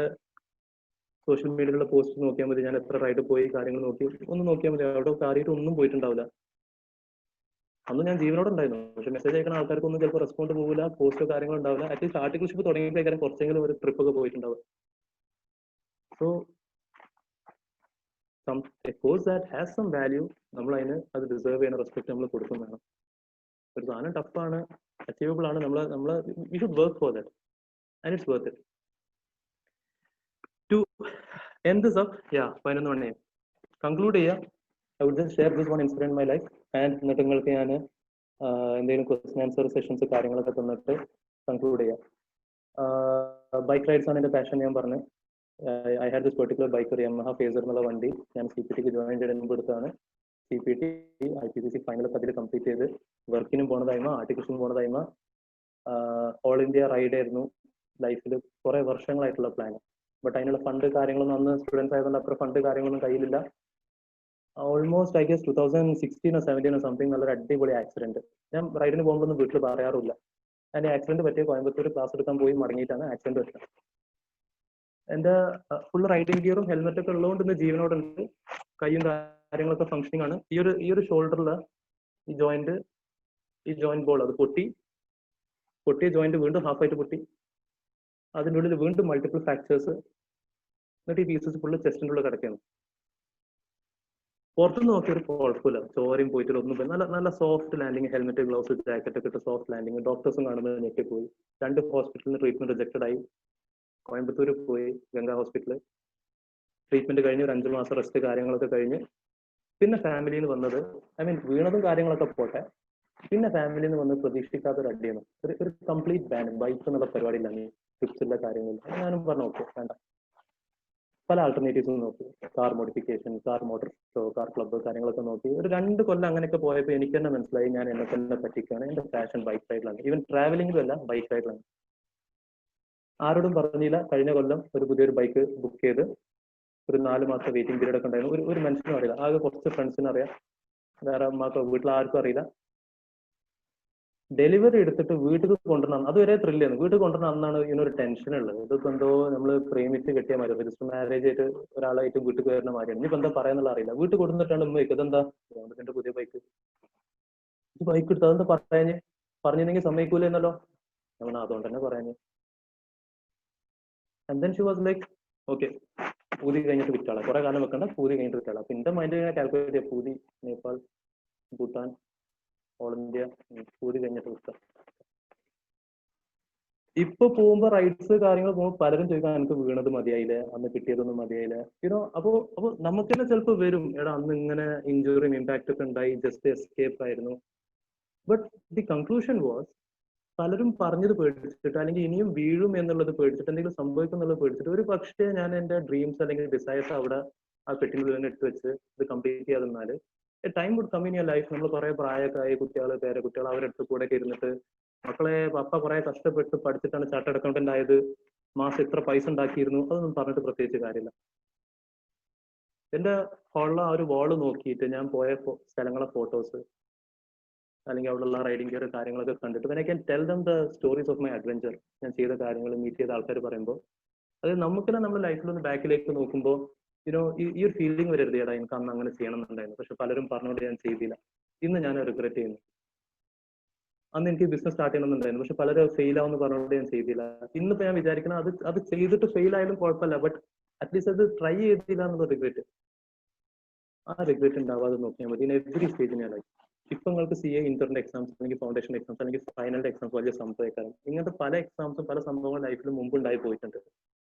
സോഷ്യൽ മീഡിയയിലുള്ള പോസ്റ്റ് നോക്കിയാൽ മതി. ഞാൻ എത്ര റൈഡ് പോയി കാര്യങ്ങൾ നോക്കി ഒന്ന് നോക്കിയാൽ മതി. അവിടെ കാര്യമായിട്ട് ഒന്നും പോയിട്ടുണ്ടാവില്ല. അന്ന് ഞാൻ ജീവനോടെ ഉണ്ടായിരുന്നു, പക്ഷെ മെസ്സേജ് അയക്കുന്ന ആൾക്കാർക്കൊന്നും ചിലപ്പോൾ റെസ്പോണ്ട് പോകില്ല, പോസ്റ്റോ കാര്യങ്ങൾ ഉണ്ടാവില്ല. അറ്റ്ലീസ്റ്റ് ആർട്ടിക്കിൾഷിപ്പ് തുടങ്ങിയപ്പോഴേക്കും കുറച്ചെങ്കിലും ഒരു ട്രിപ്പ് ഒക്കെ പോയിട്ടുണ്ടാവും. So a course that has some value, നമ്മൾ അതിന് അത് ഡിസേർവ് ചെയ്യുന്ന റെസ്പെക്ട് നമ്മൾ കൊടുക്കും വേണം. ഒരു സാധനം ടഫാണ്, അച്ചീവബിൾ ആണ്, നമ്മൾ we should work for that and it's worth it. To end this up, 11 മണി കൺക്ലൂഡ് ചെയ്യാം. I would just share this one incident in my life. And എന്നിട്ട് നിങ്ങൾക്ക് ഞാൻ എന്തെങ്കിലും ക്വസ്റ്റ്യൻ ആൻസർ സെഷൻസ് കാര്യങ്ങളൊക്കെ തന്നിട്ട് കൺക്ലൂഡ് ചെയ്യാം. ബൈക്ക് റൈഡ്സ് ആണ് എൻ്റെ പാഷൻ. ഞാൻ പറഞ്ഞു, I had this particular bike, Yamaha phasor എന്നുള്ള വണ്ടി ഞാൻ CPTക്ക് ജോയിൻ ചെയ്ത് മുമ്പ് എടുത്താണ്. CPT IPCC ഫൈനലൊക്കെ അതിൽ കംപ്ലീറ്റ് ചെയ്ത് വർക്കിനും പോണതായ്മ, ആർട്ടിക്കിൾസിനും പോണതായ്മ. ഓൾ ഇന്ത്യ റൈഡ് ആയിരുന്നു ലൈഫിൽ കുറെ വർഷങ്ങളായിട്ടുള്ള പ്ലാൻ. ബട്ട് അതിനുള്ള ഫണ്ട് കാര്യങ്ങളൊന്നും അന്ന് സ്റ്റുഡൻസ് ആയതുകൊണ്ട് അത്ര ഫണ്ട് കാര്യങ്ങളൊന്നും കയ്യിലില്ല. Almost I guess 2016 or 17 something നല്ലൊരു അടിപൊളി ആക്സിഡന്റ്. ഞാൻ റൈഡിന് പോകുമ്പോഴൊന്നും വീട്ടിൽ പറയാറില്ല. അതിന്റെ ആക്സിഡന്റ് പറ്റിയ കോയമ്പത്തൂർ ക്ലാസ് എടുക്കാൻ പോയി മടങ്ങിയിട്ടാണ് ആക്സിഡന്റ് പറ്റുന്നത്. എന്റെ ഫുൾ റൈഡിംഗ് ഗിയറും ഹെൽമെറ്റ് ഒക്കെ ഉള്ളതുകൊണ്ട് ഇന്ന് ജീവനോടുണ്ട്, കൈയും കാര്യങ്ങളൊക്കെ ഫംഗ്ഷനിങ് ആണ്. ഈ ഒരു ഷോൾഡറിൽ ഈ ജോയിന്റ് ബോൾ അത് പൊട്ടിയ ജോയിന്റ് വീണ്ടും ഹാഫ് ആയിട്ട് പൊട്ടി, അതിൻ്റെ ഉള്ളിൽ വീണ്ടും മൾട്ടിപ്പിൾ ഫ്രാക്ചേഴ്സ്. എന്നിട്ട് ഈ പീസസ് ഫുള്ള് ചെസ്റ്റിൻ്റെ ഉള്ളിൽ കിടക്കുകയാണ്. പുറത്തുനിന്ന് നോക്കിയൊരു കുഴപ്പമില്ല, ചോരയും പോയിട്ടില്ല, ഒന്നും പോയി. നല്ല soft landing, helmet gloves jacket ഒക്കെ ഇട്ട് സോഫ്റ്റ് ലാൻഡിങ്. ഡോക്ടേഴ്സും കാണുമ്പോൾ ഞെട്ടിപ്പോയി. 2 ഹോസ്പിറ്റലിന് ട്രീറ്റ്മെന്റ് റിജക്റ്റഡ് ആയി. കോയമ്പത്തൂർ പോയി, ഗംഗാ ഹോസ്പിറ്റല് ട്രീറ്റ്മെന്റ് കഴിഞ്ഞ് ഒരു 5 മാസം റെസ്റ്റ് കാര്യങ്ങളൊക്കെ കഴിഞ്ഞ് പിന്നെ ഫാമിലിയിൽ നിന്ന് വന്നത്, വീണതും കാര്യങ്ങളൊക്കെ പോട്ടെ, പിന്നെ ഫാമിലിയിൽ നിന്ന് വന്ന് പ്രതീക്ഷിക്കാത്തൊരു അടിയാണ്. ഒരു കംപ്ലീറ്റ് ബാൻ, ബൈക്ക് എന്നുള്ള പരിപാടി ഇല്ല, ട്രിപ്സില്ല കാര്യങ്ങളില്ല. ഞാനും പറഞ്ഞു ഓക്കെ വേണ്ട, പല ആൾട്ടർനേറ്റീവ്സും നോക്കി. Car modification, car motor show, car club കാര്യങ്ങളൊക്കെ നോക്കി. ഒരു 2 കൊല്ലം അങ്ങനെയൊക്കെ പോയപ്പോൾ എനിക്ക് തന്നെ മനസ്സിലായി ഞാൻ എന്നെ തന്നെ പറ്റിക്കുകയാണ്. എന്റെ പാഷൻ ബൈക്ക് റൈഡിലാണ്. ഈവൻ ട്രാവലിംഗിലും അല്ല, ബൈക്ക് റൈഡിലാണ്. ആരോടും പറഞ്ഞില്ല. കഴിഞ്ഞ കൊല്ലം ഒരു പുതിയൊരു ബൈക്ക് ബുക്ക് ചെയ്ത് ഒരു 4 മാസത്തെ വെയിറ്റിംഗ് പീരീഡ് ഒക്കെ ഉണ്ടായിരുന്നു. ഒരു മനുഷ്യനും അറിയില്ല, ആകെ കുറച്ച് ഫ്രണ്ട്സിനും അറിയാം, വേറെ അമ്മക്കോ വീട്ടിൽ ആർക്കും അറിയില്ല. ഡെലിവറി എടുത്തിട്ട് വീട്ടിൽ കൊണ്ടുവരണം, അതുവരെ ത്രില്ലാണ്. വീട്ടിൽ കൊണ്ടുവരണം അന്നാണ് ഇതിനൊരു ടെൻഷൻ ഉള്ളത്. ഇതിപ്പോ എന്തോ നമ്മൾ പ്രേമിച്ച് കെട്ടിയ മാതിരി, രജിസ്റ്റർ മാരേജ് ആയിട്ട് ഒരാളായിട്ട് വീട്ടിൽ കയറുന്ന മാതിരിയാണ്. ഇനിയിപ്പോ എന്താ പറയാന്നുള്ള അറിയില്ല. വീട്ടിൽ കൊടുത്തിട്ടാണ് ഉമ്മ ഇതെന്താ എന്റെ പുതിയ ബൈക്ക്, ഈ ബൈക്ക് എടുത്ത് അതെന്താ പറയാഞ്ഞ്, പറഞ്ഞിരുന്നെങ്കിൽ സമ്മതിക്കൂല എന്നല്ലോ. ഞാൻ അതുകൊണ്ട് തന്നെ പറയാഞ്ഞ്. And then she was like okay, പൂതി കഴിഞ്ഞിട്ട് വിറ്റാളെ, കുറെ കാലം വെക്കണ്ട, പൂതി കഴിഞ്ഞിട്ട് വിറ്റാളെ. അപ്പൊ എന്റെ മൈൻഡ് ഇങ്ങനെ കാൽക്കുലേറ്റ് ചെയ്യാം, പൂതി, നേപ്പാൾ, ഭൂട്ടാൻ, ഓൾ ഇന്ത്യ, പൂതി കഴിഞ്ഞിട്ട് വിട്ടാം. ഇപ്പൊ പോകുമ്പോ റൈഡ്സ് കാര്യങ്ങൾ പോകുമ്പോൾ പലരും ചോദിക്കാൻ എനിക്ക് വീണത് മതിയായില്ലേ, അന്ന് കിട്ടിയതൊന്നും മതിയായില്ലേ, യുനോ. അപ്പോ നമുക്ക് തന്നെ ചിലപ്പോൾ വരും, എടാ അന്ന് ഇങ്ങനെ ഇഞ്ചുറിയും ഇമ്പാക്ട് ഒക്കെ ഉണ്ടായി, ജസ്റ്റ് എസ്കേപ്പ് ആയിരുന്നു. ബട്ട് ദി കൺക്ലൂഷൻ വാസ്, പലരും പറഞ്ഞത് പേടിച്ചിട്ട് അല്ലെങ്കിൽ ഇനിയും വീഴും എന്നുള്ളത് പേടിച്ചിട്ട്, എന്തെങ്കിലും സംഭവിക്കും എന്നുള്ളത് പേടിച്ചിട്ട്, ഒരു പക്ഷേ ഞാൻ എന്റെ ഡ്രീംസ് അല്ലെങ്കിൽ ഡിസൈർസ് അവിടെ ആ പെട്ടിനുള്ളിൽ തന്നെ എടുത്ത് വെച്ച് ഇത് കംപ്ലീറ്റ് ചെയ്യാതെന്നാല് time would come in your life. നമ്മൾ കുറെ പ്രായമൊക്കെ ആയി, കുട്ടികൾ, പേരക്കുട്ടികൾ, അവരെടുത്ത് കൂടെ ഒക്കെ ഇരുന്നിട്ട്, മക്കളെ പപ്പ കുറെ കഷ്ടപ്പെട്ട് പഠിച്ചിട്ടാണ് ചാർട്ടേഡ് അക്കൗണ്ടന്റ് ആയത്, മാസം ഇത്ര പൈസ ഉണ്ടാക്കിയിരുന്നു, അതൊന്നും പറഞ്ഞിട്ട് പ്രത്യേകിച്ച് കാര്യമില്ല. എന്റെ ഹോളിലെ ആ ഒരു വാള് നോക്കിയിട്ട് ഞാൻ പോയ സ്ഥലങ്ങളെ ഫോട്ടോസ് അല്ലെങ്കിൽ അവിടെയുള്ള റൈഡിംഗ് ഗിയർ കാര്യങ്ങളൊക്കെ കണ്ടിട്ട് when I can tell them the stories of my adventure, ഞാൻ ചെയ്ത കാര്യങ്ങൾ, മീറ്റ് ചെയ്ത ആൾക്കാർ പറയുമ്പോൾ, അത് നമുക്ക് തന്നെ നമ്മുടെ ലൈഫിൽ ഒന്ന് ബാക്കിലേക്ക് നോക്കുമ്പോൾ യുനോ ഈ ഒരു ഫീലിംഗ് വരരുത്, ഏടാ എനിക്ക് അന്ന് അങ്ങനെ ചെയ്യണം എന്നുണ്ടായിരുന്നു, പക്ഷെ പലരും പറഞ്ഞുകൊണ്ട് ഞാൻ ചെയ്തില്ല. ഇന്ന് ഞാൻ റിഗ്രറ്റ് ചെയ്യുന്നു. അന്ന് എനിക്ക് ബിസിനസ് സ്റ്റാർട്ട് ചെയ്യണമെന്നുണ്ടായിരുന്നു, പക്ഷെ പലരും ഫെയിൽ ആവുമെന്ന് പറഞ്ഞുകൊണ്ട് ഞാൻ ചെയ്തില്ല. ഇന്നിപ്പോ ഞാൻ വിചാരിക്കണം അത് ചെയ്തിട്ട് ഫെയിൽ ആയാലും കുഴപ്പമില്ല, ബട്ട് അറ്റ്ലീസ്റ്റ് അത് ട്രൈ ചെയ്തില്ല എന്നുള്ള റിഗ്രറ്റ്, ആ റിഗ്രറ്റ് ഉണ്ടാവാതെ നോക്കിയാൽ മതി ഇൻ എവറി സ്റ്റേജ് ഞാൻ ലൈഫ്. ഇപ്പൊ നിങ്ങൾക്ക് CA ഇന്ററിന്റെ എക്സാംസ് അല്ലെങ്കിൽ ഫൗണ്ടേഷൻ എക്സാംസ് അല്ലെങ്കിൽ ഫൈനലിന്റെ എക്സാംസ് വലിയ സംഭവിക്കാനും ഇങ്ങനത്തെ പല എക്സാംസും പല സംഭവങ്ങളും ലൈഫിൽ മുമ്പ് ഉണ്ടായി പോയിട്ടുണ്ട്.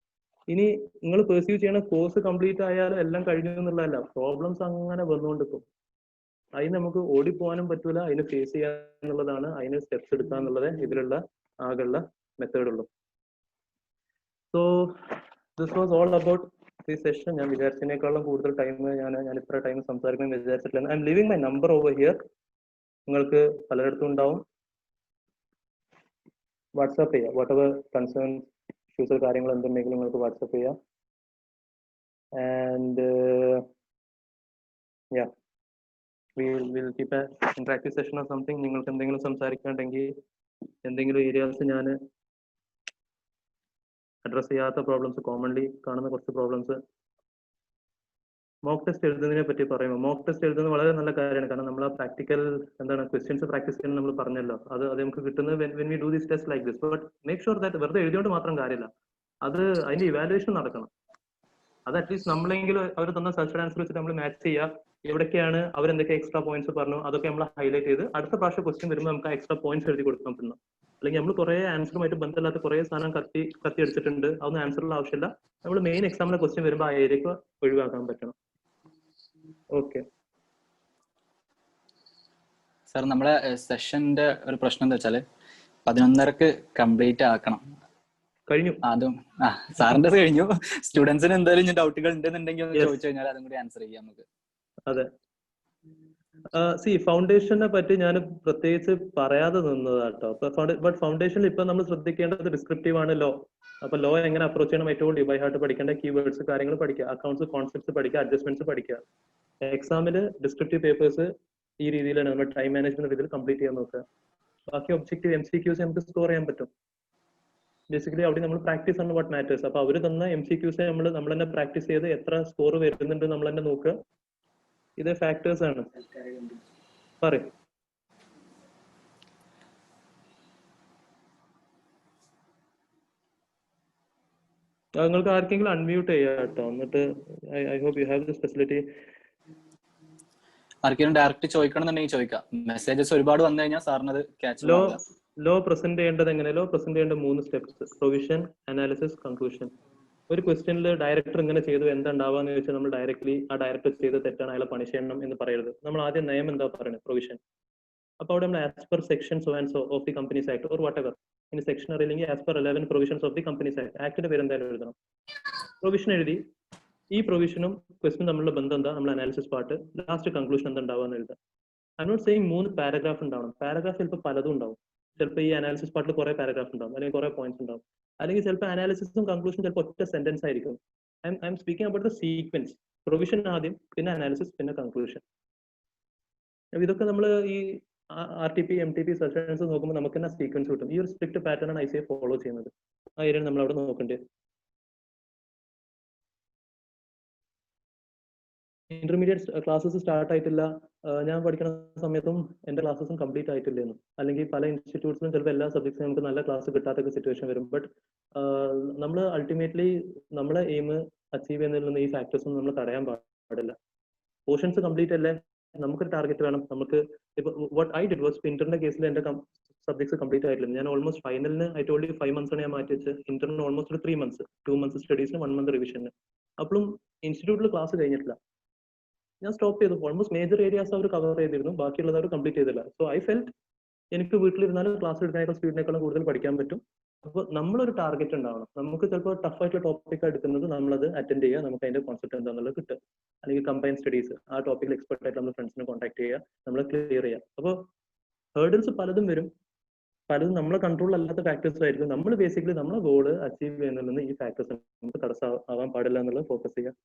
ഇനി നിങ്ങൾ പെർസീവ് ചെയ്യണ കോഴ്സ് കംപ്ലീറ്റ് ആയാലും എല്ലാം കഴിഞ്ഞു എന്നുള്ളതല്ല, പ്രോബ്ലംസ് അങ്ങനെ വന്നുകൊണ്ടിരിക്കും. അതിന് നമുക്ക് ഓടിപ്പോകാനും പറ്റൂല, അതിന് ഫേസ് ചെയ്യാന്നുള്ളതാണ്, അതിന് സ്റ്റെപ്സ് എടുക്കുക എന്നുള്ളത് ഇതിലുള്ള ആകെയുള്ള മെത്തേഡ് ഉള്ളൂ. So this was all about ഈ സെഷൻ. ഞാൻ വിചാരിച്ചതിനേക്കാളും കൂടുതൽ ടൈം ഞാൻ ഇത്ര ടൈം സംസാരിക്കണം വിചാരിച്ചിട്ടില്ല. I am leaving my number over here. നിങ്ങൾക്ക് പലയിടത്തും ഉണ്ടാവും, വാട്സാപ്പ് ചെയ്യാം. വാട്ട് എവർ കൺസേൺ ഇഷ്യൂസ് കാര്യങ്ങൾ എന്തുണ്ടെങ്കിലും നിങ്ങൾക്ക് വാട്സാപ്പ് ചെയ്യാം. And yeah, will keep A interactive session or something. നിങ്ങൾക്ക് എന്തെങ്കിലും സംസാരിക്കാണ്ടെങ്കിൽ, എന്തെങ്കിലും ഏരിയാസ് ഞാൻ അഡ്രസ് ചെയ്യാത്ത പ്രോബ്ലംസ്, കോമൺലി കാണുന്ന കുറച്ച് പ്രോബ്ലംസ്. മോക്ക് ടെസ്റ്റ് എഴുതുന്നതിനെ പറ്റി പറയുമ്പോൾ, മോക്ക് ടെസ്റ്റ് എഴുതുന്നത് വളരെ നല്ല കാര്യമാണ്. കാരണം നമ്മൾ ആ പ്രാക്ടിക്കൽ എന്താണ് ക്വസ്റ്റ്യൻസ് പ്രാക്ടീസ് ചെയ്യാൻ നമ്മൾ പറഞ്ഞല്ലോ, അത് നമുക്ക് കിട്ടുന്നത് when we do this test like this. But make sure that വെറുതെ എഴുതിയോണ്ട് മാത്രം കാര്യമില്ല, അത് അതിന്റെ ഇവാലുവേഷൻ നടക്കണം. അത് അറ്റ്ലീസ്റ്റ് നമ്മളെങ്കിലും അവർ തന്ന സജഷൻ ആൻസർ വെച്ചിട്ട് നമ്മൾ മാച്ച് ചെയ്യുക, എവിടേക്കാണ് അവരെന്തൊക്കെ എക്സ്ട്രാ പോയിന്റ്സ് പറഞ്ഞു അതൊക്കെ നമ്മൾ ഹൈലൈറ്റ് ചെയ്ത് അടുത്ത പ്രാവശ്യം ക്വസ്റ്റ്യൻ വരുമ്പോൾ നമുക്ക് ആ എക്സ്ട്രാ പോയിന്റ്സ് എഴുതി കൊടുക്കാൻ പറ്റുന്നു. അല്ലെങ്കിൽ നമ്മൾ കുറെ ആൻസറുമായിട്ട് ബന്ധമില്ലാത്ത കുറെ സാധനം കത്തി അടിച്ചിട്ടുണ്ട്, അതൊന്നും ആൻസറുള്ള ആവശ്യമില്ല. നമ്മൾ മെയിൻ എക്സാമിലെ ക്വസ്റ്റ്യൻ വരുമ്പോൾ ആ ഏരിയക്ക് ഒഴിവാക്കാൻ പറ്റണം. ഓക്കെ സാർ, നമ്മുടെ സെഷന്റെ ഒരു പ്രശ്നം എന്താ വെച്ചാല് 11:30 കംപ്ലീറ്റ് ആക്കണം. കഴിഞ്ഞു. അതും സാറിന്റെ കഴിഞ്ഞു. സ്റ്റുഡൻസിന് എന്തായാലും ഡൗട്ടുകൾ ഉണ്ടെന്നുണ്ടെങ്കിൽ ചോദിച്ചു കഴിഞ്ഞാൽ അതും കൂടി ആൻസർ ചെയ്യാം നമുക്ക്. അതെ, ഫൗണ്ടേഷനെ പറ്റി ഞാൻ പ്രത്യേകിച്ച് പറയാതെ നിന്നതാട്ടോ. ബട്ട് ഫൗണ്ടേഷനിൽ ഇപ്പൊ നമ്മൾ ശ്രദ്ധിക്കേണ്ടത് ഡിസ്ക്രിപ്റ്റീവ് ആണ് ലോ. അപ്പൊ ലോ എങ്ങനെ അപ്രോച്ച് ചെയ്യണം, ഏറ്റവും ബൈ ഹാർട്ട് പഠിക്കേണ്ട കീവേഡ്സ് കാര്യങ്ങൾ പഠിക്കുക, അക്കൗണ്ട്സ് കോൺസെപ്റ്റ്സ് പഠിക്കുക, അഡ്ജസ്റ്റ്മെന്റ്സ് പഠിക്കുക. എക്സാമിൽ ഡിസ്ക്രിപ്റ്റീവ് പേപ്പേഴ്സ് ഈ രീതിയിലാണ് നമ്മൾ ടൈം മാനേജ്മെന്റ് രീതിയിൽ കംപ്ലീറ്റ് ചെയ്യാൻ നോക്കുക. ബാക്കി ഒബ്ജക്റ്റീവ് MCQs നമുക്ക് സ്കോർ ചെയ്യാൻ പറ്റും. ബേസിക്കലി അവിടെ നമ്മൾ പ്രാക്ടീസ് ആണ് വാട്ട് മാറ്റേഴ്സ്. അപ്പൊ അവർ തന്ന MCQs നമ്മൾ തന്നെ പ്രാക്ടീസ് ചെയ്ത് എത്ര സ്കോർ വരുന്നുണ്ട് നമ്മൾ തന്നെ നോക്കുക. ഇത് ഫാക്ടേഴ്സ് ആണ്. പറയും നിങ്ങൾക്ക് ആർക്കെങ്കിലും അൺമ്യൂട്ട് ചെയ്യാം കേട്ടോ. എന്നിട്ട് I hope you have this facility. ആർക്കെങ്കിലും ഡയറക്റ്റ് ചോദിക്കണമെന്നുണ്ടെങ്കിൽ ചോദിക്കാം. മെസ്സേജസ് ഒരുപാട് വന്നു കഴിഞ്ഞാൽ സാറിനത് ക്യാച്ച് ലോ പ്രസന്റ് ചെയ്യേണ്ടത് എങ്ങനെ? ലോ പ്രസന്റ് ചെയ്യേണ്ട 3 സ്റ്റെപ്സ്: പ്രൊവിഷൻ, അനാലിസിസ്, കൺക്ലൂഷൻ. ഒരു ക്വസ്റ്റ്യനിൽ ഡയറക്ടർ ഇങ്ങനെ ചെയ്തു എന്താ ഉണ്ടാവാന്ന് ചോദിച്ചാൽ നമ്മൾ ഡയറക്ട്ലി ആ ഡയറക്ടർ ചെയ്ത് തെറ്റാണ് അയാളെ പണിഷ് ചെയ്യണം എന്ന് പറയരുത്. നമ്മൾ ആദ്യം നിയമം എന്താ പറയുന്നത്, പ്രൊവിഷൻ. അപ്പൊ അവിടെ നമ്മൾ as per section so and so of the Companies Act or whatever, ഇനി സെക്ഷൻ അറിയില്ലെങ്കിൽ as per 11 provisions of the Companies Act, ആക്ടിന്റെ പേര് എന്തായാലും എഴുതണം. പ്രൊവിഷൻ എഴുതി, ഈ പ്രൊവിഷനും ക്വസ്റ്റിനും തമ്മിലുള്ള ബന്ധം എന്താ, നമ്മൾ അനാലിസിസ് പാർട്ട്, ലാസ്റ്റ് കൺക്ലൂഷൻ എന്താ ഉണ്ടാവാന്ന് എഴുതാം. ഐ നോട്ട് സെയിങ് 3 പാരഗ്രാഫ് ഉണ്ടാവണം. പാരഗ്രാഫ് ചിലപ്പോൾ പലതും ഉണ്ടാവും. ചിലപ്പോൾ ഈ അനാലിസിസ് പാർട്ടിൽ കുറെ പാരഗ്രാഫ് ഉണ്ടാവും, അല്ലെങ്കിൽ കുറെ പോയിന്റ്സ് ഉണ്ടാവും. അല്ലെങ്കിൽ ചിലപ്പോൾ അനാലിസിസും കൺക്ലൂഷനും ചിലപ്പോൾ ഒറ്റ സെന്റൻസ് ആയിരിക്കും. I M speaking about the sequence. Provision ആദ്യം, പിന്നെ അനാലിസിസ്, പിന്നെ കൺക്ലൂഷൻ. ഇതൊക്കെ നമ്മൾ ഈ RTP MTP സെഷൻസ് നോക്കുമ്പോൾ നമുക്ക് തന്നെ സീക്വൻസ് കിട്ടും. ഈ ഒരു സ്ട്രിക്ട് പാറ്റേൺ ആണ് ICA ഫോളോ ചെയ്യുന്നത്. ആ ഏരിയ നമ്മൾ അവിടെ നോക്കേണ്ടത്. ഇന്റർമീഡിയറ്റ് ക്ലാസ്സസ് സ്റ്റാർട്ട് ആയിട്ടില്ല. ഞാൻ പഠിക്കുന്ന സമയത്തും എന്റെ ക്ലാസ്സസും കംപ്ലീറ്റ് ആയിട്ടില്ലായിരുന്നു. അല്ലെങ്കിൽ പല ഇൻസ്റ്റിറ്റ്യൂട്ട്സിലും ചിലപ്പോൾ എല്ലാ സബ്ജക്ട്സും നമുക്ക് നല്ല ക്ലാസ് കിട്ടാത്ത സിറ്റുവേഷൻ വരും. ബട്ട് നമ്മൾ അൾട്ടിമേറ്റ്ലി നമ്മളെ എയിം അച്ചീവ് ചെയ്യുന്നതിൽ ഈ ഫാക്ടേഴ്സ് ഒന്നും നമ്മൾ തടയാൻ പാടില്ല. പോർഷൻസ് കംപ്ലീറ്റ് അല്ലേ, നമുക്കൊരു ടാർഗറ്റ് വേണം. നമുക്ക് ഇപ്പൊ വാട്ട് ഐ ഡിഡ് വാസ് ഇന്ററിന്റെ കേസിൽ എന്റെ സബ്ജക്ട്സ് കംപ്ലീറ്റ് ആയിട്ടില്ല. ഞാൻ ഓൾമോസ്റ്റ് ഫൈനലിന് ഐ ടോൾഡ് യു 5 months ആണ് ഞാൻ മാറ്റി വെച്ച്. ഇന്ററിന് ഓൾമോസ്റ്റ് ഒരു 3 months, 2 months സ്റ്റഡീസിന് 1 month റിവിഷന്. അപ്പോഴും ഇൻസ്റ്റിറ്റ്യൂട്ടിൽ ക്ലാസ് കഴിഞ്ഞിട്ടില്ല. ഞാൻ സ്റ്റോപ്പ് ചെയ്തു. ഓൾമോസ്റ്റ് മേജർ ഏരിയാസ് അവർ കവർ ചെയ്തിരുന്നു, ബാക്കിയുള്ളത് അവർ കംപ്ലീറ്റ് ചെയ്തില്ല. സോ ഐ ഫെൽറ്റ് എനിക്ക് വീട്ടിലിരുന്നാലും ക്ലാസ് എടുക്കുന്നതിനേക്കാൾ സ്പീഡിനേക്കാളും കൂടുതൽ പഠിക്കാൻ പറ്റും. അപ്പോൾ നമ്മളൊരു ടാർഗറ്റ് ഉണ്ടാവണം. നമുക്ക് ചിലപ്പോൾ ടഫ് ആയിട്ടുള്ള ടോപ്പിക് എടുക്കുന്നത് നമ്മളത് അറ്റൻഡ് ചെയ്യുക, നമുക്ക് അതിന്റെ കോൺസെപ്റ്റ് എന്താണെന്നുള്ളത് കിട്ടുക. അല്ലെങ്കിൽ കമ്പൈൻ സ്റ്റഡീസ് ആ ടോപ്പിക്കിൽ എക്സ്പെർട്ട് ആയിട്ട് നമ്മൾ ഫ്രണ്ട്സിനെ കോൺടാക്ട് ചെയ്യുക, നമ്മൾ ക്ലിയർ ചെയ്യുക. അപ്പോൾ ഹേർഡിൽസ് പലതും വരും, പലതും നമ്മളെ കൺട്രോൾ അല്ലാത്ത ഫാക്ടേഴ്സ് ആയിരിക്കും. നമ്മൾ ബേസിക്കലി നമ്മളെ ഗോള് അച്ചീവ് ചെയ്യുന്നതിൽ നിന്ന് ഈ ഫാക്ടേഴ്സ് നമുക്ക് തടസ്സമാവാൻ പാടില്ല എന്നുള്ളത് ഫോക്കസ് ചെയ്യുക.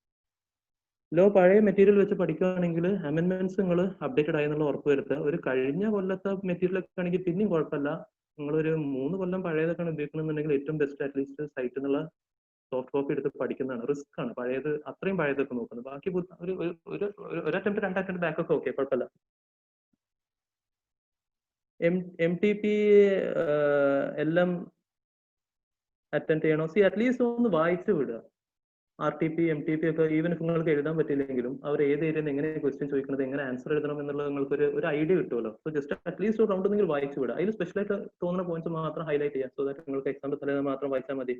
പഴയ മെറ്റീരിയൽ വെച്ച് പഠിക്കുകയാണെങ്കിൽ അമെൻമെന്റ്സ് നിങ്ങൾ അപ്ഡേറ്റഡ് ആയി എന്നുള്ള ഉറപ്പ് വരുത്തുക. ഒരു കഴിഞ്ഞ കൊല്ലത്തെ മെറ്റീരിയൽ ഒക്കെ ആണെങ്കിൽ പിന്നെയും കുഴപ്പമില്ല. നിങ്ങളൊരു 3 കൊല്ലം പഴയതൊക്കെയാണ് ഉപയോഗിക്കണമെന്നുണ്ടെങ്കിൽ ഏറ്റവും ബെസ്റ്റ് അറ്റ്ലീസ്റ്റ് സൈറ്റിൽ നിന്നുള്ള സോഫ്റ്റ് കോപ്പി എടുത്ത് പഠിക്കുന്നതാണ്. റിസ്ക് ആണ് പഴയത്, അത്രയും പഴയതൊക്കെ നോക്കുന്നത്. ബാക്കി ഒരു അറ്റംപ്റ്റ് 2 അറ്റംപ്റ്റ് ബാക്ക് ഒക്കെ ഓക്കെ, കുഴപ്പമില്ല. MTP എല്ലാം അറ്റൻഡ് ചെയ്യണോ? അറ്റ്ലീസ്റ്റ് ഒന്ന് വായിച്ചു വിടുക. RTP MTP ഒക്കെ ഈവൻ നിങ്ങൾക്ക് എഴുതാൻ പറ്റില്ലെങ്കിലും അവർ ഏത് ഏരിയയിൽ നിന്ന് എങ്ങനെ ക്വസ്റ്റ്യൻ ചോദിക്കുന്നത്, എങ്ങനെ ആൻസർ എഴുതണം എന്നുള്ളത് നിങ്ങൾക്ക് ഒരു ഐഡിയ കിട്ടുമല്ലോ. സോ ജസ്റ്റ് അറ്റ്ലീസ്റ്റ് ഒരു റൗണ്ട് നിങ്ങൾ വായിച്ചു വിടുക. അതിൽ സ്പെഷ്യലായിട്ട് തോന്നുന്ന പോയിന്റ്സ് മാത്രം ഹൈലൈറ്റ് ചെയ്യുക. സോ ദാറ്റ് നിങ്ങൾക്ക് എക്സാമ്പിൾ തലേന്ന് മാത്രം വായിച്ചാൽ മതി.